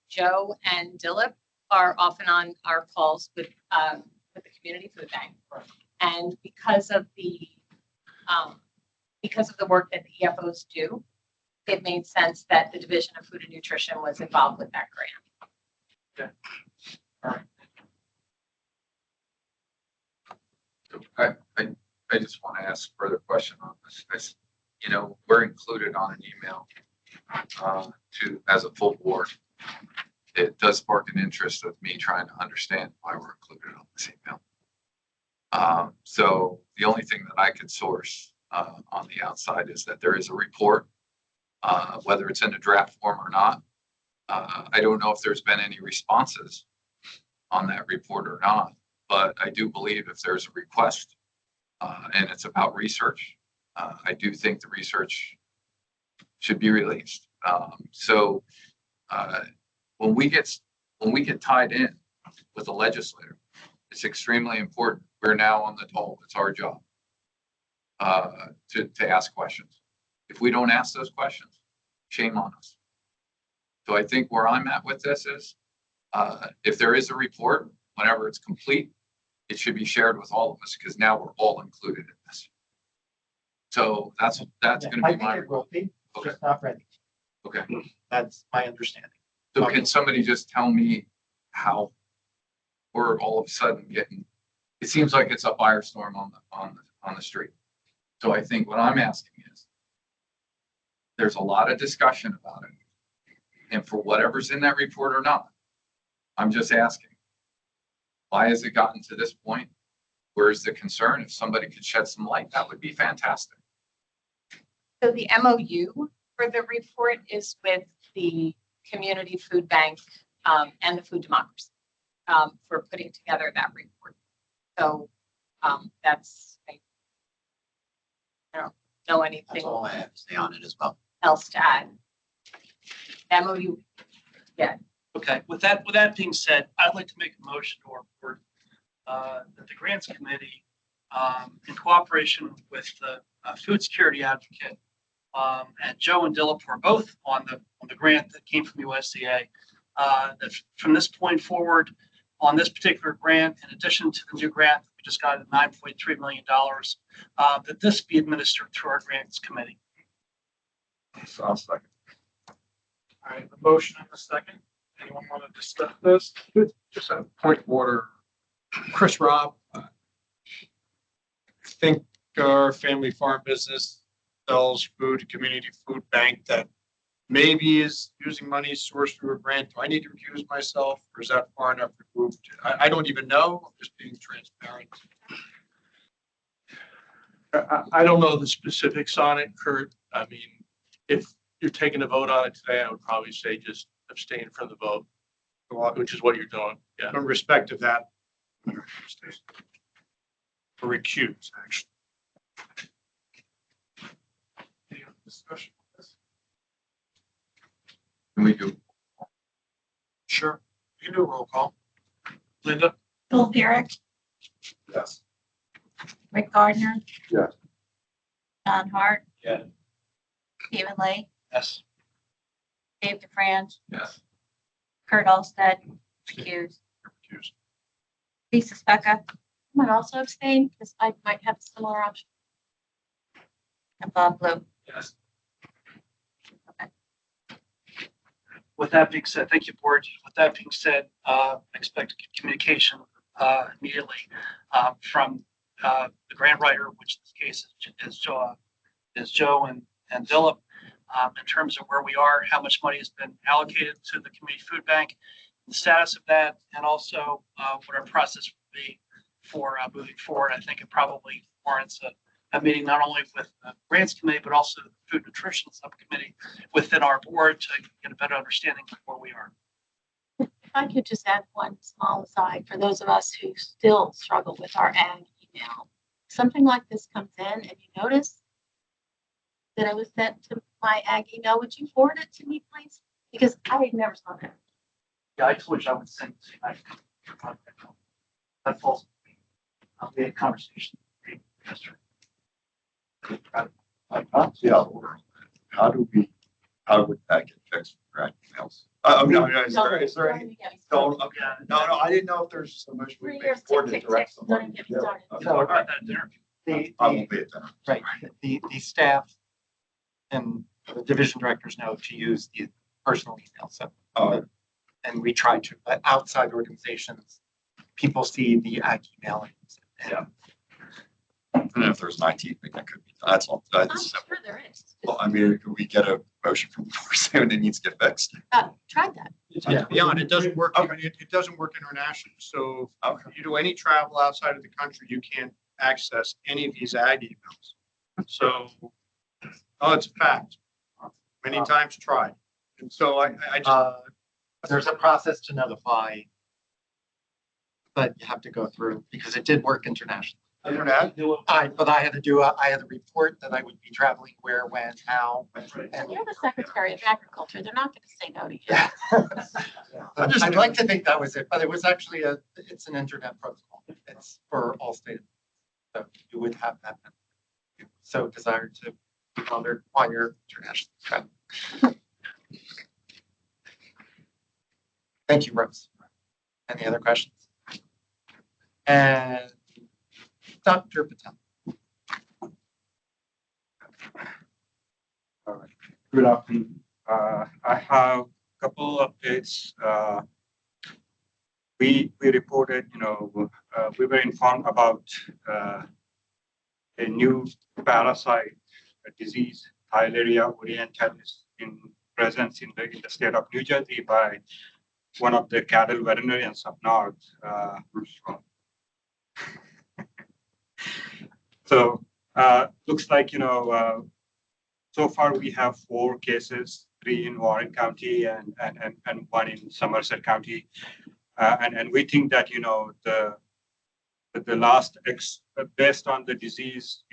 Speaker 8: Joe and Dilip are often on our calls with the Community Food Bank. And because of the work that the EFOs do, it made sense that the Division of Food and Nutrition was involved with that grant.
Speaker 11: Okay. All right.
Speaker 2: I just want to ask a further question on this. We're included on an email as a full board. It does spark an interest of me trying to understand why we're included on this email. So the only thing that I could source on the outside is that there is a report, whether it's in a draft form or not. I don't know if there's been any responses on that report or not, but I do believe if there's a request and it's about research, I do think the research should be released. So when we get tied in with a legislator, it's extremely important. We're now on the toll. It's our job to ask questions. If we don't ask those questions, shame on us. So I think where I'm at with this is, if there is a report, whenever it's complete, it should be shared with all of us because now we're all included in this. So that's going to be my.
Speaker 13: It will be,
Speaker 2: Okay.
Speaker 13: just not ready.
Speaker 2: Okay.
Speaker 13: That's my understanding.
Speaker 2: So can somebody just tell me how we're all of a sudden getting? It seems like it's a firestorm on the street. So I think what I'm asking is, there's a lot of discussion about it, and for whatever's in that report or not, I'm just asking, why has it gotten to this point? Where's the concern? If somebody could shed some light, that would be fantastic.
Speaker 8: So the MOU for the report is with the Community Food Bank and the Food Democracy for putting together that report. So that's, I don't know anything.
Speaker 13: That's all I have to say on it as well.
Speaker 8: Else to add. MOU, yeah.
Speaker 11: Okay, with that being said, I'd like to make a motion to report that the grants committee, in cooperation with the food security advocate, and Joe and Dilip were both on the grant that came from USDA, that from this point forward, on this particular grant, in addition to the new grant we just got at $9.3 million, that this be administered through our grants committee.
Speaker 3: So I'll second. All right, the motion and the second. Anyone want to discuss this?
Speaker 4: Just a point of order. Chris Robb, I think our family farm business sells food to Community Food Bank that maybe is using money sourced through a grant. Do I need to recuse myself, or is that far enough removed? I don't even know. I'm just being transparent.
Speaker 7: I don't know the specifics on it, Kurt. I mean, if you're taking a vote on it today, I would probably say just abstain from the vote, which is what you're doing. Yeah.
Speaker 4: In respect of that, or recuse, actually.
Speaker 3: Any other discussion?
Speaker 2: Can we do?
Speaker 3: Sure. You can do a roll call. Linda?
Speaker 5: Bill Burrick,
Speaker 2: Yes.
Speaker 5: Rick Gardner,
Speaker 19: Yes.
Speaker 5: John Hart,
Speaker 9: Yeah.
Speaker 5: Stephen Lake,
Speaker 11: Yes.
Speaker 5: Dave DeFranz,
Speaker 2: Yes.
Speaker 5: Kurt Alstead, recused. Lisa Specca,
Speaker 8: Someone also abstain because I might have a similar option.
Speaker 5: and Bob Blue.
Speaker 2: Yes.
Speaker 11: With that being said, thank you, board. With that being said, expect communication immediately from the grant writer, which in this case is Joe and Philip, in terms of where we are, how much money has been allocated to the community food bank, the status of that, and also what our process will be for moving forward. I think it probably warrants a meeting not only with the grants committee, but also the food nutrition subcommittee within our board to get a better understanding of where we are.
Speaker 8: If I could just add one small aside for those of us who still struggle with our ag email. Something like this comes in and you notice that it was sent to my ag email, would you forward it to me, please? Because I never saw that.
Speaker 11: Yeah, I told you I would send it to you. That falls. We had conversations yesterday.
Speaker 12: How would that get fixed for grant emails? Is there any? Don't, okay, no, I didn't know if there's a motion. we made for the direct someone to do it. Okay, all right. I won't be at that.
Speaker 13: Right, the staff and the division directors know to use the personal email, so. And we try to, but outside organizations, people see the ag email.
Speaker 12: Yeah. And if there's an IT thing that could be, that's all.
Speaker 8: I'm
Speaker 12: That's
Speaker 8: sure there is.
Speaker 12: well, I mean, could we get a motion from the board saying it needs to get fixed?
Speaker 8: Try that.
Speaker 4: To be honest, it doesn't work, it doesn't work internationally. So if you do any travel outside of the country, you can't access any of these ag emails. So, it's a fact. Many times tried. And so I just,
Speaker 13: There's a process to notify, but you have to go through because it did work internationally.
Speaker 4: Internet?
Speaker 13: But I had to report that I would be traveling where, when, how. And
Speaker 8: You're the Secretary of Agriculture. They're not going to say no to you.
Speaker 13: I'd like to think that was it, but it was actually it's an internet protocol. It's for all state. So you would have that. If you so desired to require international travel. Thank you, Rose. Any other questions? And Dr. Patel.
Speaker 1: All right. Good afternoon. I have a couple of updates. We reported, we were informed about a new parasite disease, Theileria orientalis, in presence in the state of New Jersey by one of the cattle veterinarians up north, Bruce Strong. So looks like, so far we have 4 cases, 3 in Warren County and 1 in Somerset County. And we think that, the last, based on the disease,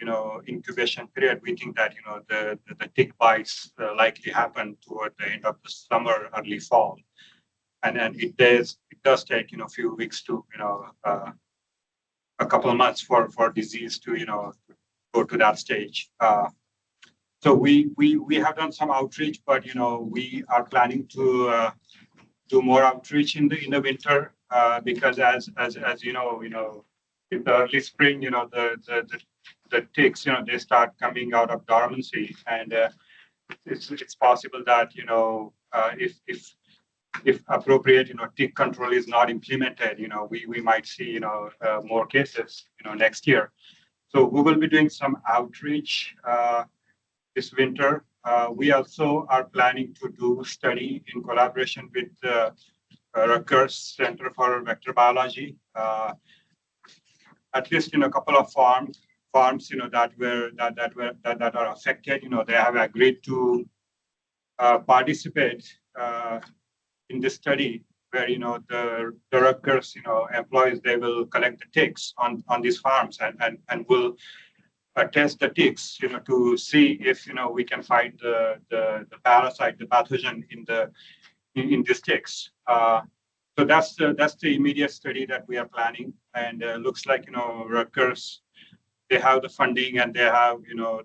Speaker 1: incubation period, we think that, the tick bites likely happen toward the end of the summer, early fall. And then it does take, a few weeks to, a couple of months for disease to, go to that stage. So we have done some outreach, but, we are planning to do more outreach in the winter because as in the early spring, the ticks, they start coming out of dormancy, and it's possible that if appropriate, tick control is not implemented, we might see more cases, next year. So we will be doing some outreach this winter. We also are planning to do a study in collaboration with the Rutgers Center for Vector Biology. At least in a couple of farms, that are affected, they have agreed to participate in this study where, the Rutgers, employees, they will collect the ticks on these farms and will test the ticks, to see if, we can find the parasite, the pathogen in these ticks. So that's the immediate study that we are planning, and looks like, Rutgers, they have the funding and they have,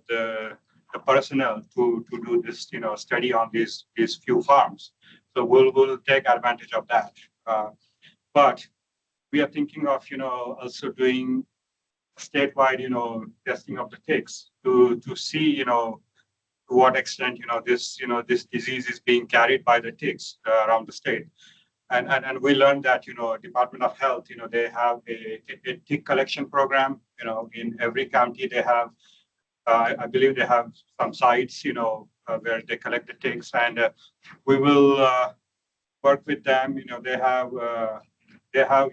Speaker 1: the personnel to do this, study on these few farms. So we'll take advantage of that. But we are thinking of, also doing statewide, testing of the ticks to see, to what extent, this disease is being carried by the ticks around the state. And we learned that, Department of Health, they have a tick collection program, in every county they have, I believe they have some sites, where they collect the ticks, and we will work with them. They have,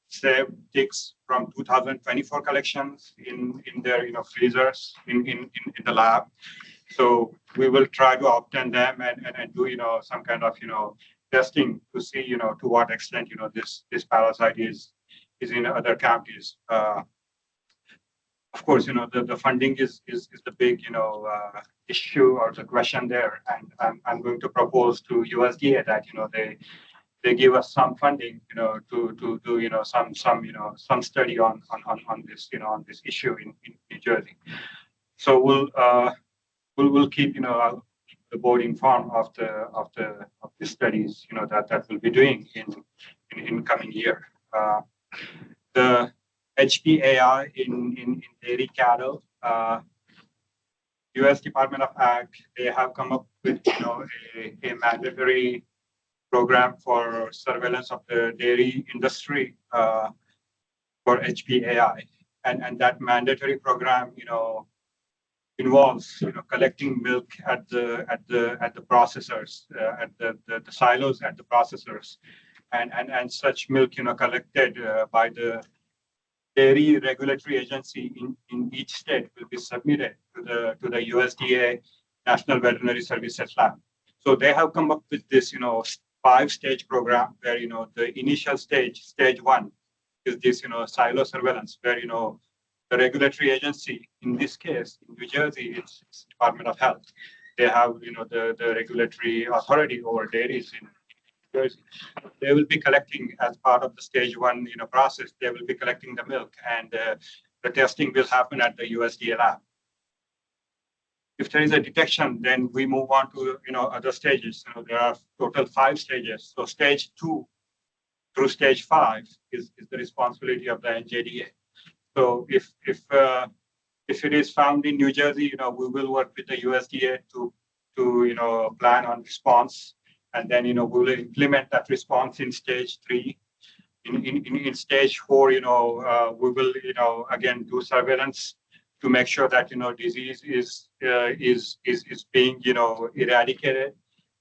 Speaker 1: saved ticks from 2024 collections in their, freezers in the lab. So we will try to obtain them and do, some kind of, testing to see, to what extent, this parasite is in other counties. Of course, the funding is the big, issue or the question there. And I'm going to propose to USDA that, they give us some funding, to do, some study on this, on this issue in New Jersey. So we'll keep, the board informed of the studies, that we'll be doing in coming year. The HPAI in dairy cattle, U.S. Department of Ag, they have come up with, a mandatory program for surveillance of the dairy industry for HPAI, and that mandatory program, involves, collecting milk at the processors, at the silos at the processors, and such milk, collected by the dairy regulatory agency in each state will be submitted to the USDA National Veterinary Services Lab. So they have come up with this, 5-stage program where, the initial stage 1, is this, silo surveillance, where, the regulatory agency, in this case, in New Jersey, it's Department of Health. They have, the regulatory authority over dairies in New Jersey. They will be collecting, as part of the stage 1, process, they will be collecting the milk, and the testing will happen at the USDA lab. If there is a detection, then we move on to, other stages. There are total 5 stages. So stage 2 through stage 5 is the responsibility of the NJDA. So if it is found in New Jersey, we will work with the USDA to plan on response, and then we will implement that response in stage 3. In stage 4, we will again do surveillance to make sure that disease is being eradicated,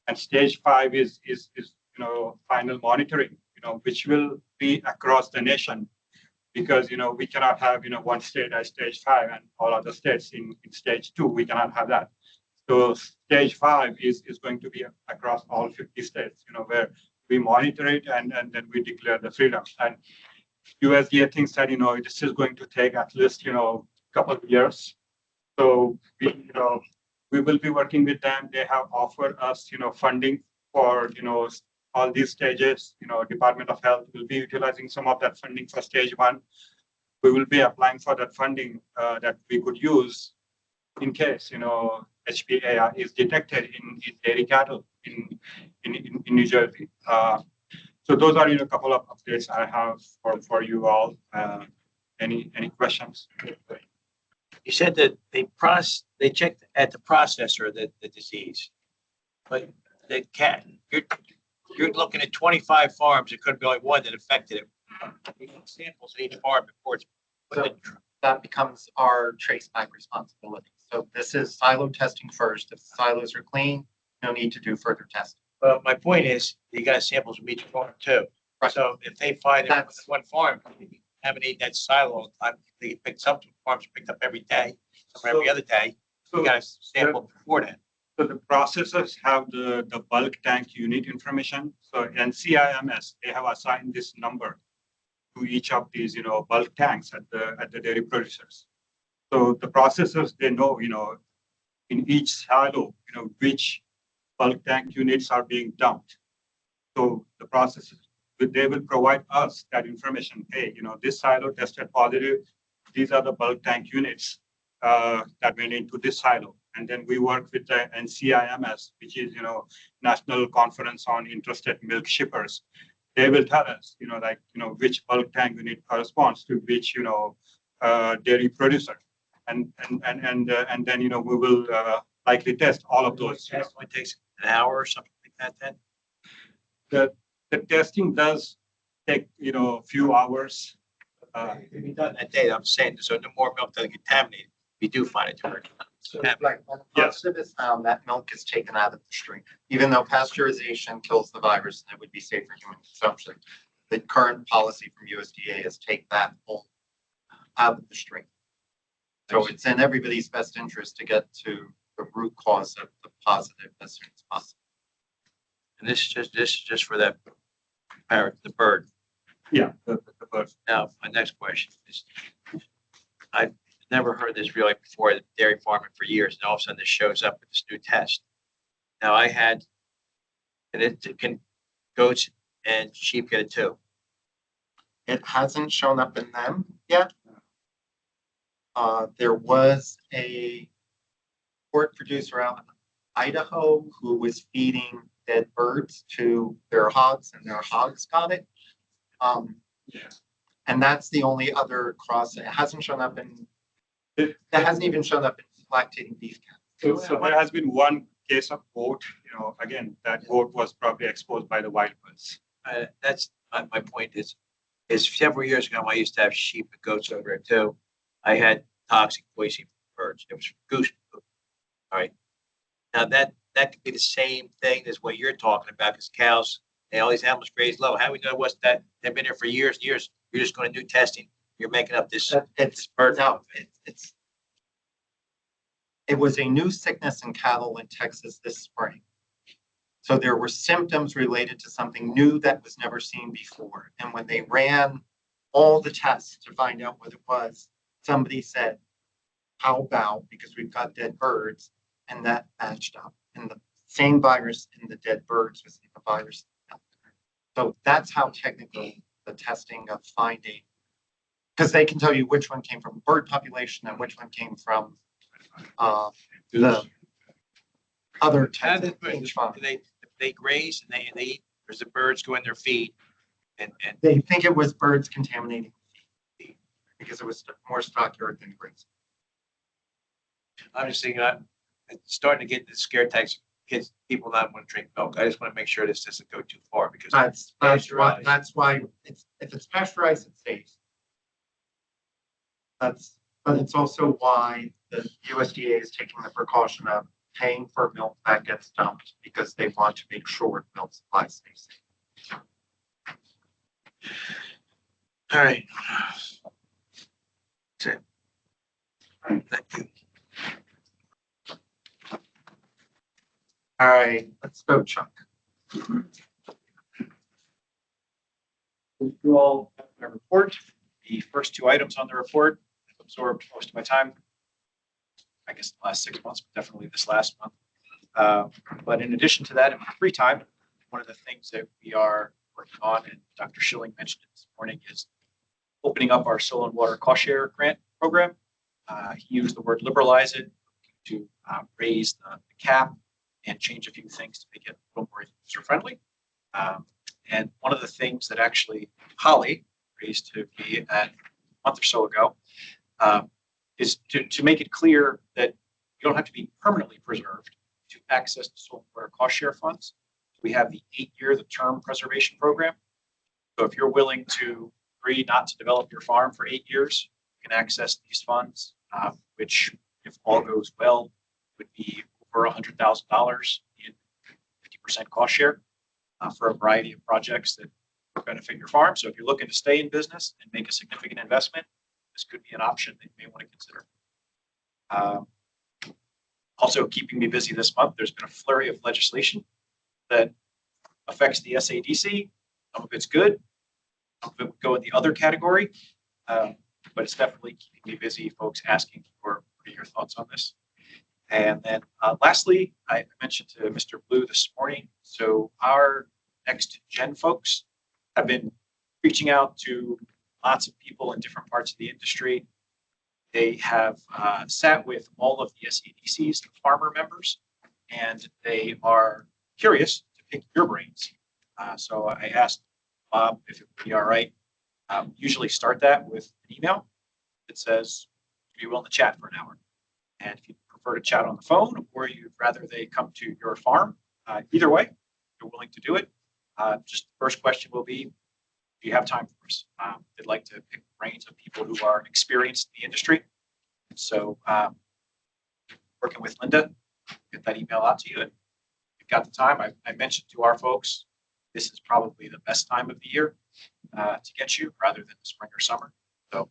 Speaker 1: and stage 5 is final monitoring, which will be across the nation. Because we cannot have one state at stage 5 and all other states in stage 2. We cannot have that. So stage 5 is going to be across all 50 states. Where we monitor it and then we declare the freedom. And USDA thinks that this is going to take at least couple of years. So we will be working with them. They have offered us funding for all these stages. Department of Health will be utilizing some of that funding for stage 1. We will be applying for that funding that we could use in case HPAI is detected in dairy cattle in New Jersey. So those are a couple of updates I have for you all. Any questions?
Speaker 15: You said that they checked at the processor the disease, but the cat, you're looking at 25 farms. It could be only one that affected it. We need samples at each farm before it's put in.
Speaker 13: That becomes our trace back responsibility. So this is silo testing first. If the silos are clean, no need to do further testing.
Speaker 15: But my point is, you got samples from each farm too.
Speaker 13: Right.
Speaker 15: So if they find it with one farm, haven't eaten that silo all the time, they pick some farms picked up every day, some every other day. You got to sample before that.
Speaker 1: So the processors have the bulk tank unit information. So NCIMS, they have assigned this number to each of these, bulk tanks at the dairy producers. So the processors, they know, in each silo, which bulk tank units are being dumped. So the processors, they will provide us that information. Hey, this silo tested positive. These are the bulk tank units that went into this silo. And then we work with the NCIMS, which is, National Conference on Interstate Milk Shippers. They will tell us, which bulk tank unit corresponds to which, dairy producer. And then, we will likely test all of those.
Speaker 15: It only takes an hour or something like that then?
Speaker 1: The testing does take, a few hours.
Speaker 15: If you done that day, I'm saying, so no more milk doesn't contaminate. We do find it to
Speaker 13: So like when a positive is found, that milk is taken out of the stream. Even though pasteurization kills the virus, and it would be safe for human consumption. The current policy from USDA is take that whole out of the stream. So it's in everybody's best interest to get to the root cause of the positive as soon as possible.
Speaker 15: And this is just for that parrot, the bird.
Speaker 1: Yeah, the bird.
Speaker 15: Now, my next question is, I've never heard this really before, dairy farming for years, and all of a sudden this shows up with this new test. Now I had, and it can, goats and sheep get it too.
Speaker 13: It hasn't shown up in them yet. There was a pork producer out in Idaho who was feeding dead birds to their hogs, and their hogs got it. And that's the only other cross. It hasn't shown up in. That hasn't even shown up in lactating beef cattle.
Speaker 1: So there has been one case of goat. Again, that goat was probably exposed by the wild birds.
Speaker 15: That's my point is several years ago, I used to have sheep and goats over there too. I had toxic poisoning from birds. It was goose poop. All right. Now that could be the same thing as what you're talking about, because cows and all these animals graze low. How do we know what's that? They've been here for years and years. You're just going to do testing. You're making up this.
Speaker 13: It's bird. No, it was a new sickness in cattle in Texas this spring. So there were symptoms related to something new that was never seen before. And when they ran all the tests to find out what it was, somebody said, how about, because we've got dead birds, and that matched up. And the same virus in the dead birds was in the virus. So that's how technical the testing of finding, because they can tell you which one came from bird population and which one came from the other types of range farm.
Speaker 15: They graze and they eat, or the birds go in their feed, and
Speaker 13: They think it was birds contaminating feed because it was more stockyard than graze.
Speaker 15: I'm just thinking, it's starting to get the scare tactics, kids, people not want to drink milk. I just want to make sure this doesn't go too far because
Speaker 13: That's why it's, if it's pasteurized, it's safe. But it's also why the USDA is taking the precaution of paying for milk that gets dumped because they want to make sure milk supply stays safe.
Speaker 15: All right. That's it. All right, thank you.
Speaker 13: All right, let's go, Chuck.
Speaker 18: You all have my report. The first two items on the report have absorbed most of my time. I guess the last 6 months, but definitely this last month. But in addition to that, in my free time, one of the things that we are working on, and Dr. Schilling mentioned it this morning, is opening up our soil and water cost share grant program. He used the word liberalize it to raise the cap and change a few things to make it a little more user friendly. And one of the things that actually Holly raised to me a month or so ago is to make it clear that you don't have to be permanently preserved to access the soil and water cost share funds. We have the 8-year, the term preservation program. So if you're willing to agree not to develop your farm for 8 years, you can access these funds, which if all goes well, would be over $100,000 in 50% cost share for a variety of projects that benefit your farm. So if you're looking to stay in business and make a significant investment, this could be an option that you may want to consider. Also keeping me busy this month, there's been a flurry of legislation that affects the SADC. Some of it's good, some of it would go in the other category. but it's definitely keeping me busy, folks asking for your thoughts on this. And then lastly, I mentioned to Mr. Blue this morning, so our next gen folks have been reaching out to lots of people in different parts of the industry. They have sat with all of the SADC's farmer members, and they are curious to pick your brains. So I asked Bob if it would be all right. Usually start that with an email that says, "Are you willing to chat for an hour?" And if you prefer to chat on the phone, or you'd rather they come to your farm, either way, you're willing to do it. Just the first question will be, do you have time for us? They'd like to pick brains of people who are experienced in the industry. So working with Linda, get that email out to you. And if you've got the time, I mentioned to our folks, this is probably the best time of the year to get you rather than the spring or summer. So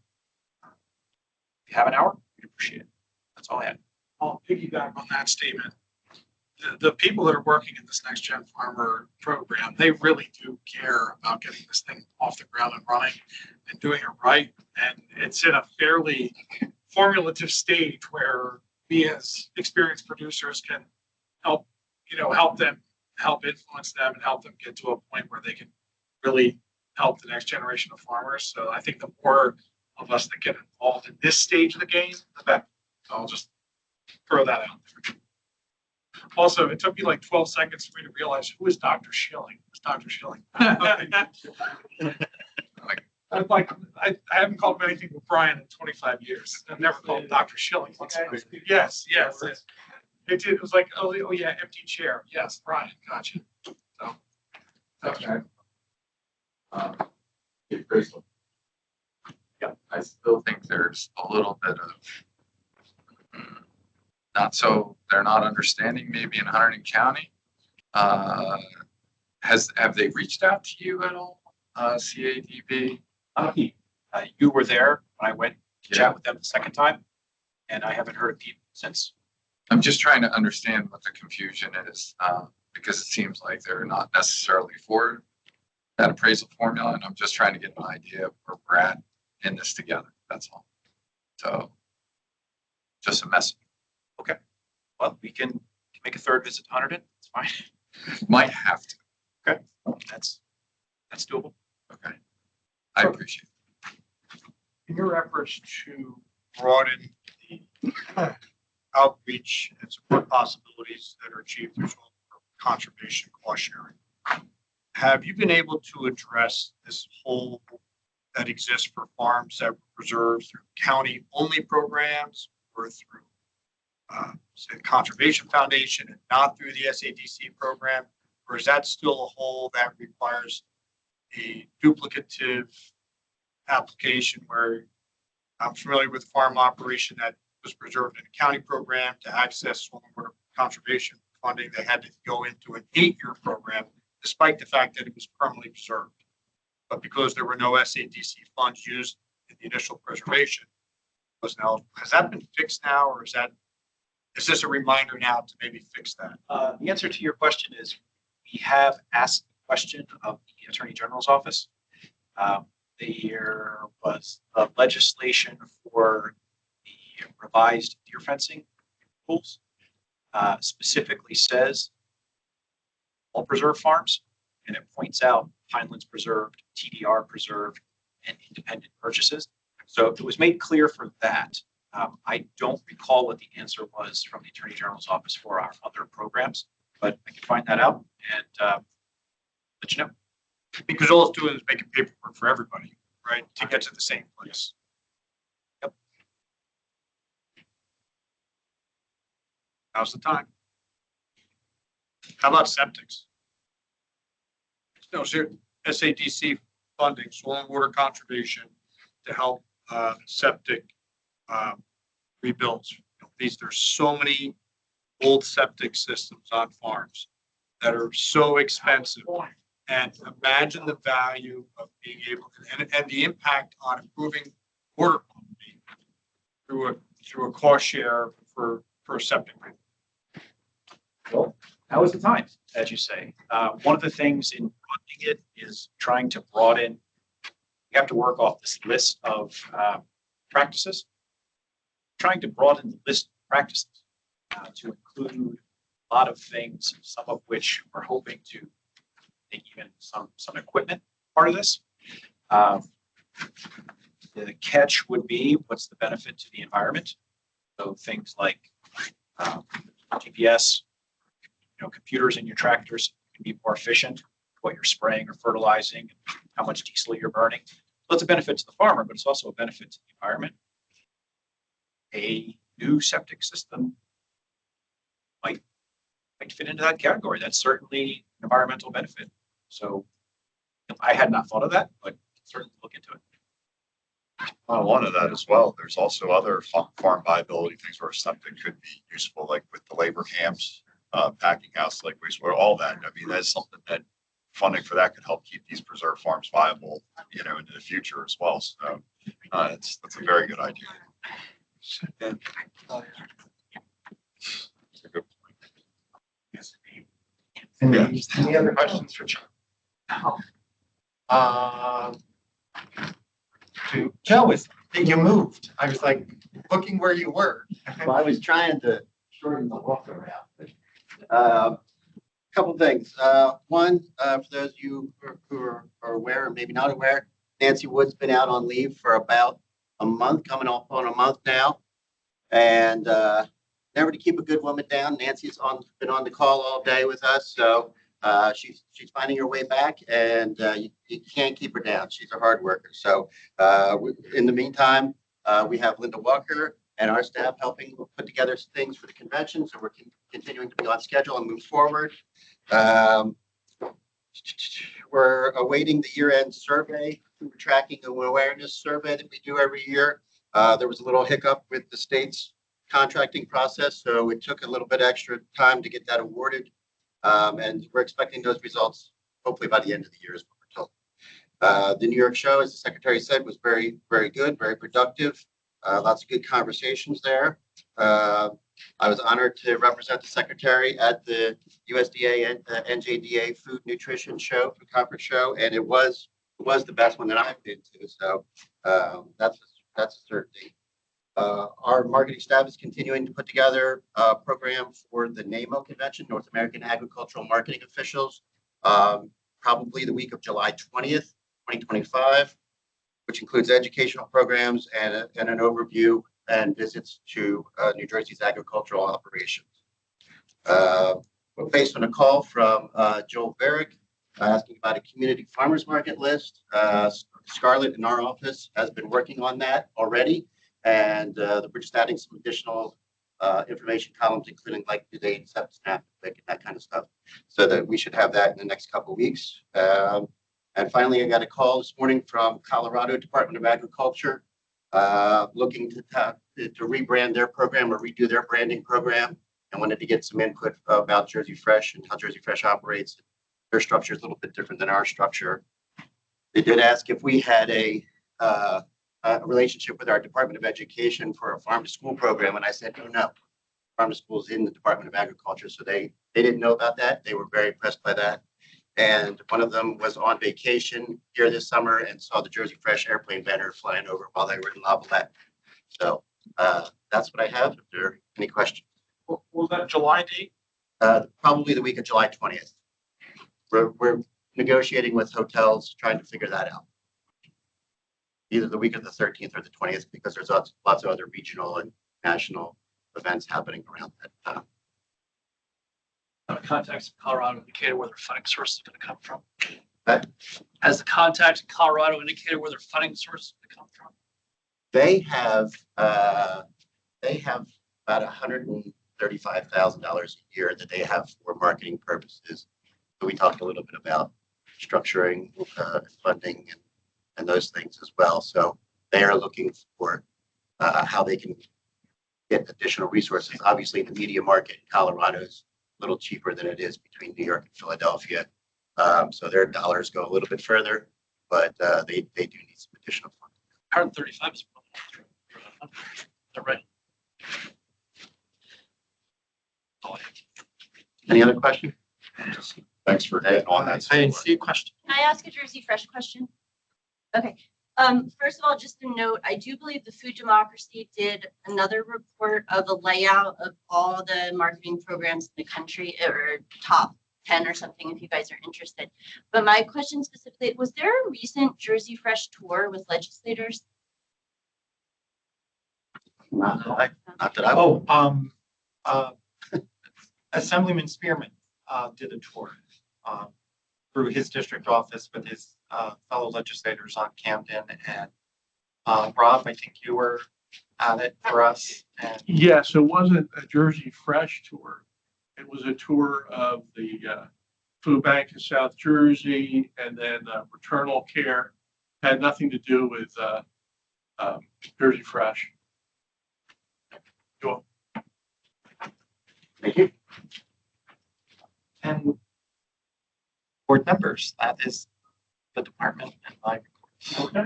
Speaker 18: if you have an hour, we'd appreciate it. That's all I had.
Speaker 3: I'll piggyback on that statement. The people that are working in this Next Gen Farmer program, they really do care about getting this thing off the ground and running and doing it right. And it's in a fairly formulative stage where we as experienced producers can help, help influence them and help them get to a point where they can really help the next generation of farmers. So I think the more of us that get involved in this stage of the game, the better. So I'll just throw that out there. Also, it took me like 12 seconds for me to realize who is Dr. Schilling. Who's Dr. Schilling? I haven't called him anything but Brian in 25 years. I've never called him Dr. Schilling. Yes. It was like, oh yeah, empty chair. Yes, Brian, gotcha. So,
Speaker 2: Okay. Yeah, I still think there's a little bit of they're not understanding maybe in Hunterdon County. Have they reached out to you at all? CADB?
Speaker 18: You were there when I went to chat with them the second time, and I haven't heard of Pete since.
Speaker 2: I'm just trying to understand what the confusion is, because it seems like they're not necessarily for that appraisal formula, and I'm just trying to get an idea of where we're at in this together. That's all. So, just a message.
Speaker 18: Okay. Well, we can make a third visit to Hunterdon. It's fine.
Speaker 2: Might have to.
Speaker 18: Okay. That's doable.
Speaker 2: Okay. I appreciate it.
Speaker 4: In your efforts to broaden the outreach and support possibilities that are achieved through conservation cost sharing, have you been able to address this hole that exists for farms that were preserved through county-only programs or through, say, the Conservation Foundation and not through the SADC program? Or is that still a hole that requires a duplicative application where I'm familiar with farm operation that was preserved in a county program to access stormwater conservation funding? They had to go into an 8-year program, despite the fact that it was permanently preserved. But because there were no SADC funds used in the initial preservation, was now, has that been fixed now, or is this a reminder now to maybe fix that?
Speaker 18: The answer to your question is we have asked the question of the Attorney General's office. There was legislation for the revised deer fencing rules, specifically says all preserved farms, and it points out Pinelands preserved, TDR preserved, and independent purchases. So it was made clear for that. I don't recall what the answer was from the Attorney General's office for our other programs, but I can find that out and let you know.
Speaker 4: Because all it's doing is making paperwork for everybody, right, to get to the same place.
Speaker 18: Yep.
Speaker 4: Now's the time. How about septics? No, SADC funding, stormwater conservation to help septic rebuilds. There's so many old septic systems on farms that are so expensive. And imagine the value of being able to, and the impact on improving water quality through a cost share for a septic.
Speaker 18: Well, now is the time, as you say. One of the things in broadening it is trying to broaden. You have to work off this list of practices. Trying to broaden the list of practices to include a lot of things, some of which we're hoping to make even some equipment part of this. The catch would be, what's the benefit to the environment? So things like GPS, computers in your tractors can be more efficient, what you're spraying or fertilizing, how much diesel you're burning. So it's a benefit to the farmer, but it's also a benefit to the environment. A new septic system might fit into that category. That's certainly an environmental benefit. So I had not thought of that, but certainly look into it.
Speaker 12: One of that as well, there's also other farm viability things where septic could be useful, like with the labor camps, packing house, like wastewater, all that. I mean, that's something that funding for that could help keep these preserve farms viable, into the future as well. So that's a very good idea. That's a good point.
Speaker 13: Any other questions for Joe? Joe, I think you moved. I was like looking where you were.
Speaker 10: Well, I was trying to shorten the walk around. Couple things. One, for those of you who are aware or maybe not aware, Nancy Wood's been out on leave for about a month, coming up on a month now. And never to keep a good woman down. Nancy's been on the call all day with us, so she's finding her way back, and you can't keep her down. She's a hard worker. So in the meantime, we have Linda Walker and our staff helping put together things for the convention. So we're continuing to be on schedule and move forward. We're awaiting the year-end survey. We're tracking an awareness survey that we do every year. There was a little hiccup with the state's contracting process, so it took a little bit extra time to get that awarded. And we're expecting those results hopefully by the end of the year is what we're told. The New York show, as the secretary said, was very, very good, very productive. Lots of good conversations there. I was honored to represent the secretary at the USDA and NJDA Food Nutrition Show, Food Conference Show, and it was the best one that I've been to. So that's a certainty. Our marketing staff is continuing to put together a program for the NAMO convention, North American Agricultural Marketing Officials, probably the week of July 20th, 2025, which includes educational programs and an overview and visits to New Jersey's agricultural operations. Based on a call from Joel Varick asking about a community farmers market list, Scarlett in our office has been working on that already. And we're just adding some additional information columns, including like the date, snap, and that kind of stuff, so that we should have that in the next couple of weeks. And finally, I got a call this morning from Colorado Department of Agriculture, looking to rebrand their program or redo their branding program, and wanted to get some input about Jersey Fresh and how Jersey Fresh operates. Their structure is a little bit different than our structure. They did ask if we had a relationship with our Department of Education for a farm to school program. And I said, no, farm to school is in the Department of Agriculture. So they didn't know about that. They were very impressed by that. And one of them was on vacation here this summer and saw the Jersey Fresh airplane banner flying over while they were in Lavallette. So that's what I have. If there are any questions.
Speaker 3: What was that July date?
Speaker 10: Probably the week of July 20th. We're negotiating with hotels, trying to figure that out. Either the week of the 13th or the 20th, because there's lots of other regional and national events happening around that time.
Speaker 11: Contacts in Colorado indicated where their funding source is going to come from. Has the contacts in Colorado indicated where their funding source is going to come from?
Speaker 10: They have about $135,000 a year that they have for marketing purposes. So we talked a little bit about structuring funding and those things as well. So they are looking for how they can get additional resources. Obviously, the media market in Colorado is a little cheaper than it is between New York and Philadelphia. So their dollars go a little bit further, but they do need some additional funding.
Speaker 11: 135 is right.
Speaker 10: Any other question?
Speaker 12: Thanks for getting on that.
Speaker 13: I didn't see a question.
Speaker 16: Can I ask a Jersey Fresh question? Okay. First of all, just a note, I do believe the Food Democracy did another report of a layout of all the marketing programs in the country, or top 10 or something, if you guys are interested. But my question specifically, was there a recent Jersey Fresh tour with legislators?
Speaker 10: Not that I.
Speaker 13: Assemblyman Spearman did a tour through his district office with his fellow legislators on Camden, and Rob, I think you were at it for us. And
Speaker 7: Yes, it wasn't a Jersey Fresh tour. It was a tour of the food bank in South Jersey, and then maternal care. Had nothing to do with Jersey Fresh. Cool.
Speaker 10: Thank you.
Speaker 13: and board members, that is the department and my report.
Speaker 3: Okay,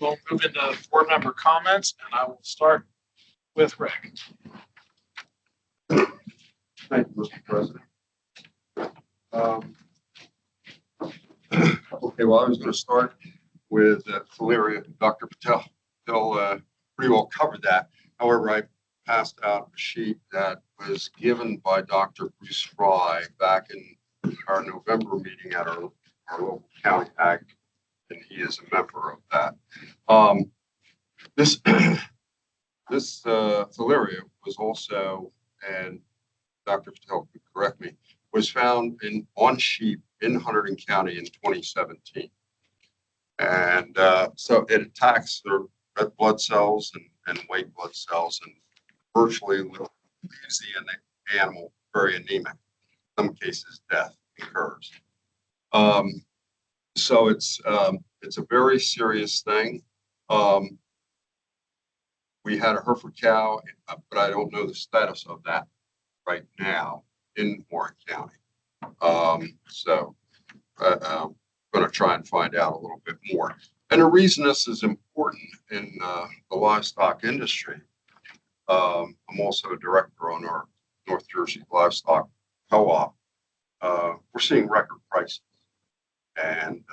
Speaker 3: we'll move into board member comments, and I will start with Rick.
Speaker 17: Thank you, Mr. President. Okay, well, I was going to start with Valeria, Dr. Patel. They'll pretty well covered that. However, I passed out a sheet that was given by Dr. Bruce Fry back in our November meeting at our local county ag, and he is a member of that. This Valeria was also, and Dr. Patel could correct me, was found on sheep in Hunterdon County in 2017. And so it attacks the red blood cells and white blood cells, and virtually leaves the animal very anemic. In some cases, death occurs. So it's a very serious thing. We had a Hereford cow, but I don't know the status of that right now in Warren County. So I'm going to try and find out a little bit more. And the reason this is important in the livestock industry, I'm also a director on our North Jersey Livestock Co-op. We're seeing record prices. And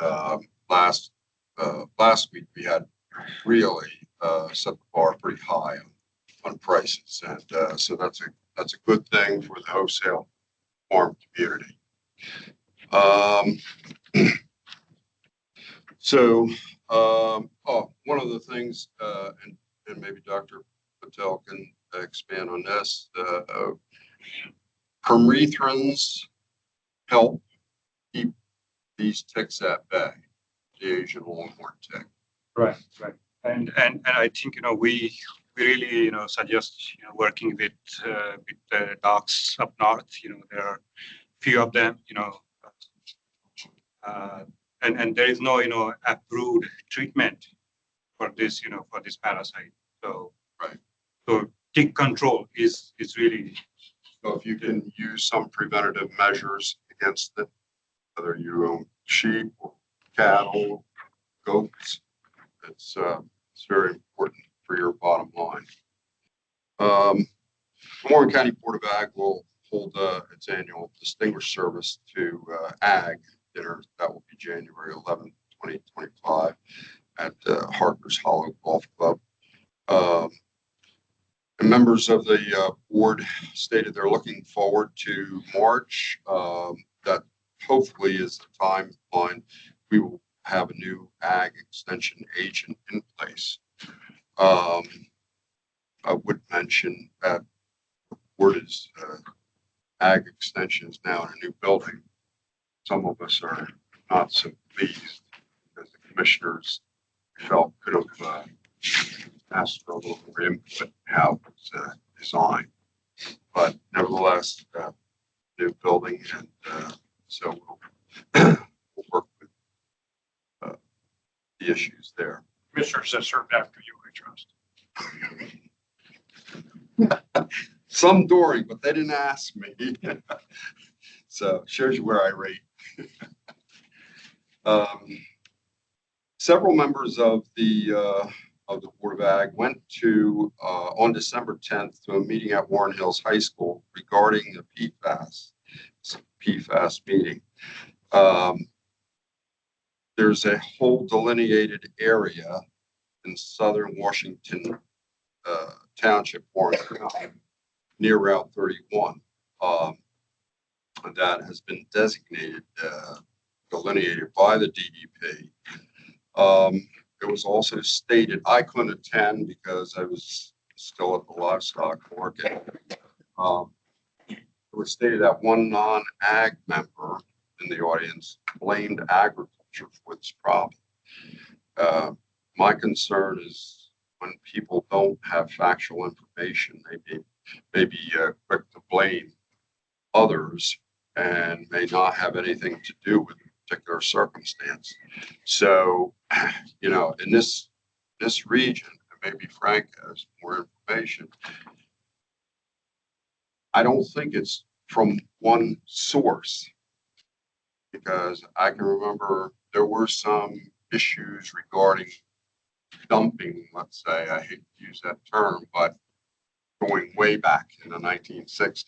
Speaker 17: last week we had really set the bar pretty high on prices. And so that's a good thing for the wholesale farm community. One of the things, and maybe Dr. Patel can expand on this, permethrins help keep these ticks at bay, the Asian longhorn tick.
Speaker 1: Right. And I think, we really, suggest, working with the docs up north. There are few of them, and there is no, approved treatment for this, for this parasite. So,
Speaker 17: right.
Speaker 1: So tick control is really.
Speaker 17: So if you can use some preventative measures against it, whether you own sheep or cattle, goats, it's very important for your bottom line. The Warren County Board of Ag will hold its annual distinguished service to ag dinner. That will be January 11, 2025 at Harker's Hollow Golf Club. And members of the board stated they're looking forward to March. That hopefully is the timeline. We will have a new ag extension agent in place. I would mention that the board is ag extension is now in a new building. Some of us are not so pleased because the commissioners felt could have asked for a little more input in how it was designed. But nevertheless, new building, and so we'll work with the issues there.
Speaker 3: Commissioners that served after you, I trust.
Speaker 17: Some Dory, but they didn't ask me. So shows you where I rate. Several members of the Board of Ag went to on December 10th to a meeting at Warren Hills High School regarding the PFAS. It's a PFAS meeting. there's a whole delineated area in southern Washington Township, Warren County, near Route 31, that has been designated, delineated by the DEP. It was also stated, I couldn't attend because I was still at the livestock market. It was stated that one non-ag member in the audience blamed agriculture for this problem. My concern is when people don't have factual information, they may be quick to blame others and may not have anything to do with a particular circumstance. So, you know, in this region, and maybe Frank has more information, I don't think it's from one source, because I can remember there were some issues regarding dumping, let's say, I hate to use that term, but going way back in the 1960s.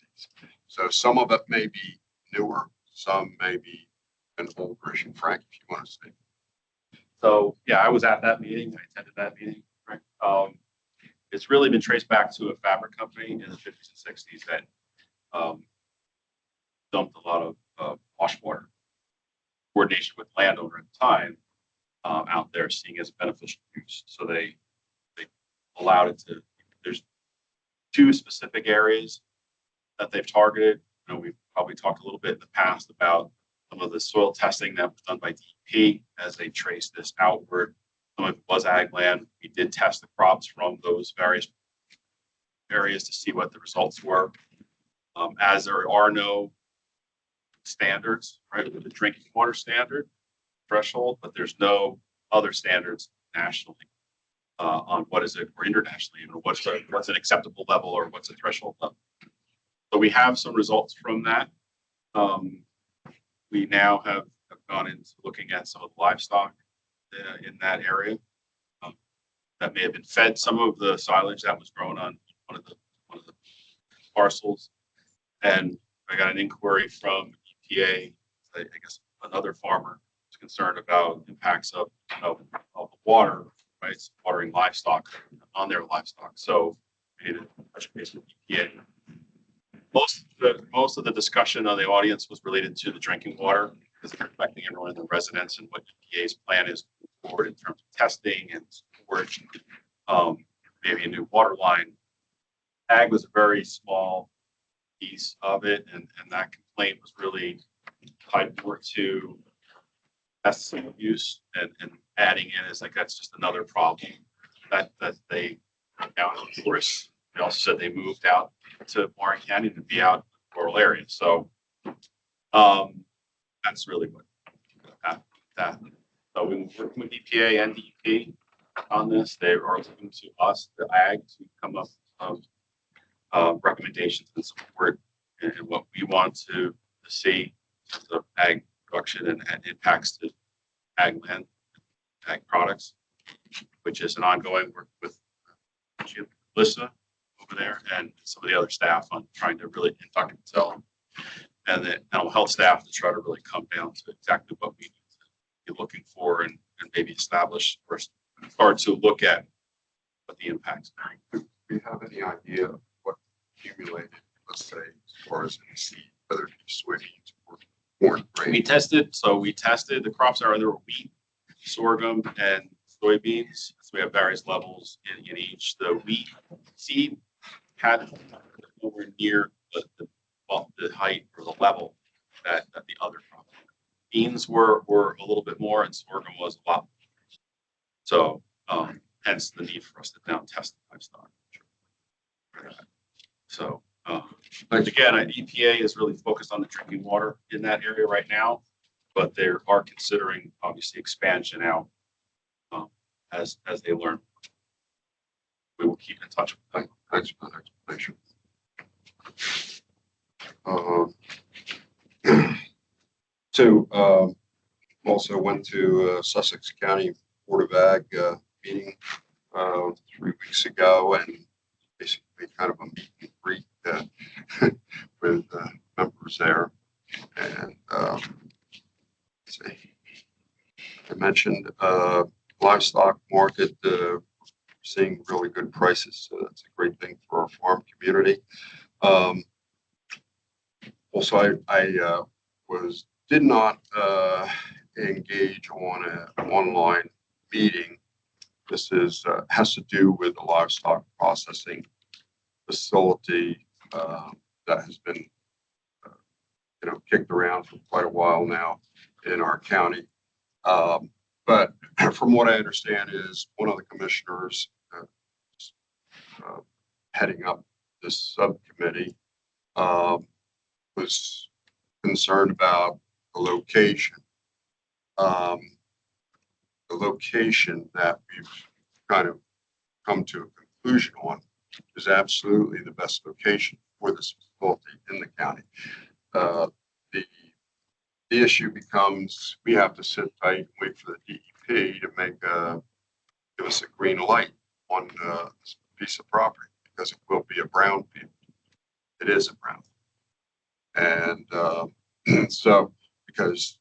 Speaker 17: So some of it may be newer, some may be an older issue. Frank, if you want to say.
Speaker 6: So, yeah, I was at that meeting. I attended that meeting. Right. It's really been traced back to a fabric company in the 50s and 60s that dumped a lot of wash water. Coordination with landowner at the time out there seeing as beneficial use. So they allowed it to, there's two specific areas that they've targeted. You know, we've probably talked a little bit in the past about some of the soil testing that was done by DEP as they traced this outward. Some of it was ag land. We did test the crops from those various areas to see what the results were. As there are no standards, right, with the drinking water standard threshold, but there's no other standards nationally on what is it, or internationally, you know, what's an acceptable level or what's a threshold level. So we have some results from that. We now have gone into looking at some of the livestock in that area that may have been fed some of the silage that was grown on one of the parcels. And I got an inquiry from EPA. I guess another farmer is concerned about impacts of water, right? Watering livestock on their livestock. So we need to touch base with EPA. Most of the discussion on the audience was related to the drinking water, because it's affecting everyone in the residents and what EPA's plan is forward in terms of testing and storage, maybe a new water line. Ag was a very small piece of it, and that complaint was really tied more to pesticide use and adding in is like that's just another problem that they now of course they also said they moved out to Warren County to be out in rural areas. So that's really what that. So we were working with EPA and DEP on this. They are looking to us, the ag, to come up with recommendations and support and what we want to see the ag production and impacts to ag land, ag products, which is an ongoing work with Lisa over there and some of the other staff on trying to really, and Dr. Patel and the animal health staff to try to really come down to exactly what we need to be looking for and maybe establish or start to look at what the impacts are.
Speaker 17: Do we have any idea of what accumulated, let's say, as far as any seed, whether it be soybeans or corn?
Speaker 6: We tested the crops are there were wheat, sorghum, and soybeans. So we have various levels in each. The wheat seed had nowhere near the height or the level that the other crops. Beans were a little bit more, and sorghum was a lot more. So hence the need for us to now test the livestock. So again, EPA is really focused on the drinking water in that area right now, but they are considering obviously expansion out as they learn. We will keep in touch with them.
Speaker 17: Thanks for that explanation. Also went to Sussex County Board of Ag meeting 3 weeks ago, and basically kind of a meet and greet with members there. And let's see, I mentioned, livestock market, seeing really good prices. So that's a great thing for our farm community. Also, I did not engage on an online meeting. This has to do with the livestock processing facility that has been kicked around for quite a while now in our county. But from what I understand is one of the commissioners heading up this subcommittee was concerned about the location. The location that we've kind of come to a conclusion on is absolutely the best location for this facility in the county. The issue becomes we have to sit tight and wait for the DEP to give us a green light on this piece of property because it will be a brownfield. It is a brownfield. And so because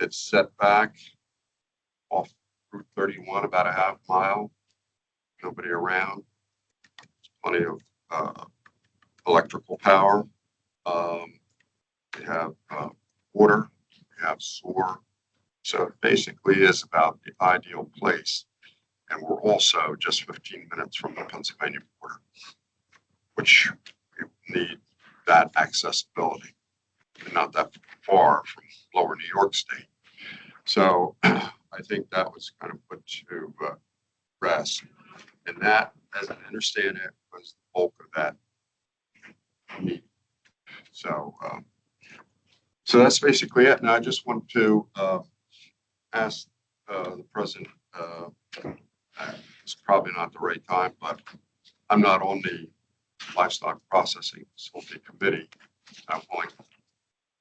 Speaker 17: it's set back off Route 31 about a half mile, nobody around, plenty of electrical power. We have water, we have sewer. So it basically is about the ideal place. And we're also just 15 minutes from the Pennsylvania border, which we need that accessibility and not that far from lower New York State. So I think that was kind of put to rest. And that, as I understand it, was the bulk of that need. So, so that's basically it. And I just want to ask the president, it's probably not the right time, but I'm not on the livestock processing facility committee. I'm willing,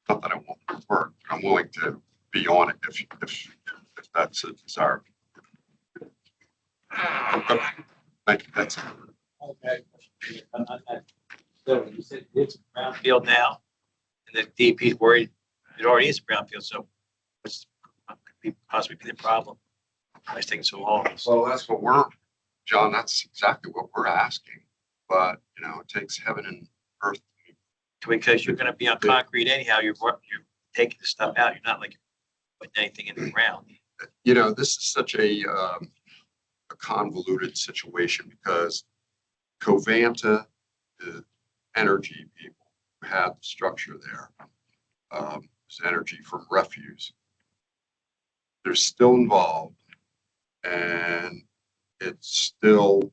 Speaker 17: not that I won't work, but I'm willing to be on it if that's a desire. Thank you. That's it.
Speaker 15: Okay. So you said it's a brownfield now, and the DEP is worried it already is a brownfield, so what's could be possibly be the problem? Why it's taking so long?
Speaker 17: Well, that's what John, that's exactly what we're asking. But, it takes heaven and earth.
Speaker 15: Because you're gonna be on concrete anyhow, you're taking the stuff out, you're not like putting anything in the ground.
Speaker 17: This is such a convoluted situation because Covanta, the energy people who have the structure there, is energy from refuse. They're still involved and it's still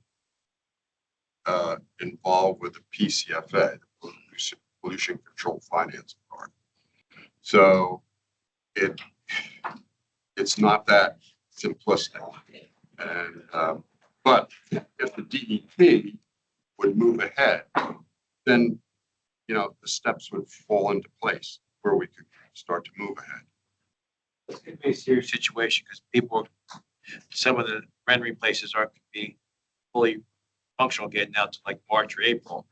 Speaker 17: involved with the PCFA, the Pollution Control Finance Authority. So it's not that simplistic. And but if the DEP would move ahead, then the steps would fall into place where we could start to move ahead.
Speaker 15: It's gonna be a serious situation because some of the rendering places aren't gonna be fully functional getting out to like March or April.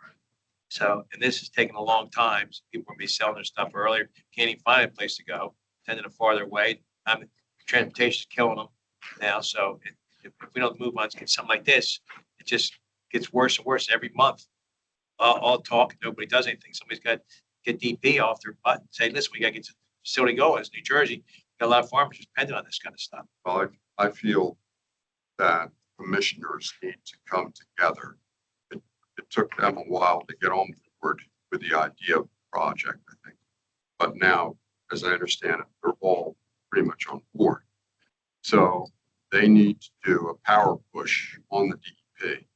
Speaker 15: So, and this is taking a long time. So people will be selling their stuff earlier, can't even find a place to go, tending to farther away. Transportation is killing them now. So if we don't move on to get something like this, it just gets worse and worse every month. All talk, nobody does anything. Somebody's got to get DP off their butt and say, listen, we got to get the facility going. It's New Jersey. Got a lot of farmers depending on this kind of stuff.
Speaker 17: Well, I feel that commissioners need to come together. It took them a while to get on board with the idea of the project, I think. But now, as I understand it, they're all pretty much on board. So they need to do a power push on the DEP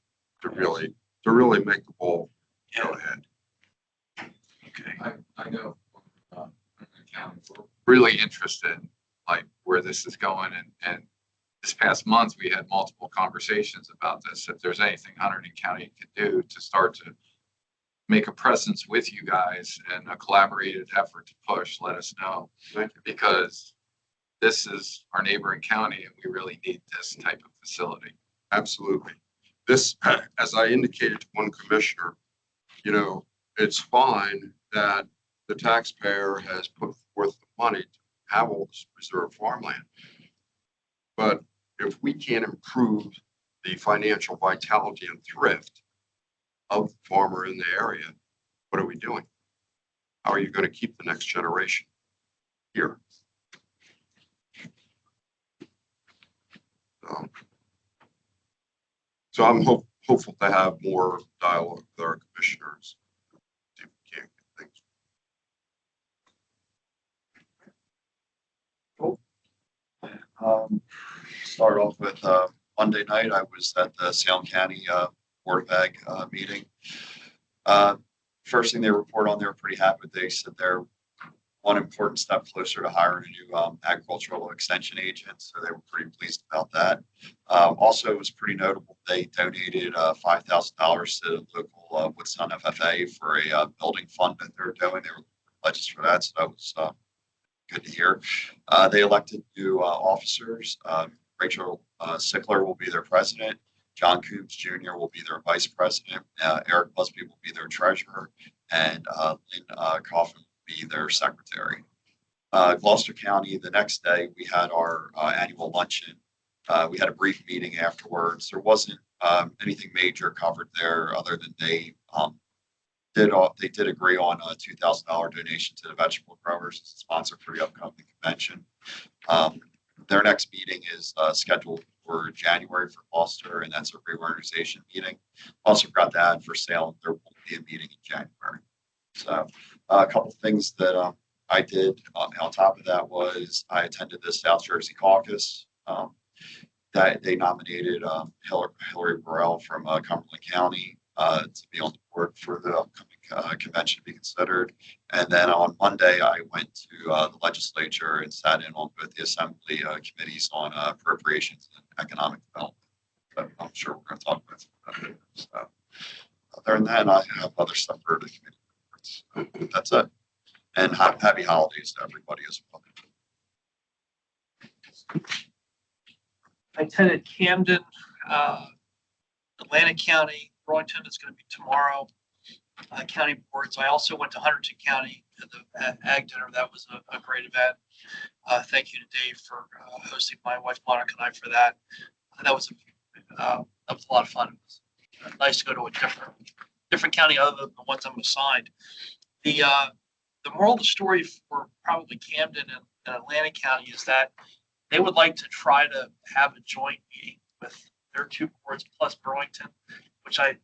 Speaker 17: to really make the ball go ahead.
Speaker 15: Okay.
Speaker 2: I know, we're really interested, like where this is going and this past month, we had multiple conversations about this. If there's anything Hunterdon County can do to start to make a presence with you guys and a collaborative effort to push, let us know. Because this is our neighboring county and we really need this type of facility.
Speaker 17: Absolutely. This, as I indicated to one commissioner, it's fine that the taxpayer has put forth the money to have all this reserve farmland. But if we can't improve the financial vitality and thrift of the farmer in the area, what are we doing? How are you going to keep the next generation here? So I'm hopeful to have more dialogue with our commissioners. See if we can get things.
Speaker 12: Start off with Monday night, I was at the Salem County Board of Ag meeting. First thing they report on, they were pretty happy. They said they're one important step closer to hiring a new agricultural extension agent, so they were pretty pleased about that. Also, it was pretty notable. They donated $5,000 to the local Woodstown FFA for a building fund that they're doing. They were pledges for that, so that was good to hear. They elected new officers. Rachel Sickler will be their president. John Coombs Jr. will be their vice president. Eric Busby will be their treasurer, and Lynn Coffin will be their secretary. Gloucester County, the next day, we had our annual luncheon. We had a brief meeting afterwards. There wasn't anything major covered there other than they did agree on a $2,000 donation to the vegetable growers as a sponsor for the upcoming convention. Their next meeting is scheduled for January for Gloucester, and that's a reorganization meeting. Also got the ad for sale. There will be a meeting in January. So a couple things that I did on top of that was I attended the South Jersey caucus. That they nominated Hillary Burrell from Cumberland County to be on the board for the upcoming convention to be considered. And then on Monday, I went to the legislature and sat in on both the assembly committees on appropriations and economic development. But I'm sure we're going to talk about that. So, other than that, I have other stuff for the committee. That's it. And happy holidays to everybody as well.
Speaker 11: I attended Camden, Atlantic County, Burlington is going to be tomorrow, county boards. I also went to Hunterdon County to the ag dinner. That was a great event. Thank you to Dave for hosting my wife Monica and I for that. That was a lot of fun. It was nice to go to a different county other than the ones I'm assigned. The moral of the story for probably Camden and Atlantic County is that they would like to try to have a joint meeting with their two boards plus Burlington, which I